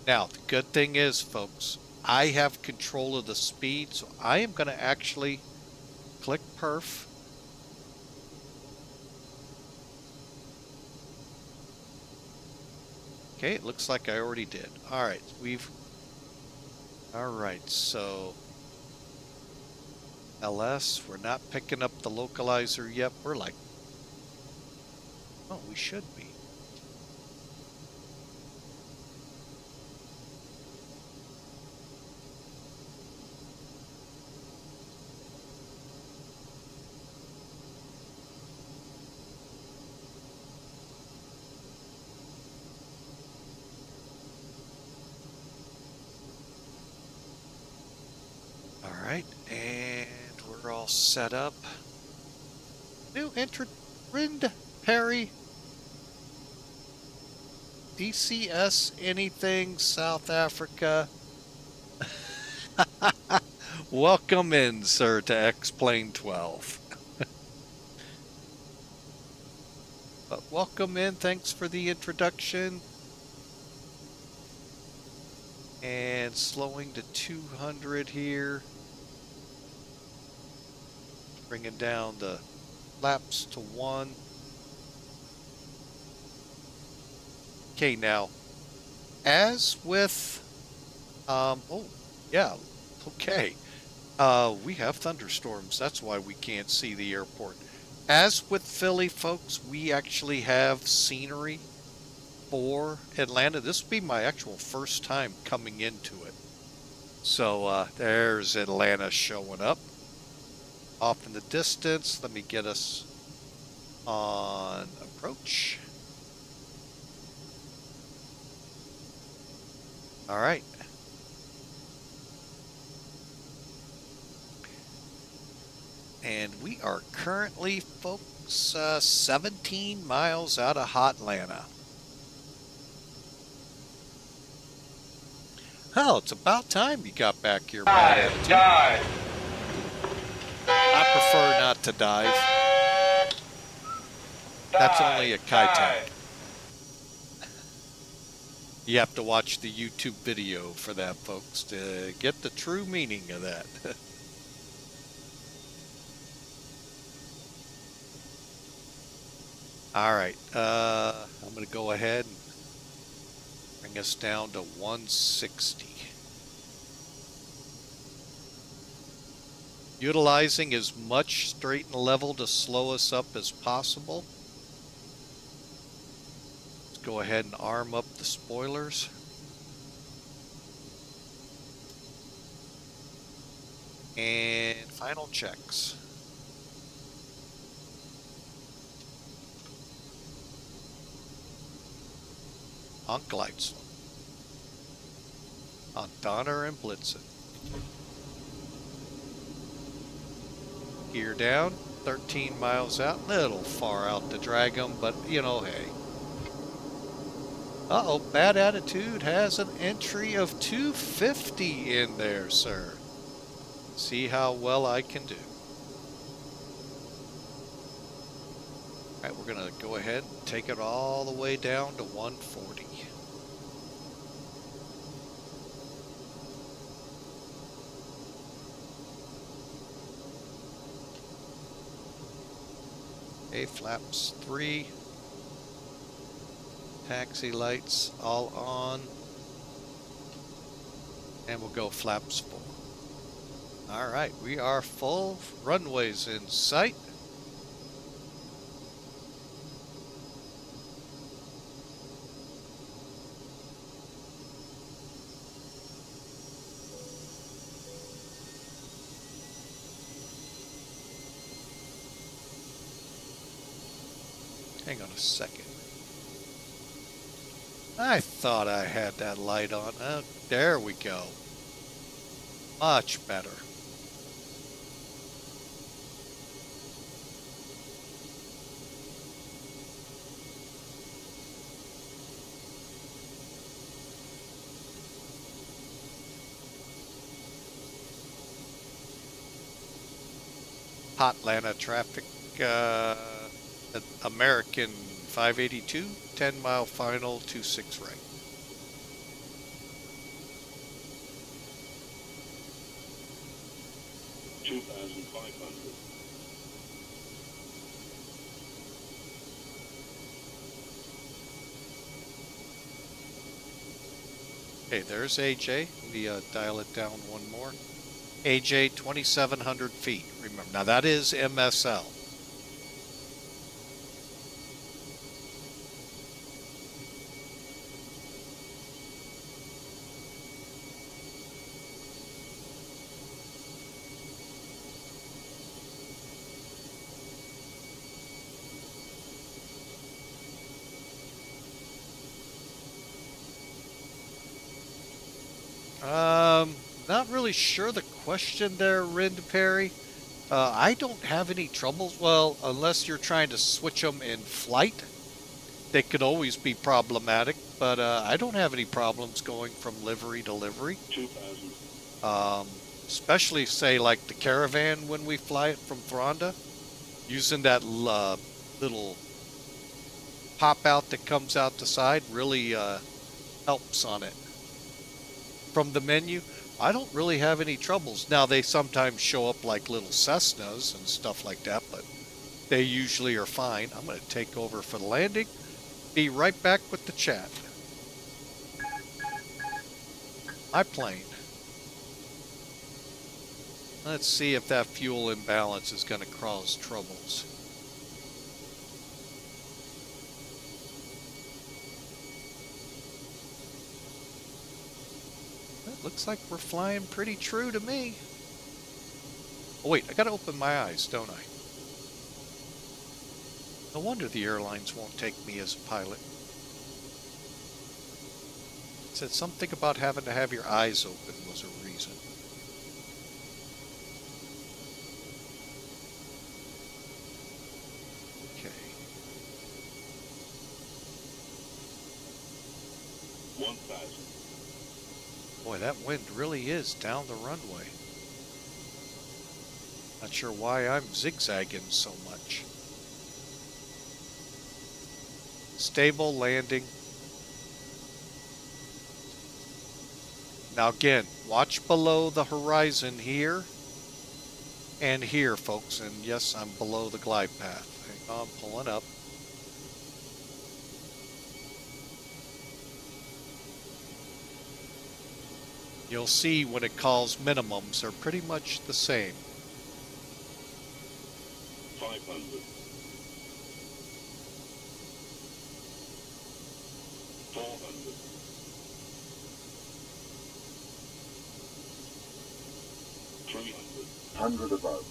S1: now the good thing is, folks, I have control of the speed, so I am going to actually click perf. Okay, it looks like I already did. All right, all right, so LS, we're not picking up the localizer yet. We're like, oh, we should be. All right, and we're all set up. New entrant, Rind Perry. DCS anything, South Africa. Welcome in, sir, to X-Plane 12. But welcome in, thanks for the introduction. And slowing to 200 here. Bringing down the flaps to 1. Okay, now, as with, oh, yeah, okay. We have thunderstorms. That's why we can't see the airport. As with Philly, folks, we actually have scenery for Atlanta. This will be my actual first time coming into it. So there's Atlanta showing up. Off in the distance, let me get us on approach. All right. And we are currently, folks, 17 miles out of Hotlanta. Oh, it's about time you got back here, Bad Attitude. I prefer not to dive. That's only a KATL. You have to watch the YouTube video for that, folks, to get the true meaning of that. All right, I'm going to go ahead and bring us down to 160. Utilizing as much straight and level to slow us up as possible. Let's go ahead and arm up the spoilers. And final checks. on glide slope. On Donner and Blitzen. Gear down, 13 miles out. Little far out to drag them, but you know, hey. Uh-oh, bad attitude has an entry of 250 in there, sir. See how well I can do. All right, we're going to go ahead and take it all the way down to 140. Okay, flaps 3. Taxi lights all on. And we'll go flaps 4. All right, we are full. Runways in sight. Hang on a second. I thought I had that light on. Oh, there we go. Much better. Hotlanta traffic, American 582, 10-mile final, 26 right. Okay, there's AJ. We dial it down one more. AJ, 2,700 feet. Remember, now that is MSL. Not really sure the question there, Rind Perry. I don't have any troubles. Well, unless you're trying to switch them in flight, they could always be problematic. But I don't have any problems going from livery to livery.
S3: 2,000.
S1: Especially, say, like the Caravan when we fly it from Thronda, using that little pop out that comes out the side really helps on it. From the menu, I don't really have any troubles. Now, they sometimes show up like little Cessnas and stuff like that, but they usually are fine. I'm going to take over for the landing. Be right back with the chat. My plane. Let's see if that fuel imbalance is going to cause troubles. It looks like we're flying pretty true to me. Oh wait, I gotta open my eyes, don't I? No wonder the airlines won't take me as a pilot. It said something about having to have your eyes open was a reason. Okay.
S3: 1,000.
S1: Boy, that wind really is down the runway. Not sure why I'm zigzagging so much. Stable landing. Now again, watch below the horizon here and here, folks. And yes, I'm below the glide path. Hang on, pulling up. You'll see when it calls minimums, they're pretty much the same.
S3: 500. 400. 300.
S4: 100 above.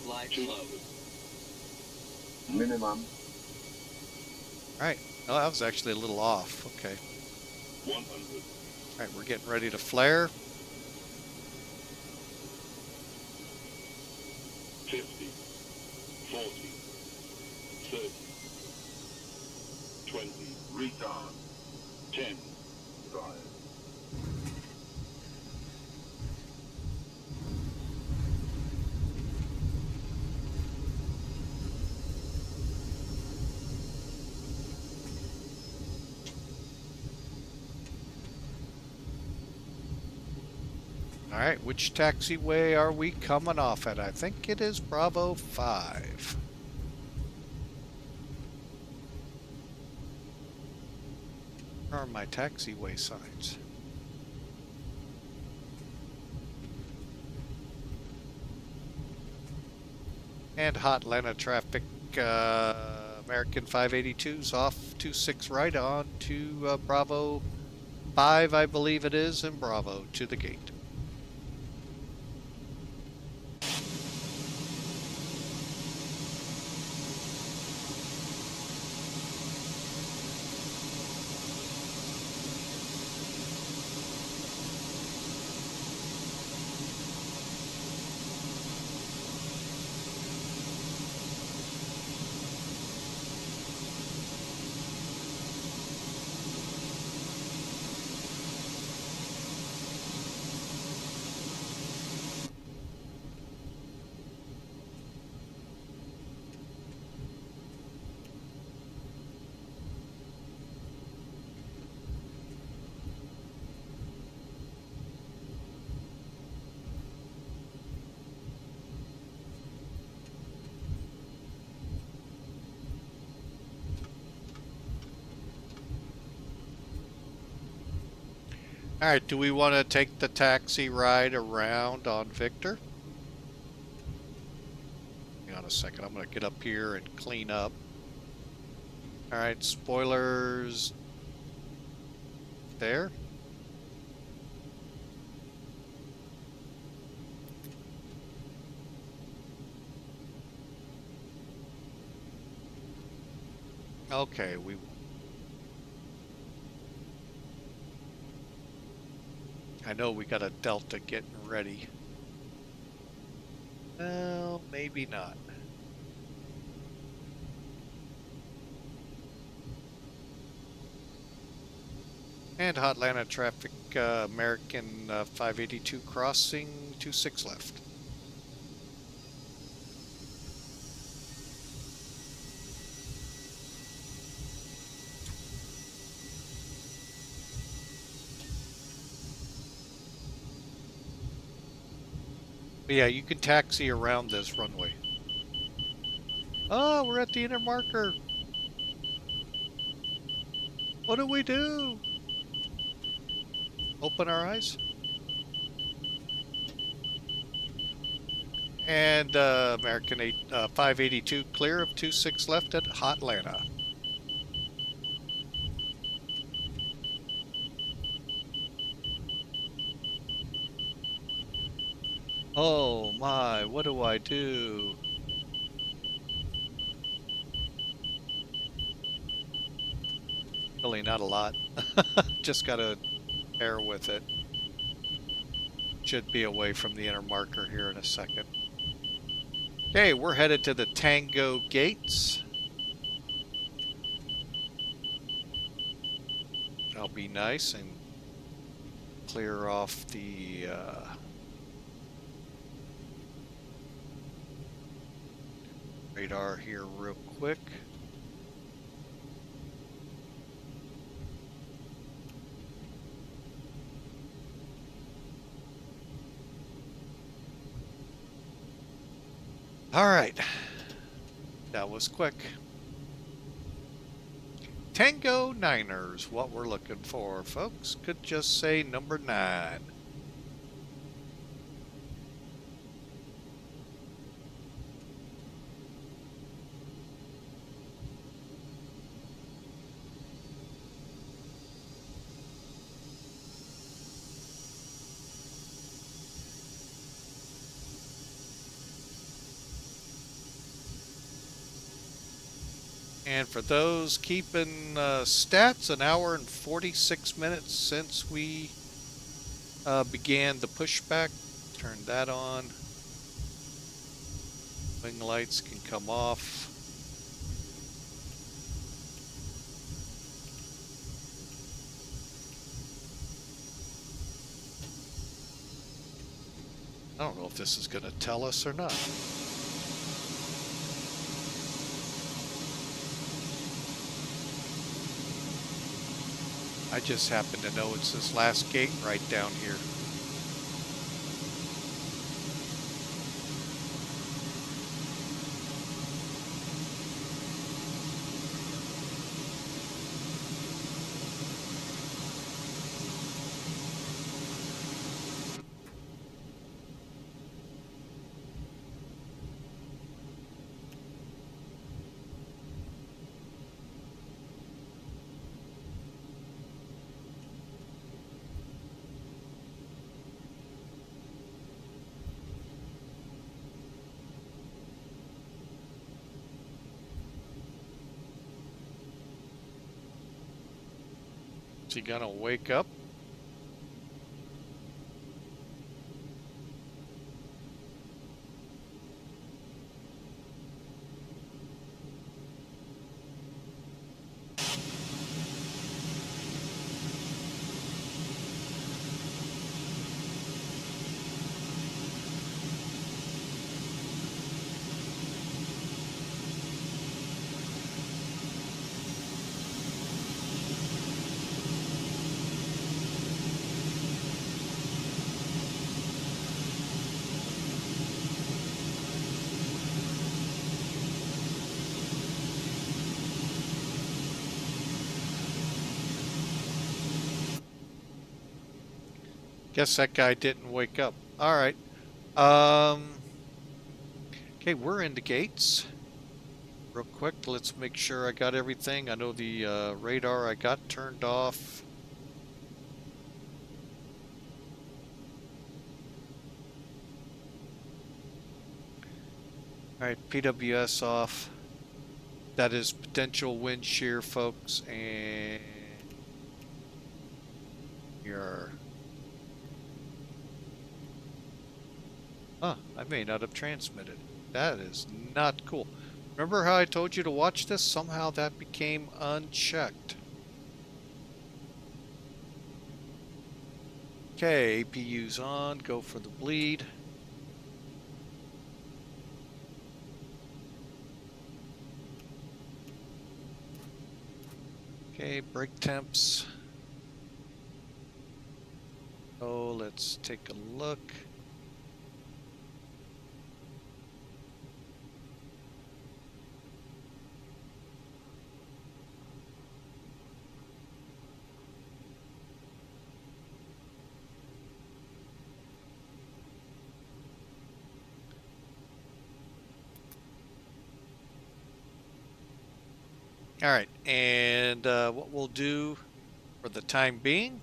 S3: Glide slow.
S4: Minimum
S1: All right. Oh, that was actually a little off. Okay.
S4: 100.
S1: All right, we're getting ready to flare.
S4: 50, 40, 30, 20, retard, 10, 5.
S1: All right, which taxiway are we coming off at? I think it is Bravo 5. Where are my taxiway signs? And hot Atlanta traffic, American 582's off 26 right on to Bravo 5, I believe it is, and Bravo to the gate. All right, do we want to take the taxi ride around on Victor? Hang on a second, I'm going to get up here and clean up. All right, spoilers there. Okay, I know we got a Delta getting ready. Well, maybe not. And hot Atlanta traffic, American 582 crossing 26 left. But yeah, you can taxi around this runway. Oh, we're at the inner marker. What do we do? Open our eyes. And American 582 clear of 26 left at hot Atlanta. Oh my, what do I do? Really not a lot. Just gotta bear with it. Should be away from the inner marker here in a second. Okay, we're headed to the Tango gates. I'll be nice and clear off the radar here real quick. All right, that was quick. Tango Niners, what we're looking for, folks. Could just say number 9. And for those keeping stats, an hour and 46 minutes since we began the pushback. Turn that on. Wing lights can come off. I don't know if this is going to tell us or not. I just happen to know it's this last gate right down here. Is he gonna wake up? Guess that guy didn't wake up. All right. Okay, we're in the gates. Real quick, let's make sure I got everything. I know the radar I got turned off. All right, PWS off. That is potential wind shear, folks, and your. Huh, I may not have transmitted. That is not cool. Remember how I told you to watch this? Somehow that became unchecked. Okay, APU's on. Go for the bleed. Okay, brake temps. Oh, let's take a look. All right, and what we'll do for the time being,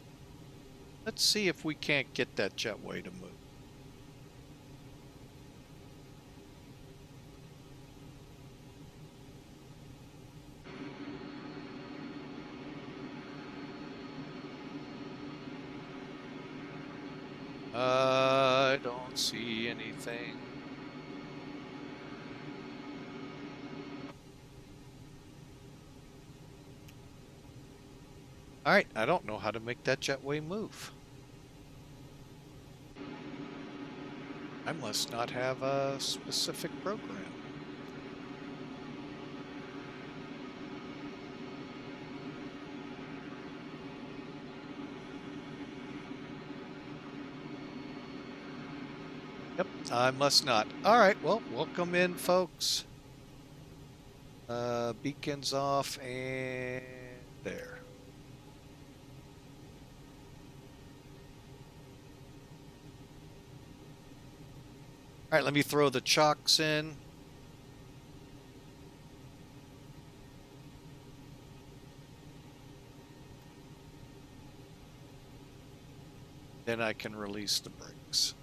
S1: let's see if we can't get that jetway to move. I don't see anything. All right, I don't know how to make that jetway move. I must not have a specific program. Yep, I must not. All right, well, welcome in, folks. Beacons off and there. All right, let me throw the chocks in. Then I can release the brakes.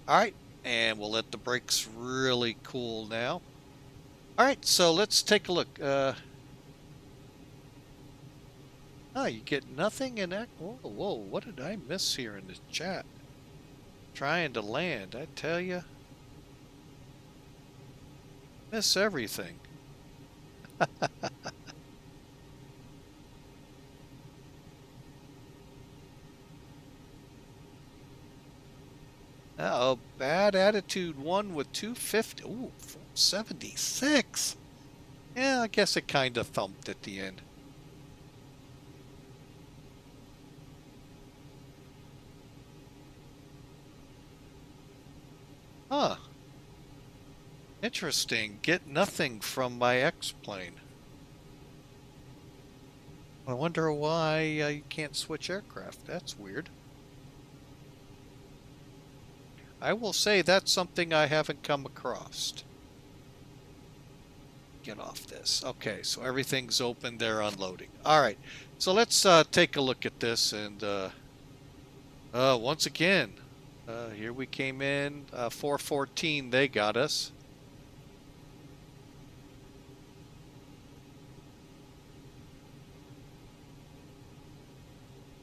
S1: All right, And we'll let the brakes really cool now. All right, so let's take a look. Oh, you get nothing in that? Whoa, what did I miss here in the chat? Trying to land, I tell you. Miss everything. Uh-oh, bad attitude 1 with 250. Ooh, 476. Yeah, I guess it kind of thumped at the end. Huh. Interesting. Get nothing from my X-plane. I wonder why you can't switch aircraft. That's weird. I will say that's something I haven't come across. Get off this. Okay, so everything's open. They're unloading. All right, so let's take a look at this. And once again, here we came in. 414, they got us.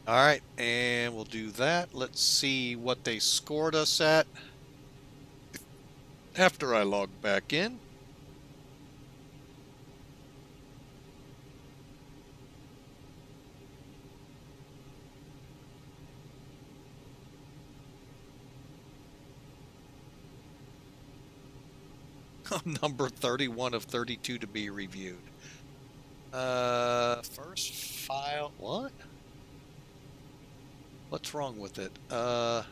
S1: All right, and we'll do that. Let's see what they scored us at after I log back in. Number 31 of 32 to be reviewed. First file, what? What's wrong with it? Oh,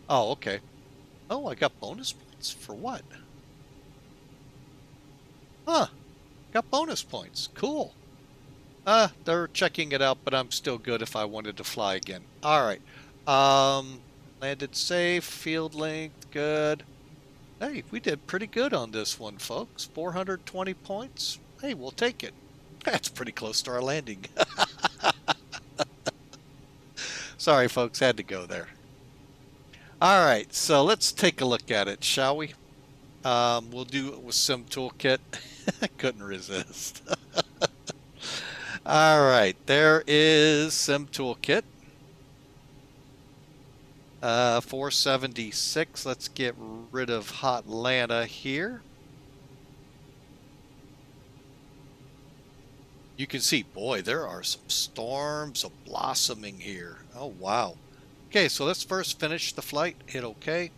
S1: okay. Oh, I got bonus points for what? Huh. Got bonus points. Cool. They're checking it out, but I'm still good if I wanted to fly again. All right. Landed safe, field length, good. Hey, we did pretty good on this one, folks. 420 points. Hey, we'll take it. That's pretty close to our landing. Sorry, folks, had to go there. All right, so let's take a look at it, shall we? We'll do it with Sim Toolkit. I couldn't resist. All right, there is Sim Toolkit. 476. Let's get rid of Hotlanta here. You can see, boy, there are some storms blossoming here. Oh, wow. Okay, so let's first finish the flight. Hit OK.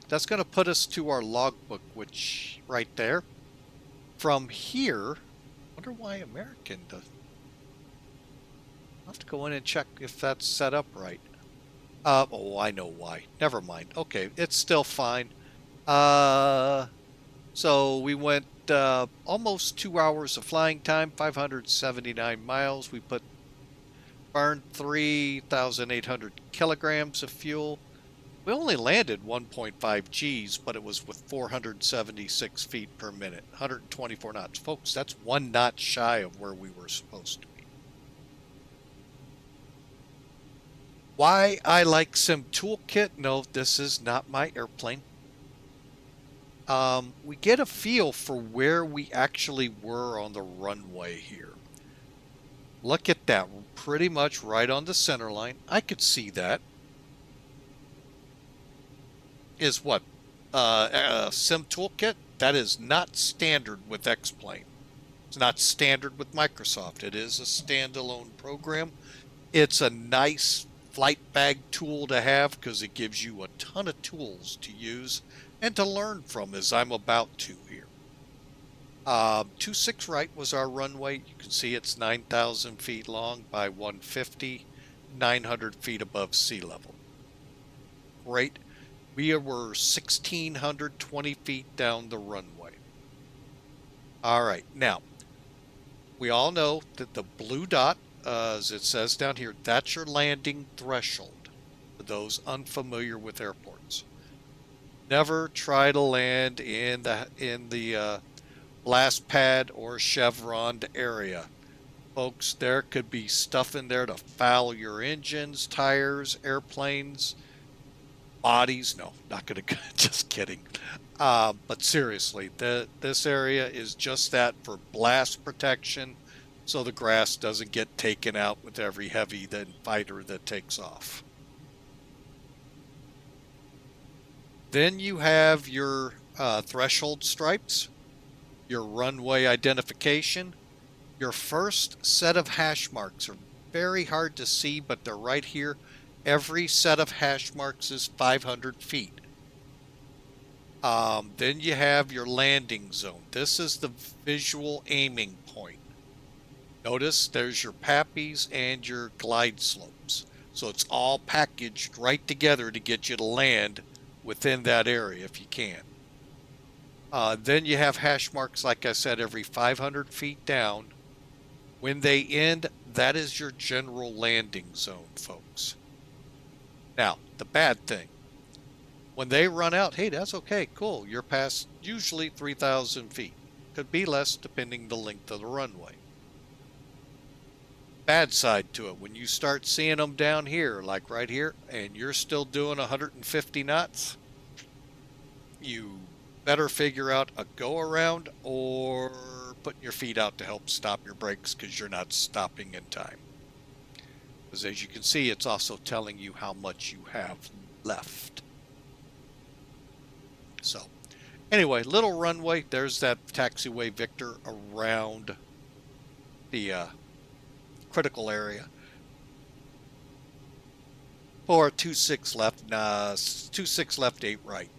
S1: That's going to put us to our logbook, which right there. From here, I wonder why American does. I'll have to go in and check if that's set up right. Oh, I know why. Never mind. Okay, it's still fine. So we went almost 2 hours of flying time, 579 miles. We burned 3,800 kilograms of fuel. We only landed 1.5 Gs, but it was with 476 feet per minute, 124 knots. Folks, that's 1 knot shy of where we were supposed to be. Why I like Sim Toolkit? No, this is not my airplane. We get a feel for where we actually were on the runway here. Look at that, pretty much right on the center line. I could see that. Is what? Sim Toolkit? That is not standard with X-Plane. It's not standard with Microsoft. It is a standalone program. It's a nice flight bag tool to have because it gives you a ton of tools to use and to learn from, as I'm about to here. 26 right was our runway. You can see it's 9,000 feet long by 150, 900 feet above sea level. Great. We were 1,620 feet down the runway. All right, now, we all know that the blue dot, as it says down here, that's your landing threshold for those unfamiliar with airports. Never try to land in the blast pad or chevroned area. folks, there could be stuff in there to foul your engines, tires, airplanes, bodies. No, not gonna, just kidding. But seriously, this area is just that, for blast protection, so the grass doesn't get taken out with every heavy fighter that takes off. Then you have your threshold stripes, your runway identification. Your first set of hash marks are very hard to see, but they're right here. Every set of hash marks is 500 feet. Then you have your landing zone. This is the visual aiming point. Notice there's your PAPIs and your glide slopes. So it's all packaged right together to get you to land within that area if you can. Then you have hash marks, like I said, every 500 feet down. When they end, that is your general landing zone, folks. Now, the bad thing, when they run out, hey, that's okay, cool. You're past usually 3,000 feet. Could be less depending the length of the runway. Bad side to it, when you start seeing them down here, like right here, and you're still doing 150 knots, you better figure out a go around or putting your feet out to help stop your brakes, because you're not stopping in time. Because as you can see, it's also telling you how much you have left. So anyway, little runway. There's that taxiway Victor around the critical area. Or 26 left, 26 left, 8 right.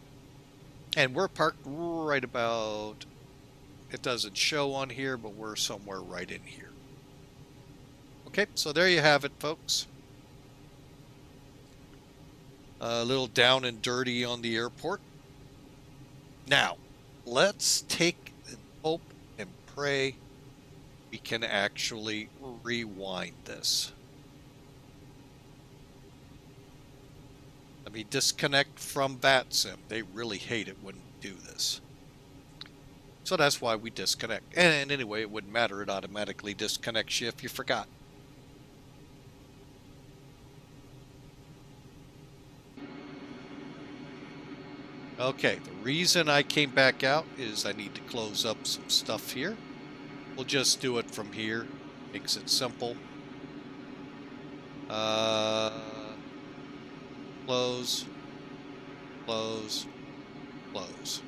S1: And we're parked right about, it doesn't show on here, but we're somewhere right in here. Okay, so there you have it, folks. A little down and dirty on the airport. Now, let's take and hope and pray we can actually rewind this. Let me disconnect from VATSIM. They really hate it when we do this. So that's why we disconnect. And anyway, it wouldn't matter. It automatically disconnects you if you forgot. Okay, the reason I came back out is I need to close up some stuff here. We'll just do it from here. Makes it simple. Close, close, close.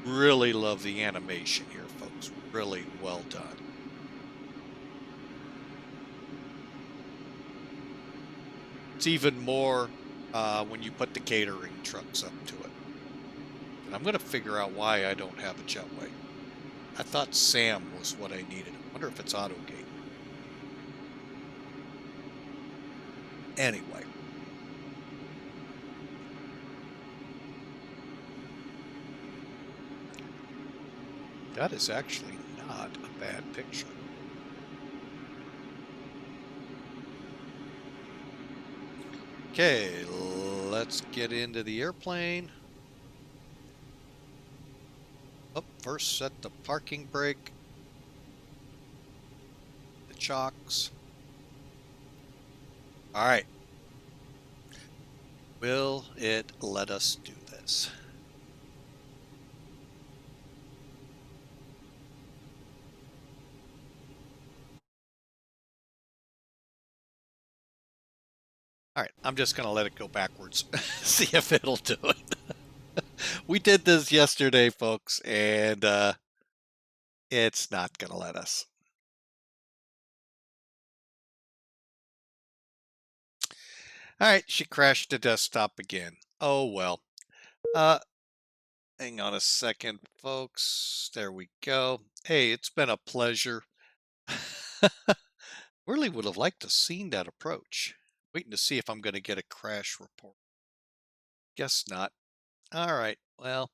S1: Really love the animation here, folks. Really well done. It's even more when you put the catering trucks up to it. And I'm going to figure out why I don't have a jetway. I thought SAM was what I needed. I wonder if it's AutoGate. Anyway. That is actually not a bad picture. Okay, let's get into the airplane. Up first, set the parking brake. The chocks. All right. Will it let us do this? All right, I'm just going to let it go backwards. See if it'll do it. We did this yesterday, folks, and it's not going to let us. All right, she crashed the desktop again. Oh, well. Hang on a second, folks. There we go. Hey, it's been a pleasure. Really would have liked to have seen that approach. Waiting to see if I'm going to get a crash report. Guess not. All right. Well,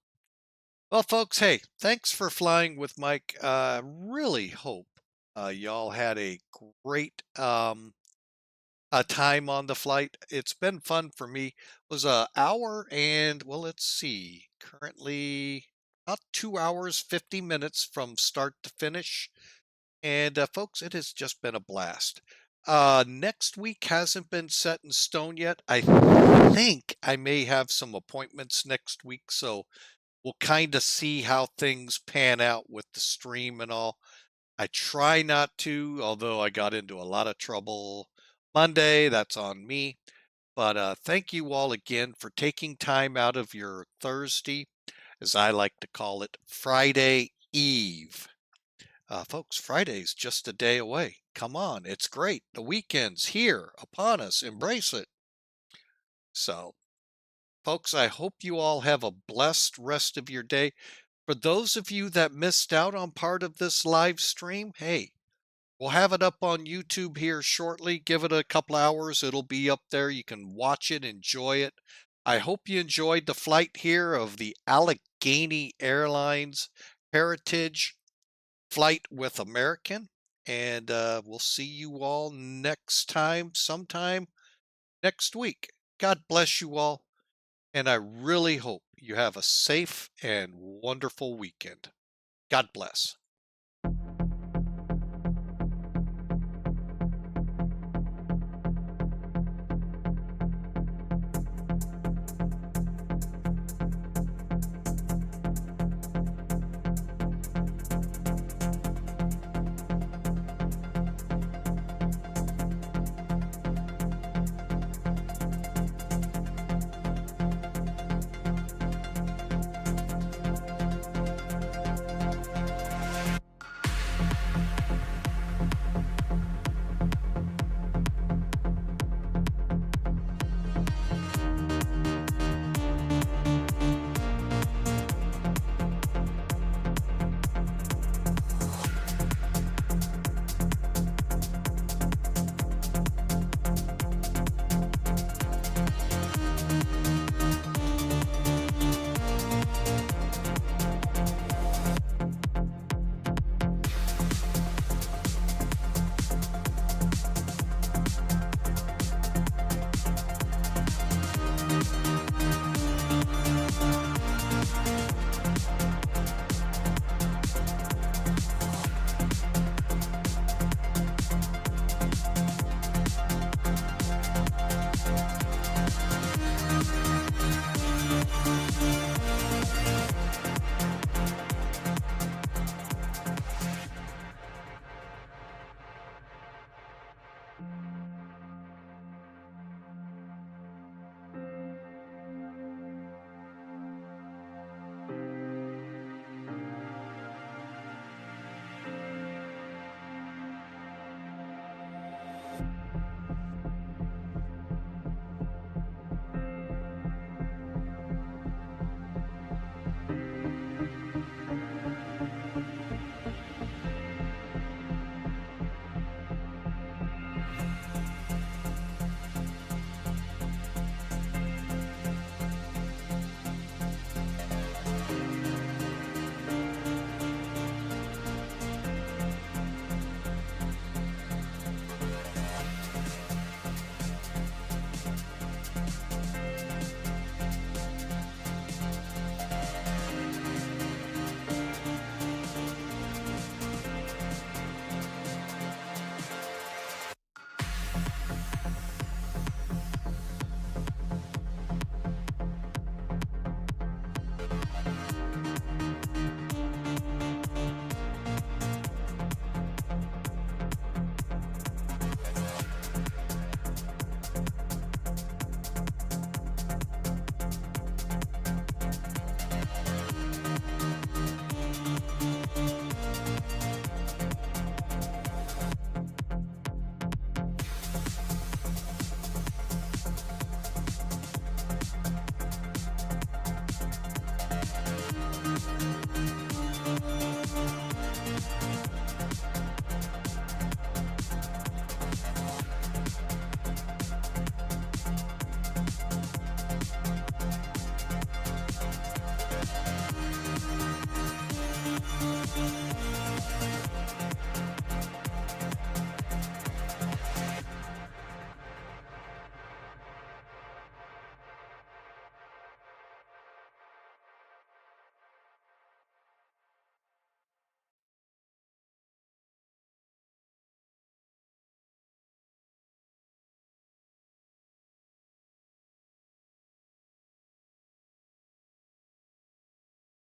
S1: folks, hey, thanks for flying with Mike. Really hope y'all had a great time on the flight. It's been fun for me. It was an hour and, well, let's see. Currently about 2 hours, 50 minutes from start to finish. And folks, it has just been a blast. Next week hasn't been set in stone yet. I think I may have some appointments next week, so we'll kind of see how things pan out with the stream and all. I try not to, although I got into a lot of trouble Monday. That's on me. But thank you all again for taking time out of your Thursday, as I like to call it, Friday Eve. Folks, Friday's just a day away. Come on, it's great. The weekend's here upon us. Embrace it. So, folks, I hope you all have a blessed rest of your day. For those of you that missed out on part of this live stream, hey, we'll have it up on YouTube here shortly. Give it a couple hours. It'll be up there. You can watch it, enjoy it. I hope you enjoyed the flight here of the Allegheny Airlines Heritage flight with American. And we'll see you all next time, sometime next week. God bless you all. And I really hope you have a safe and wonderful weekend. God bless.